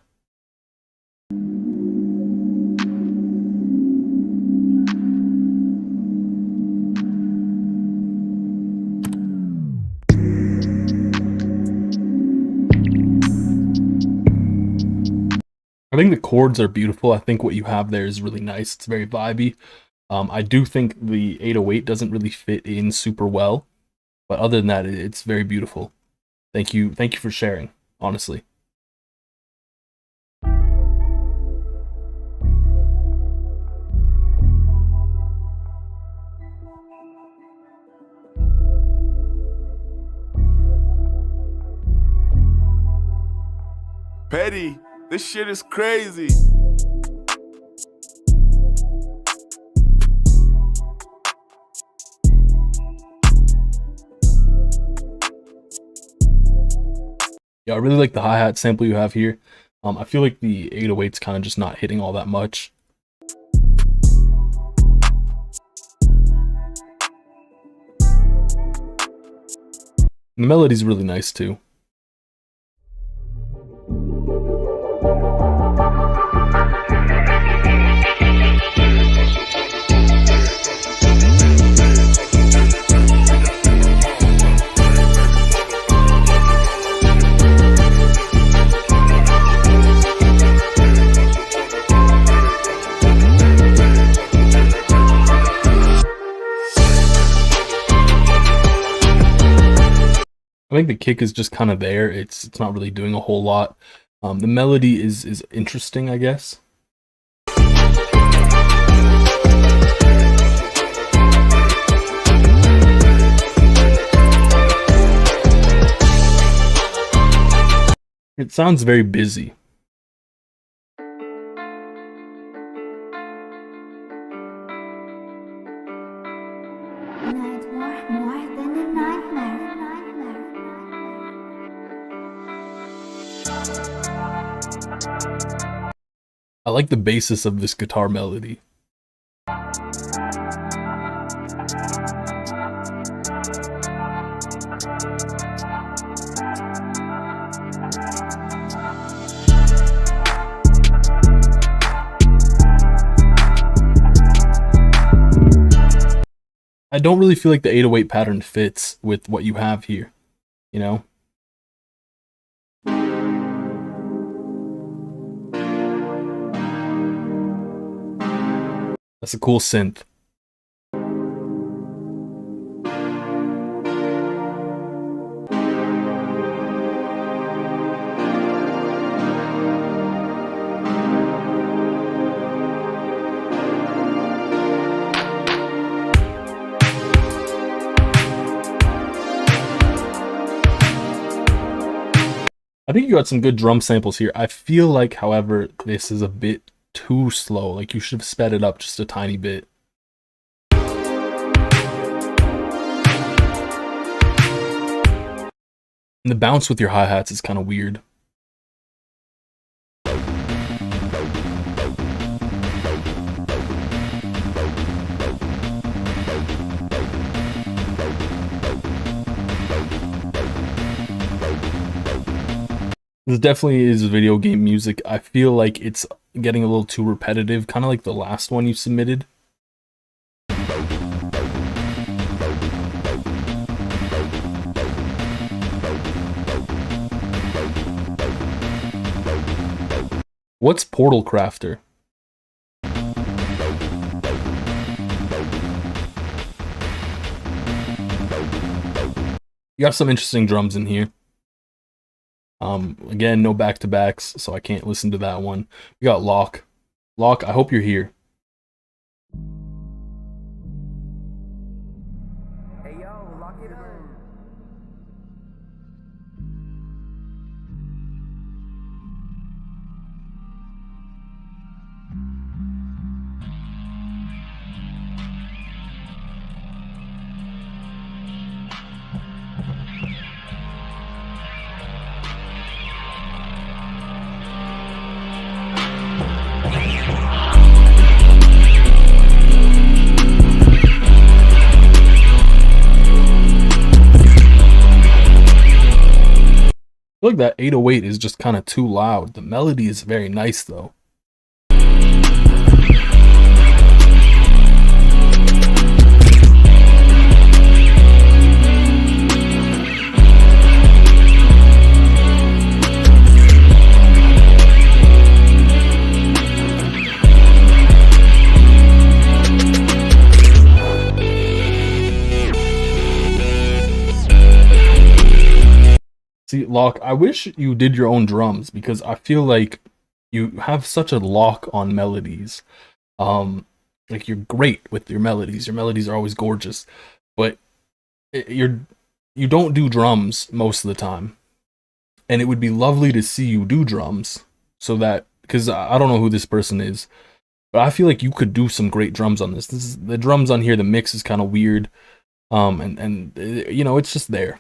I think the chords are beautiful. I think what you have there is really nice. It's very vibey. I do think the 808 doesn't really fit in super well, but other than that, it's very beautiful. Thank you for sharing, honestly. Petty, this shit is crazy. Yeah, I really like the hi-hat sample you have here. I feel like the 808's kind of just not hitting all that much. And the melody's really nice too. I think the kick is just kind of there. It's not really doing a whole lot. The melody is interesting, I guess. It sounds very busy. I like the basis of this guitar melody. I don't really feel like the 808 pattern fits with what you have here, you know? That's a cool synth. I think you got some good drum samples here. I feel like, however, this is a bit too slow. Like, you should have sped it up just a tiny bit. And the bounce with your hi-hats is kind of weird. This definitely is video game music. I feel like it's getting a little too repetitive, kind of like the last one you submitted. What's Portal Crafter? You got some interesting drums in here. Again, no back-to-backs, so I can't listen to that one. We got Locke. Locke, I hope you're here. Hey yo, lock it up. I feel like that 808 is just kind of too loud. The melody is very nice though. See, Locke, I wish you did your own drums because I feel like you have such a lock on melodies. Like you're great with your melodies. Your melodies are always gorgeous, but you don't do drums most of the time. And it would be lovely to see you do drums so that, because I don't know who this person is, but I feel like you could do some great drums on this. This is the drums on here. The mix is kind of weird. And you know, it's just there.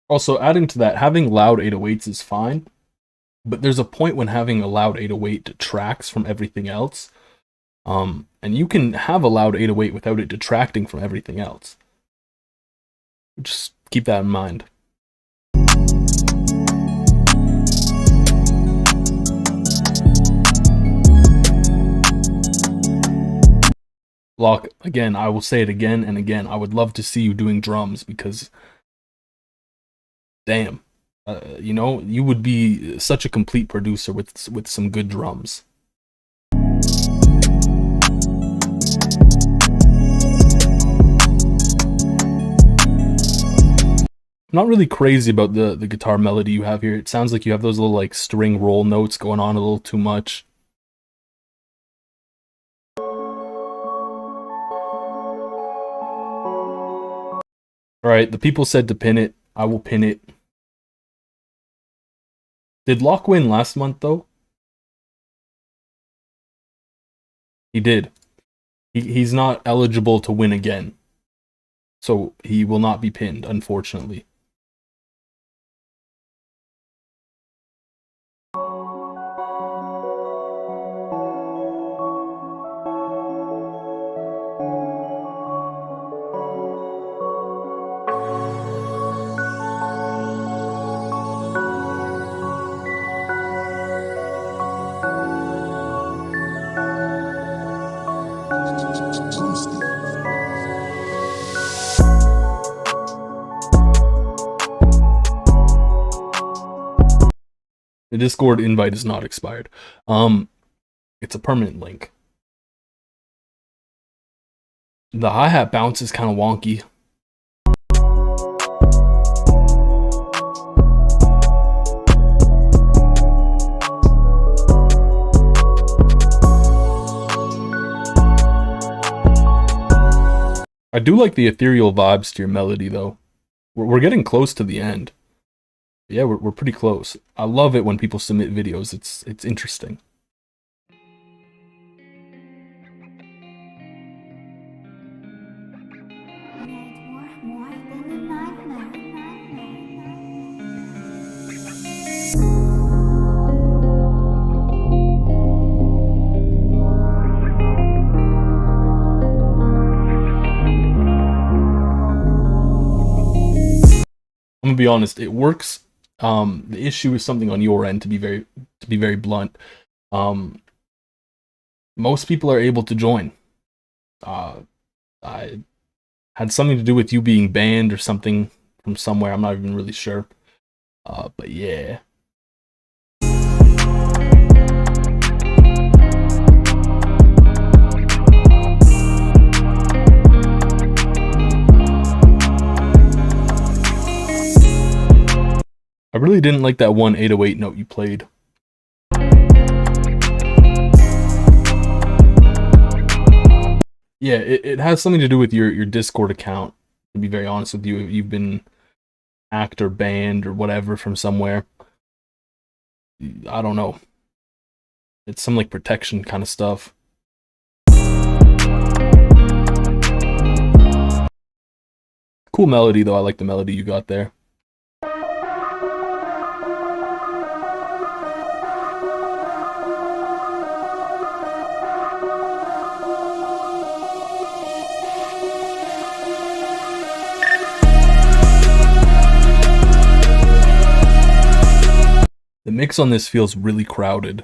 Also, adding to that, having loud 808s is fine, but there's a point when having a loud 808 detracts from everything else. And you can have a loud 808 without it detracting from everything else. Just keep that in mind. Locke, again, I will say it again and again. I would love to see you doing drums because, damn, you know, you would be such a complete producer with some good drums. I'm not really crazy about the guitar melody you have here. It sounds like you have those little like string roll notes going on a little too much. Alright, the people said to pin it. I will pin it. Did Locke win last month, though? He did. He's not eligible to win again. So he will not be pinned, unfortunately. The Discord invite is not expired. It's a permanent link. The hi-hat bounce is kind of wonky. I do like the ethereal vibes to your melody, though. We're getting close to the end. Yeah, we're pretty close. I love it when people submit videos. It's interesting. I'm gonna be honest, it works. The issue is something on your end, to be very blunt. Most people are able to join. I had something to do with you being banned or something from somewhere. I'm not even really sure. But yeah. I really didn't like that one 808 note you played. Yeah, it has something to do with your Discord account, to be very honest with you. You've been hacked or banned or whatever from somewhere. I don't know. It's some like protection kind of stuff. Cool melody though, I like the melody you got there. The mix on this feels really crowded.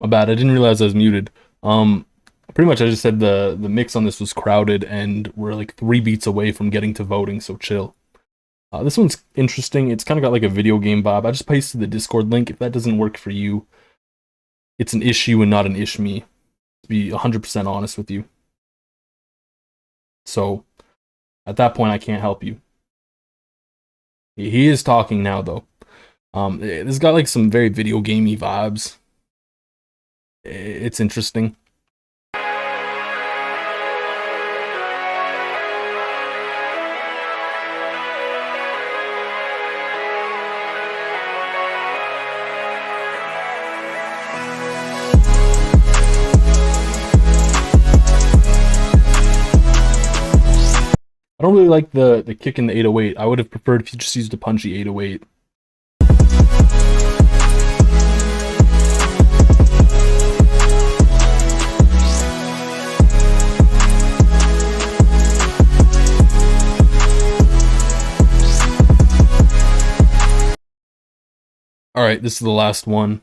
My bad, I didn't realize I was muted. Pretty much I just said the mix on this was crowded and we're like 3 beats away from getting to voting, so chill. This one's interesting. It's kind of got like a video game vibe. I just pasted the Discord link. If that doesn't work for you, it's an issue and not an ish me. To be 100% honest with you. So at that point, I can't help you. He is talking now, though. This got like some very video gamey vibes. It's interesting. I don't really like the kick in the 808. I would have preferred if you just used a punchy 808. Alright, this is the last one.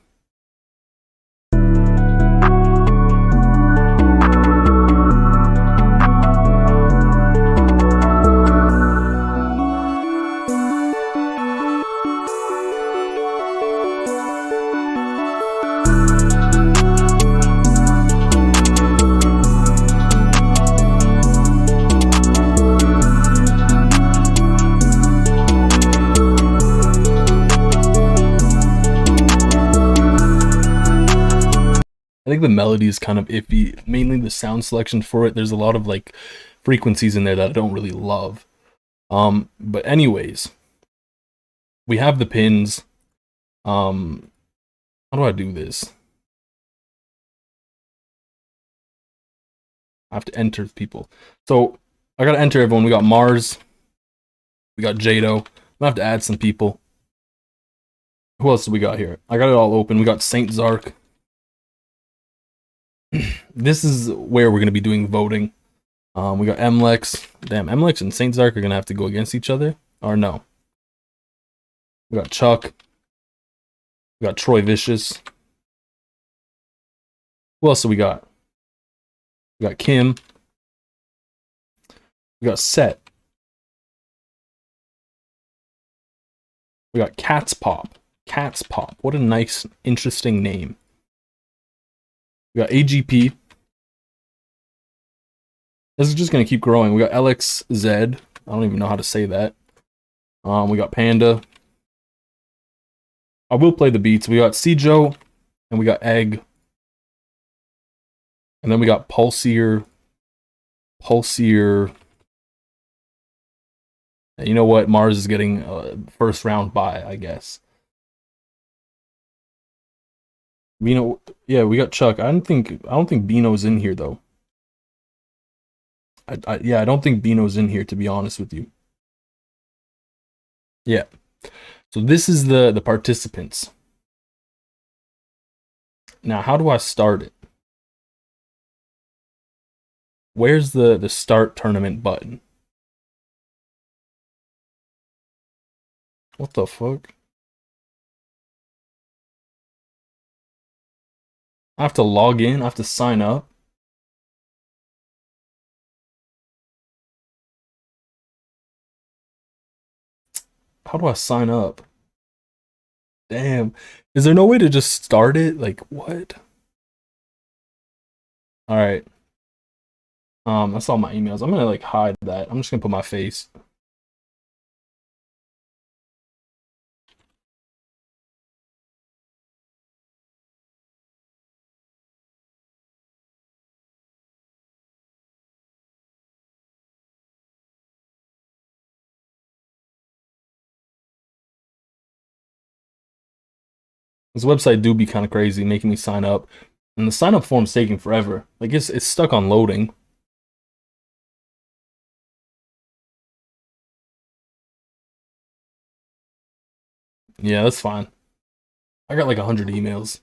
I think the melody is kind of iffy, mainly the sound selection for it. There's a lot of like frequencies in there that I don't really love. But anyways, we have the pins. How do I do this? I have to enter people. So I gotta enter everyone. We got Mars. We got Jado. I'm gonna have to add some people. Who else do we got here? I got it all open. We got Saint Zark. This is where we're going to be doing voting. We got Mlex. Damn, Mlex and Saint Zark are going to have to go against each other. Or no. We got Chuck. We got Troy Vicious. Who else do we got? We got Kim. We got Set. We got Cat's Pop. Cat's Pop. What a nice, interesting name. We got AGP. This is just going to keep growing. We got LXZ. I don't even know how to say that. We got Panda. I will play the beats. We got Cjo. And we got Egg. And then we got Pulsier. You know what? Mars is getting first round bye, I guess. Bino, yeah, we got Chuck. I don't think Bino's in here though. I don't think Bino's in here, to be honest with you. Yeah. So this is the participants. Now, how do I start it? Where's the start tournament button? What the fuck? I have to log in. I have to sign up. How do I sign up? Damn. Is there no way to just start it? Like, what? Alright. That's all my emails. I'm gonna like hide that. I'm just gonna put my face. This website do be kind of crazy, making me sign up. And the sign up form's taking forever. Like it's stuck on loading. Yeah, that's fine. I got like 100 emails.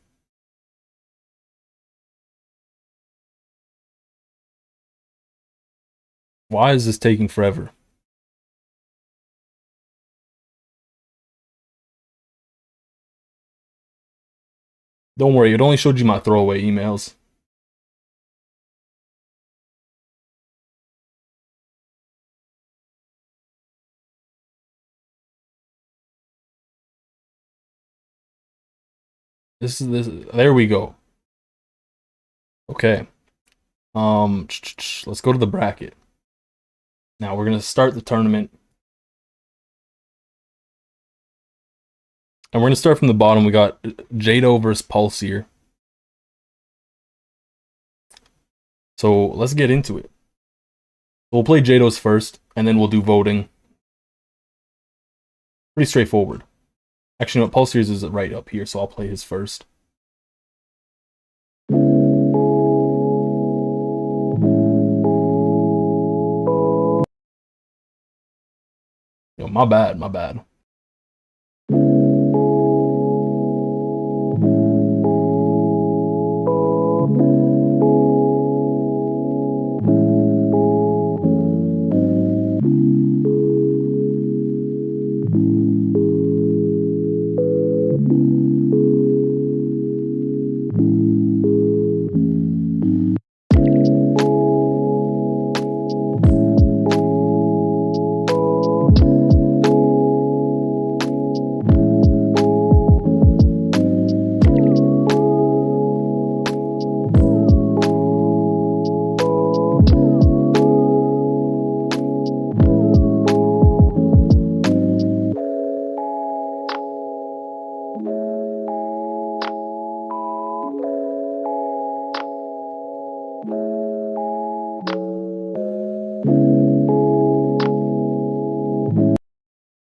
Why is this taking forever? Don't worry, it only showed you my throwaway emails. This. There we go. Okay. Let's go to the bracket. Now we're gonna start the tournament. And we're gonna start from the bottom. We got Jado versus Pulsier. So let's get into it. We'll play Jado's first, and then we'll do voting. Pretty straightforward. Actually, no, Pulsier's is right up here, so I'll play his first. Yo, my bad, my bad.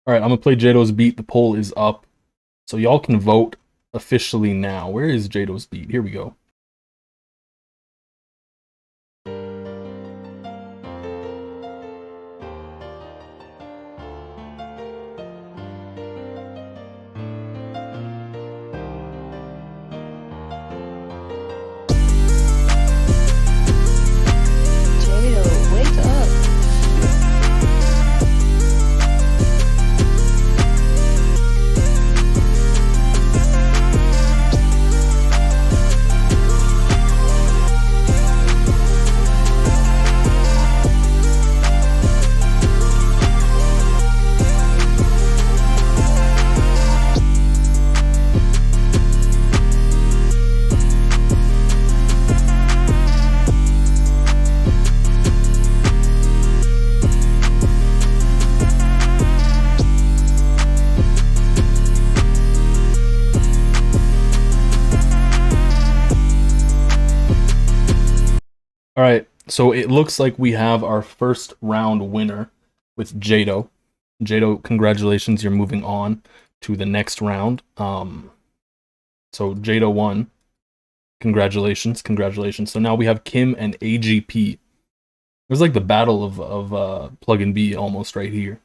Alright, I'm gonna play Jado's beat. The poll is up. So y'all can vote officially now. Where is Jado's beat? Here we go. Jado, wake up. Alright, so it looks like we have our first round winner with Jado. Jado, congratulations, you're moving on to the next round. So Jado won. Congratulations, congratulations. So now we have Kim and AGP. It was like the battle of Plug and B almost right here.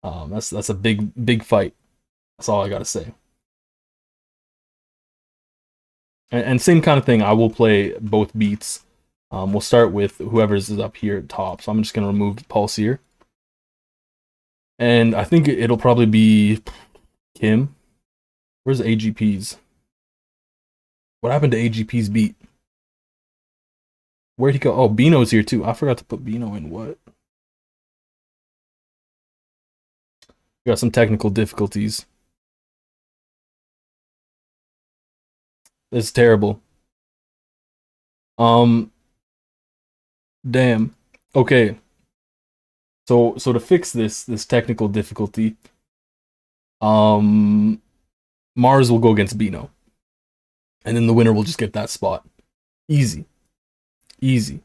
That's a big fight. That's all I gotta say. And same kind of thing, I will play both beats. We'll start with whoever's is up here at top. So I'm just gonna remove Pulsier. And I think it'll probably be Kim. Where's AGP's? What happened to AGP's beat? Where'd he go? Oh, Bino's here too. I forgot to put Bino in what? We got some technical difficulties. This is terrible. Damn. Okay. So to fix this technical difficulty, Mars will go against Bino. And then the winner will just get that spot. Easy. Easy.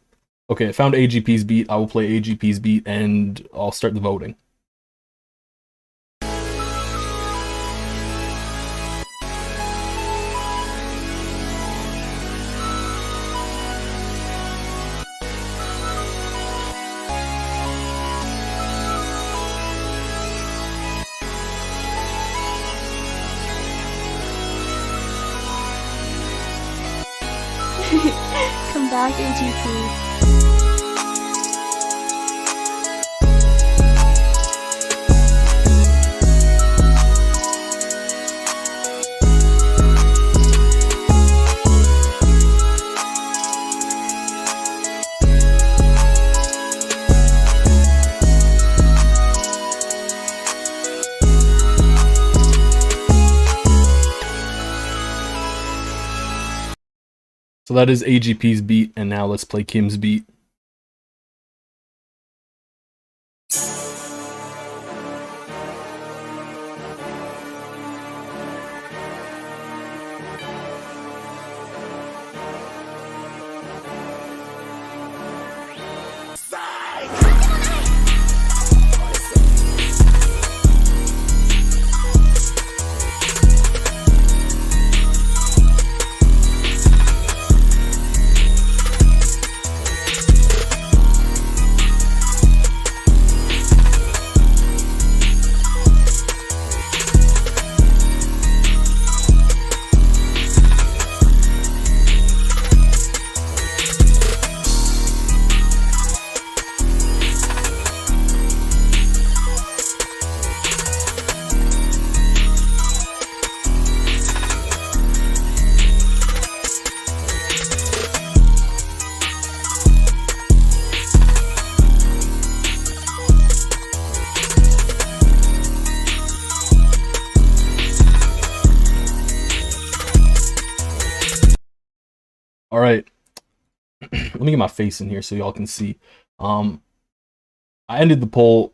Okay, I found AGP's beat. I will play AGP's beat and I'll start the voting. Come back, AGP. So that is AGP's beat, and now let's play Kim's beat. All right, let me get my face in here so y'all can see. I ended the poll,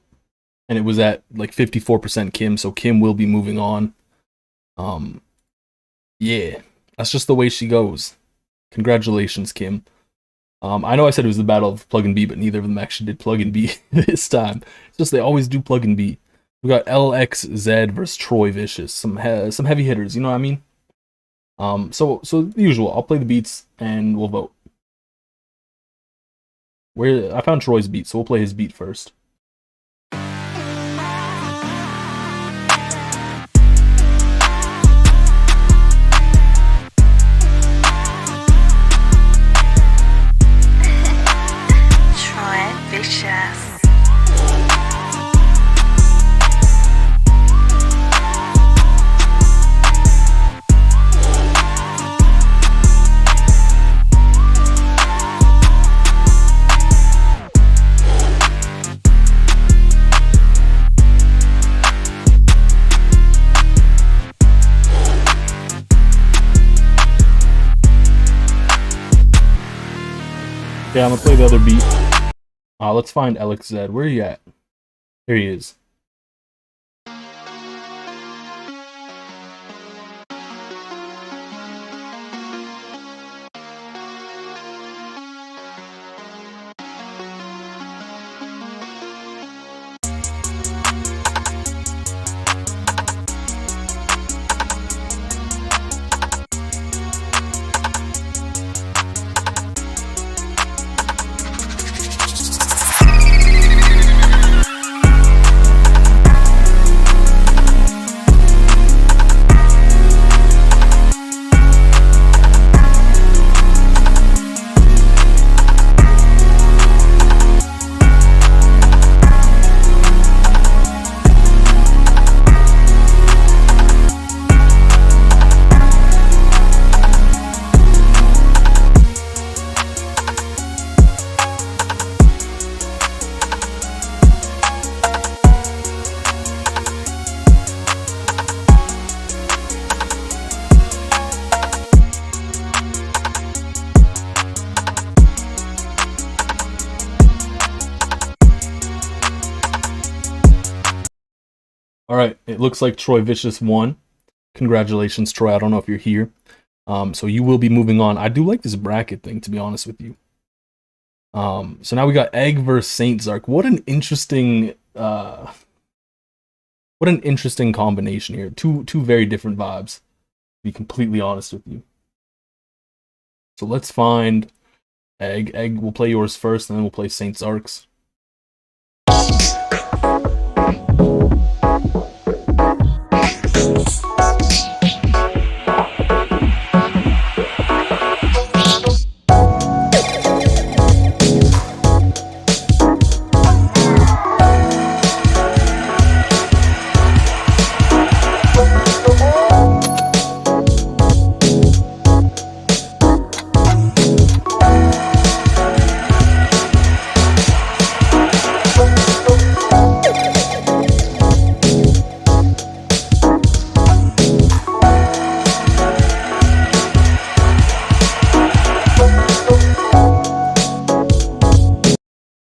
and it was at like 54% Kim, so Kim will be moving on. Yeah, that's just the way she goes. Congratulations, Kim. I know I said it was the battle of plug and B, but neither of them actually did plug and B this time. It's just they always do plug and B. We got LXZ versus Troy Vicious, some heavy hitters. You know what I mean? So the usual. I'll play the beats and we'll vote. I found Troy's beat, so we'll play his beat first. Troy Vicious. Yeah, I'm gonna play the other beat. Let's find LXZ. Where are you at? There he is. Alright, it looks like Troy Vicious won. Congratulations, Troy. I don't know if you're here. So you will be moving on. I do like this bracket thing, to be honest with you. So now we got Egg versus Saint Zark. What an interesting combination here. Two very different vibes, to be completely honest with you. So let's find Egg. Egg, we'll play yours first, and then we'll play Saint Zark's.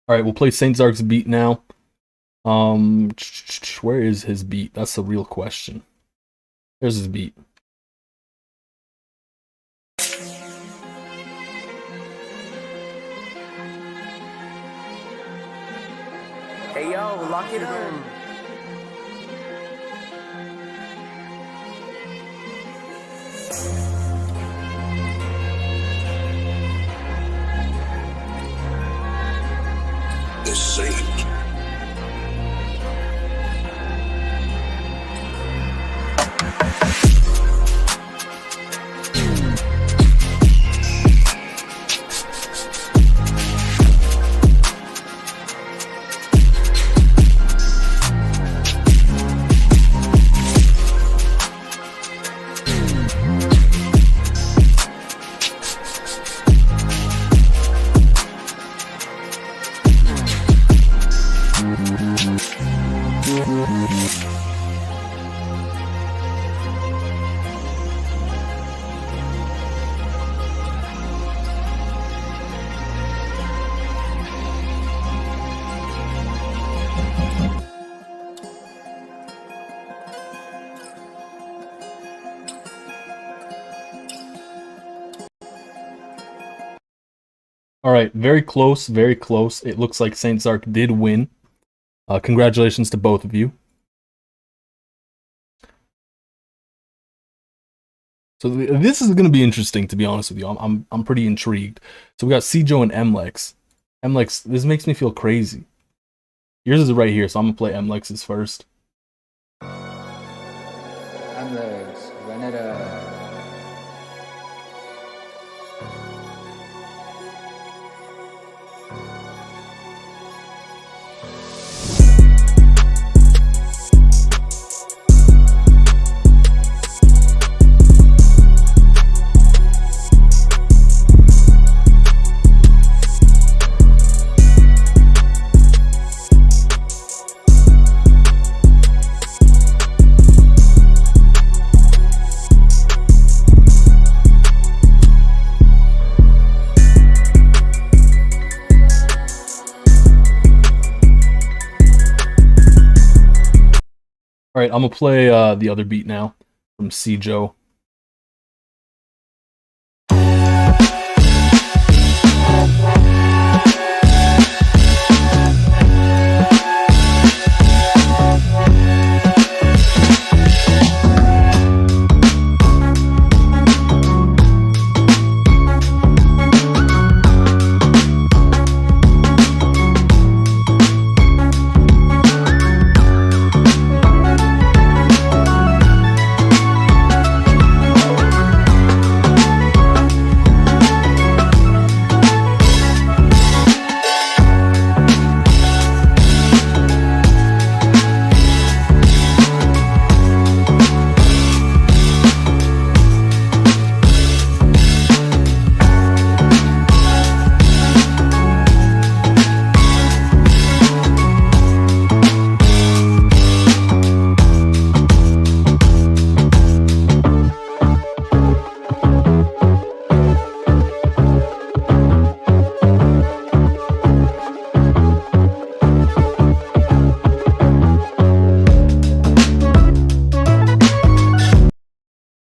All right, we'll play Saint Zark's beat now. Where is his beat? That's the real question. There's his beat. Hey yo, lock it up. This ain't. All right, very close, very close. It looks like Saint Zark did win. Congratulations to both of you. So this is going to be interesting, to be honest with you. I'm pretty intrigued. So we got Cjo and Mlex. Mlex, this makes me feel crazy. Yours is right here, so I'm gonna play Mlex's first. Mlex, run it up. All right, I'm gonna play the other beat now from Cjo.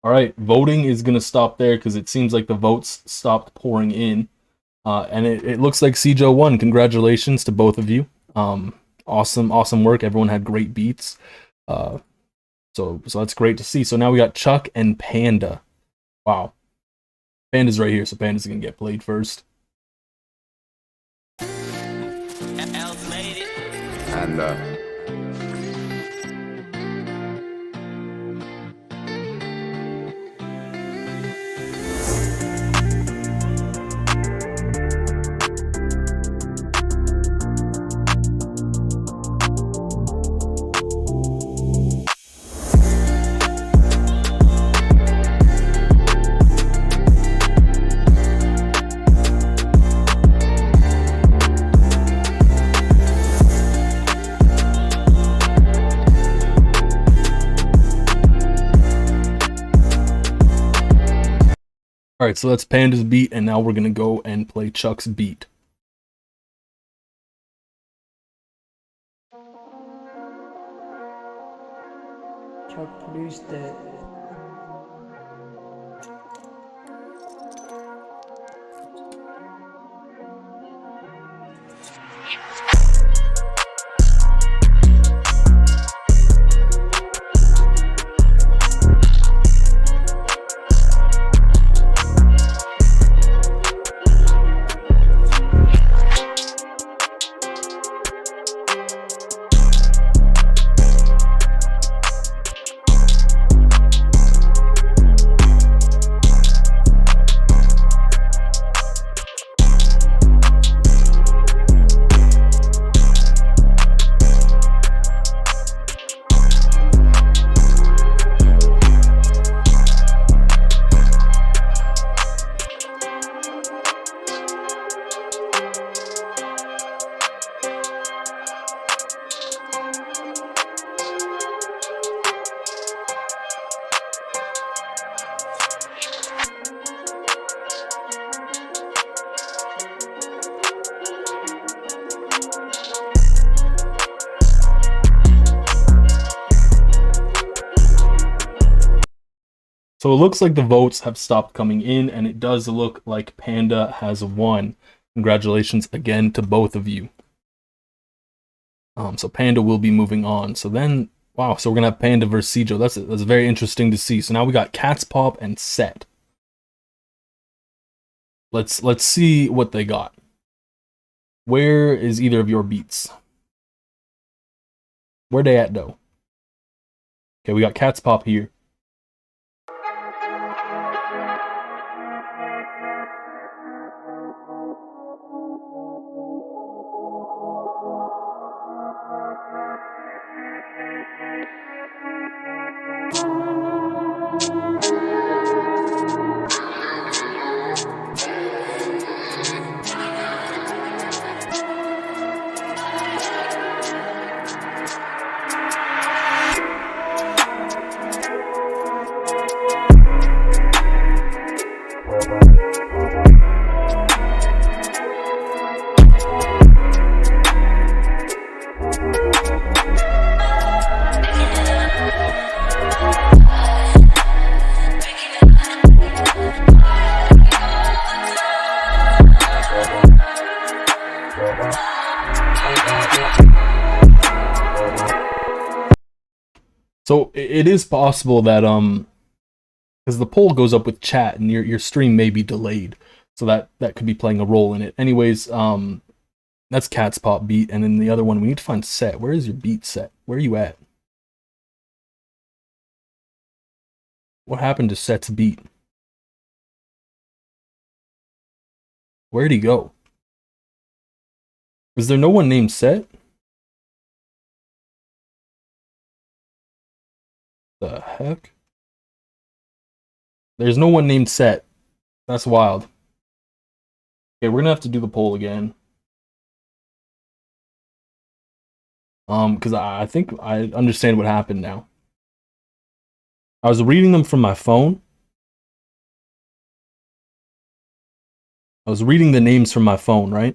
All right, voting is going to stop there because it seems like the votes stopped pouring in. And it looks like Cjo won. Congratulations to both of you. Awesome work. Everyone had great beats. So that's great to see. So now we got Chuck and Panda. Wow. Panda's right here, so Panda's going to get played first. And All right, so that's Panda's beat, and now we're going to go and play Chuck's beat. Chuck produced it. So it looks like the votes have stopped coming in, and it does look like Panda has won. Congratulations again to both of you. So Panda will be moving on. So then, wow, so we're gonna have Panda versus Cijo. That's very interesting to see. So now we got Cat's Pop and Set. Let's see what they got. Where is either of your beats? Where they at though? Okay, we got Cat's Pop here. So it is possible that because the poll goes up with chat and your stream may be delayed, so that could be playing a role in it. Anyways, that's Cat's Pop beat, and then the other one we need to find Set. Where is your beat, Set? Where are you at? What happened to Set's beat? Where'd he go? Is there no one named Set? The heck? There's no one named Set. That's wild. Okay, we're gonna have to do the poll again. Because I think I understand what happened now. I was reading them from my phone. I was reading the names from my phone, right?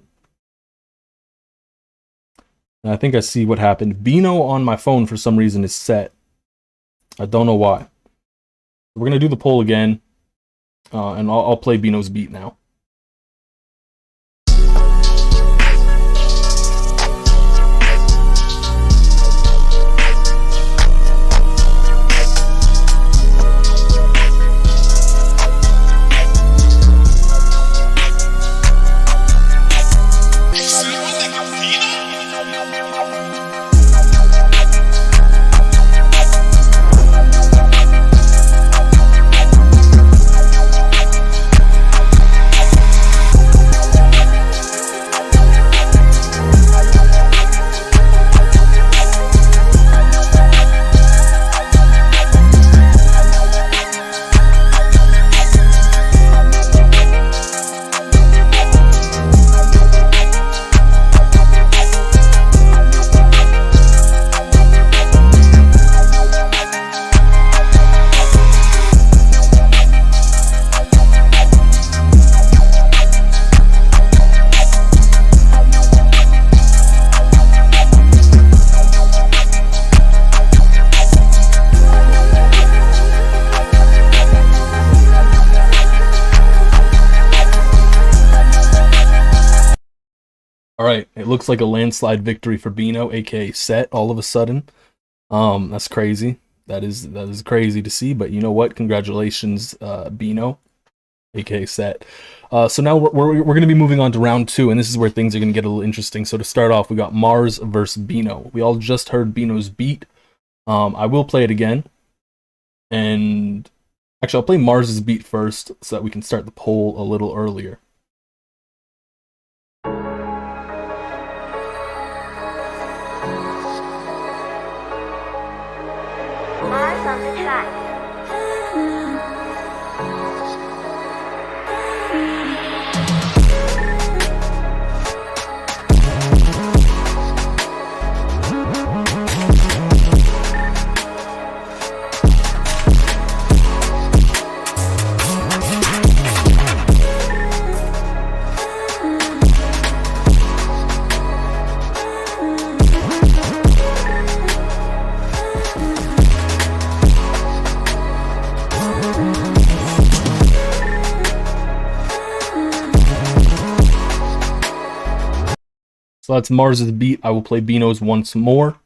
And I think I see what happened. Bino on my phone for some reason is Set. I don't know why. We're gonna do the poll again, and I'll play Bino's beat now. All right, it looks like a landslide victory for Bino, aka Set. All of a sudden, that's crazy. That is crazy to see. But you know what? Congratulations, Bino, aka Set. So now we're going to be moving on to round 2, and this is where things are going to get a little interesting. So to start off, we got Mars versus Bino. We all just heard Bino's beat. I will play it again, and actually I'll play Mars's beat first so that we can start the poll a little earlier. Mars on the track. So that's Mars's beat. I will play Bino's once more.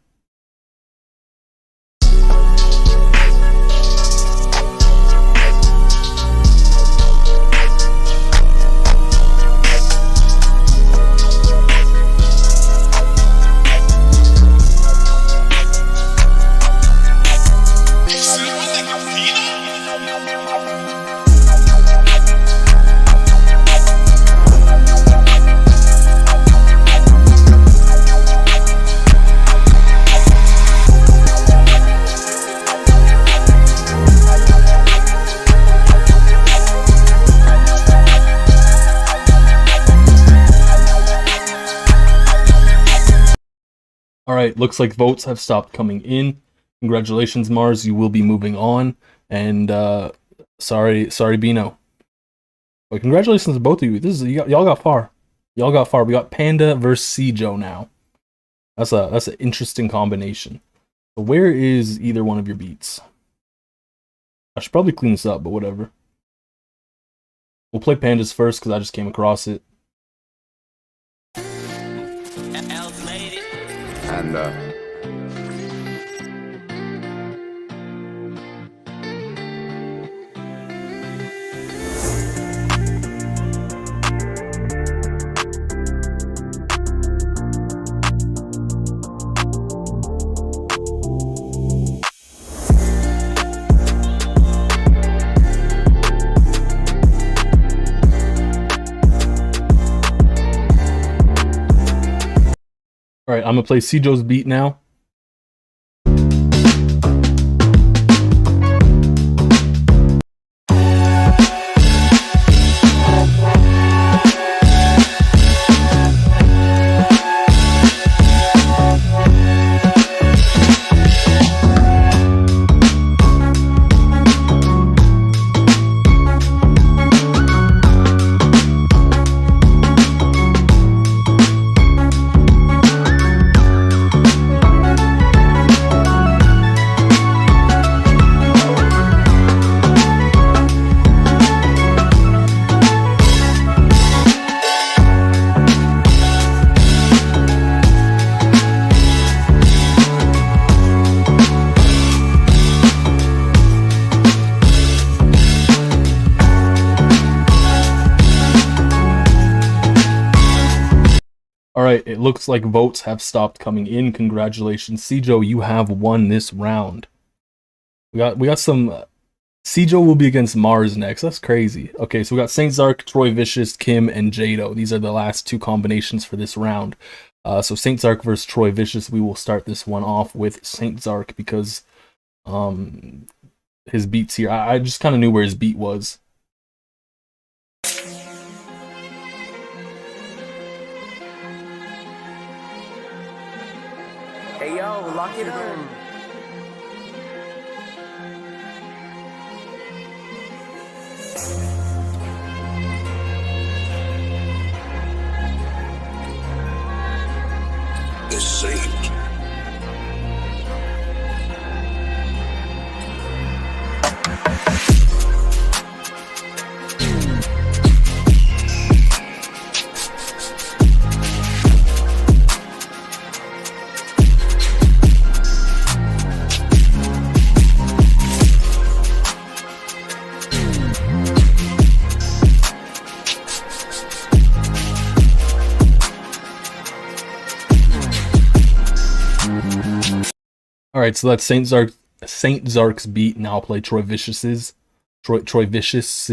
Alright, looks like votes have stopped coming in. Congratulations, Mars, you will be moving on. And sorry Bino. But congratulations to both of you. Y'all got far. Y'all got far. We got Panda versus Cjo now. That's an interesting combination. So where is either one of your beats? I should probably clean this up, but whatever. We'll play Panda's first because I just came across it. And Alright, I'm gonna play Cjo's beat now. Alright, it looks like votes have stopped coming in. Congratulations, Cjo, you have won this round. We got some... Cjo will be against Mars next. That's crazy. Okay, so we got Saint Zark, Troy Vicious, Kim, and Jado. These are the last two combinations for this round. So Saint Zark versus Troy Vicious. We will start this one off with Saint Zark because his beat's here. I just kind of knew where his beat was. Hey yo, lock it in. The Saint. All right, so that's Saint Zark's beat. Now I'll play Troy Vicious's beat. Troy Vicious.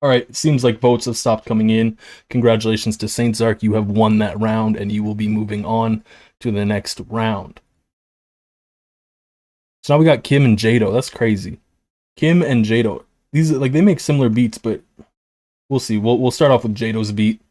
All right, it seems like votes have stopped coming in. Congratulations to Saint Zark. You have won that round, and you will be moving on to the next round. So now we got Kim and Jado. That's crazy. Kim and Jado. These are, like, they make similar beats, but we'll see. We'll start off with Jado's beat.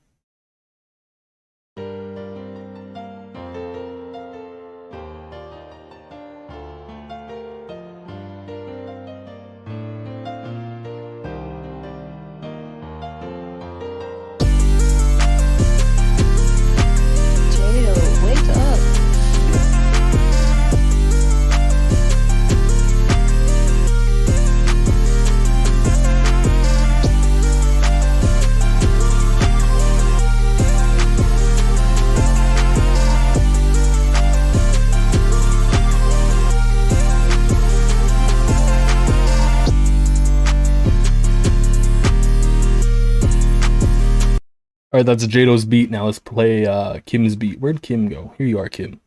All right, that's Jado's beat. Now let's play Kim's beat. Where'd Kim go? Here you are, Kim.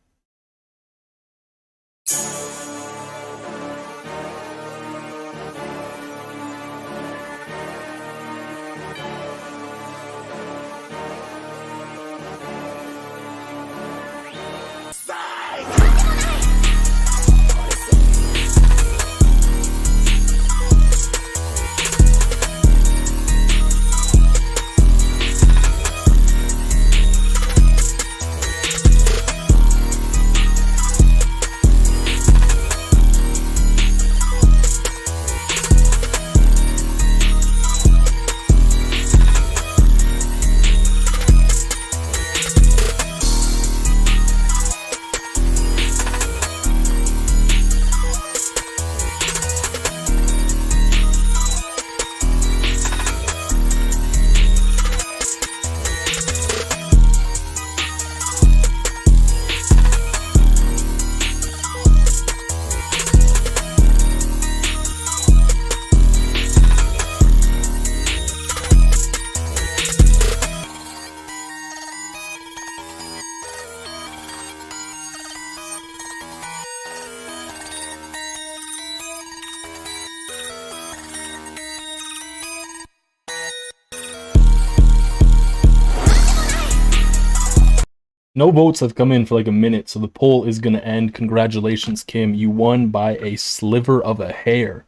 No votes have come in for like a minute, so the poll is going to end. Congratulations, Kim. You won by a sliver of a hair.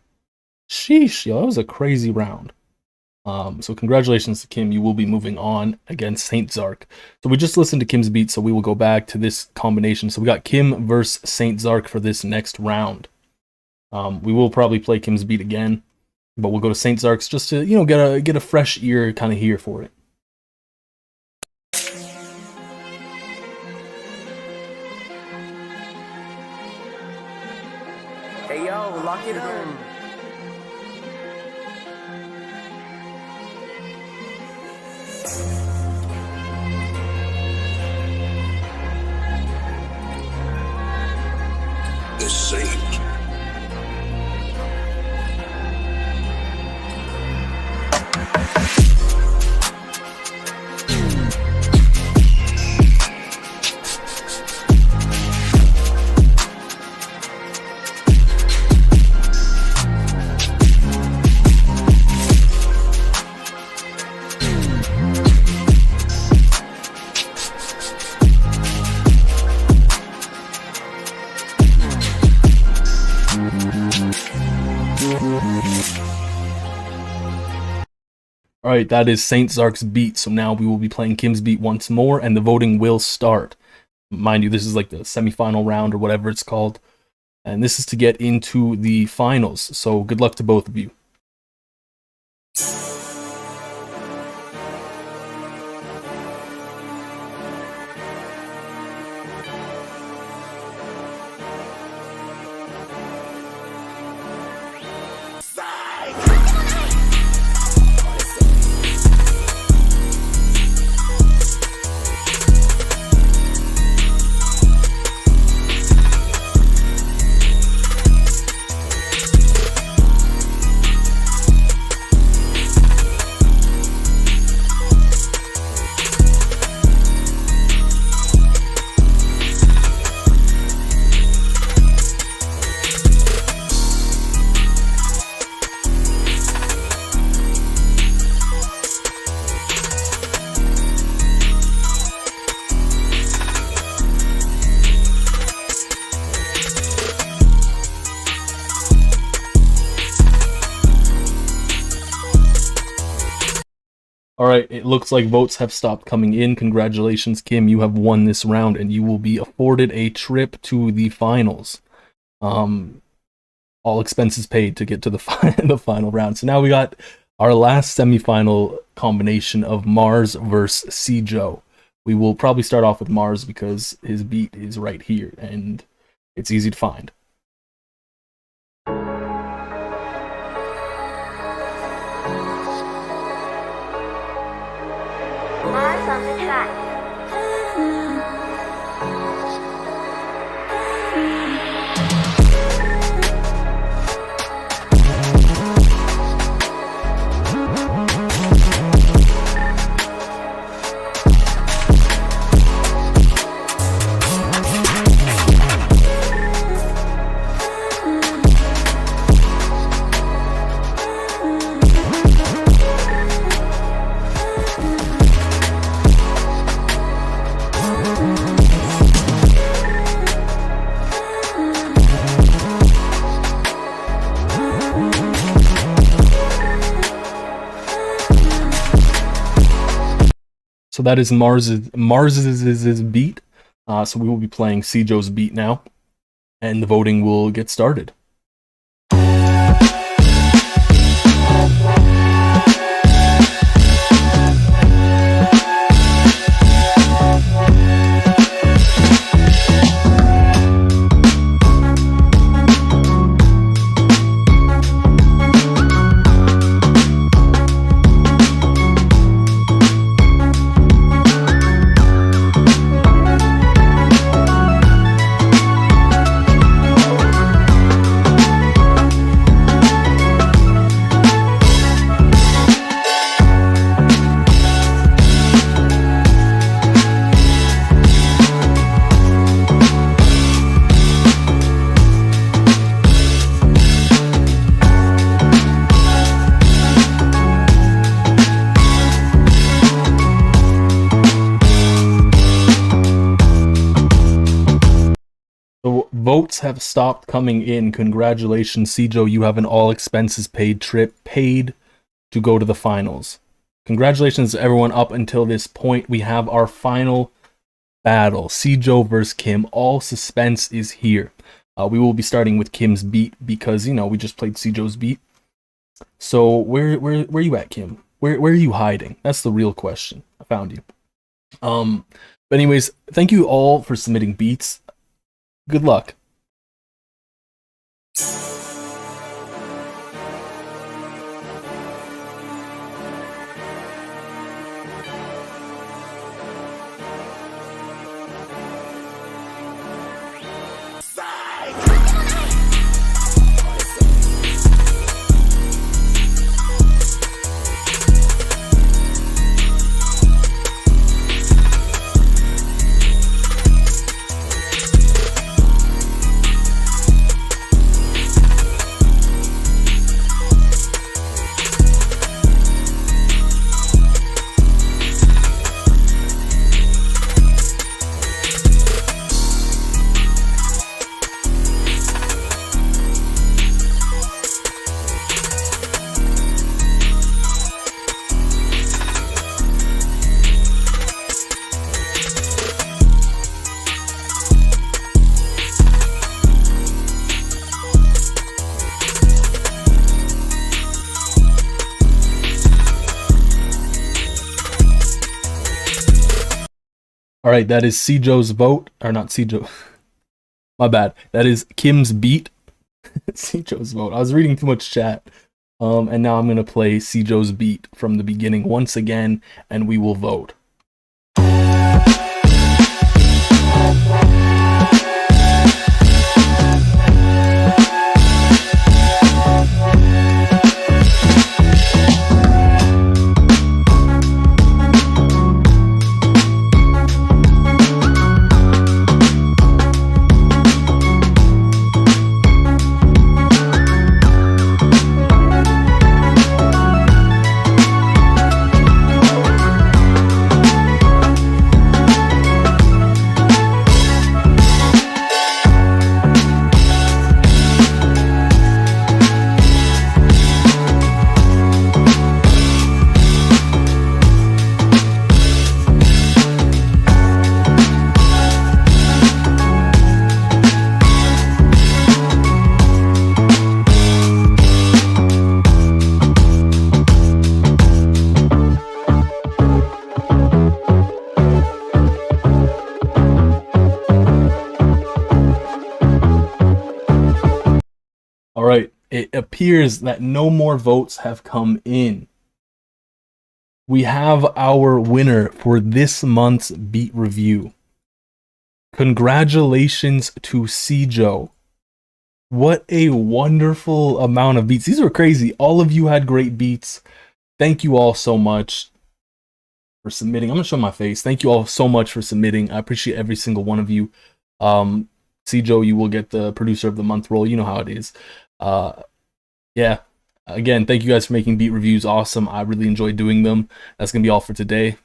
Sheesh, yo, that was a crazy round. So congratulations to Kim. You will be moving on against Saint Zark. So we just listened to Kim's beat, so we will go back to this combination. So we got Kim versus Saint Zark for this next round. We will probably play Kim's beat again, but we'll go to Saint Zark's just to, you know, get a fresh ear kind of here for it. Hey yo, lock it in. The Saint. Alright, that is Saint Zark's beat. So now we will be playing Kim's beat once more, and the voting will start. Mind you, this is like the semi-final round or whatever it's called. And this is to get into the finals. So good luck to both of you. Alright, it looks like votes have stopped coming in. Congratulations, Kim. You have won this round, and you will be afforded a trip to the finals. All expenses paid to get to the final round. So now we got our last semifinal combination of Mars versus Cjo. We will probably start off with Mars because his beat is right here, and it's easy to find. Mars on the track. So that is Mars's beat. So we will be playing Cjo's beat now, and the voting will get started. So votes have stopped coming in. Congratulations, Cjo. You have an all expenses paid trip paid to go to the finals. Congratulations to everyone up until this point. We have our final battle, Cjo versus Kim. All suspense is here. We will be starting with Kim's beat because, you know, we just played Cjo's beat. So where are you at, Kim? Where are you hiding? That's the real question. I found you. But anyways, thank you all for submitting beats. Good luck. All right, that is Cjo's vote, or not Cjo. My bad. That is Kim's beat. Cjo's vote. I was reading too much chat. And now I'm gonna play Cjo's beat from the beginning once again, and we will vote. All right, it appears that no more votes have come in. We have our winner for this month's beat review. Congratulations to Cjo. What a wonderful amount of beats. These were crazy. All of you had great beats. Thank you all so much for submitting. I'm going to show my face. Thank you all so much for submitting. I appreciate every single one of you. Cjo, you will get the producer of the month role. You know how it is. Yeah. Again, thank you guys for making beat reviews awesome. I really enjoyed doing them. That's going to be all for today.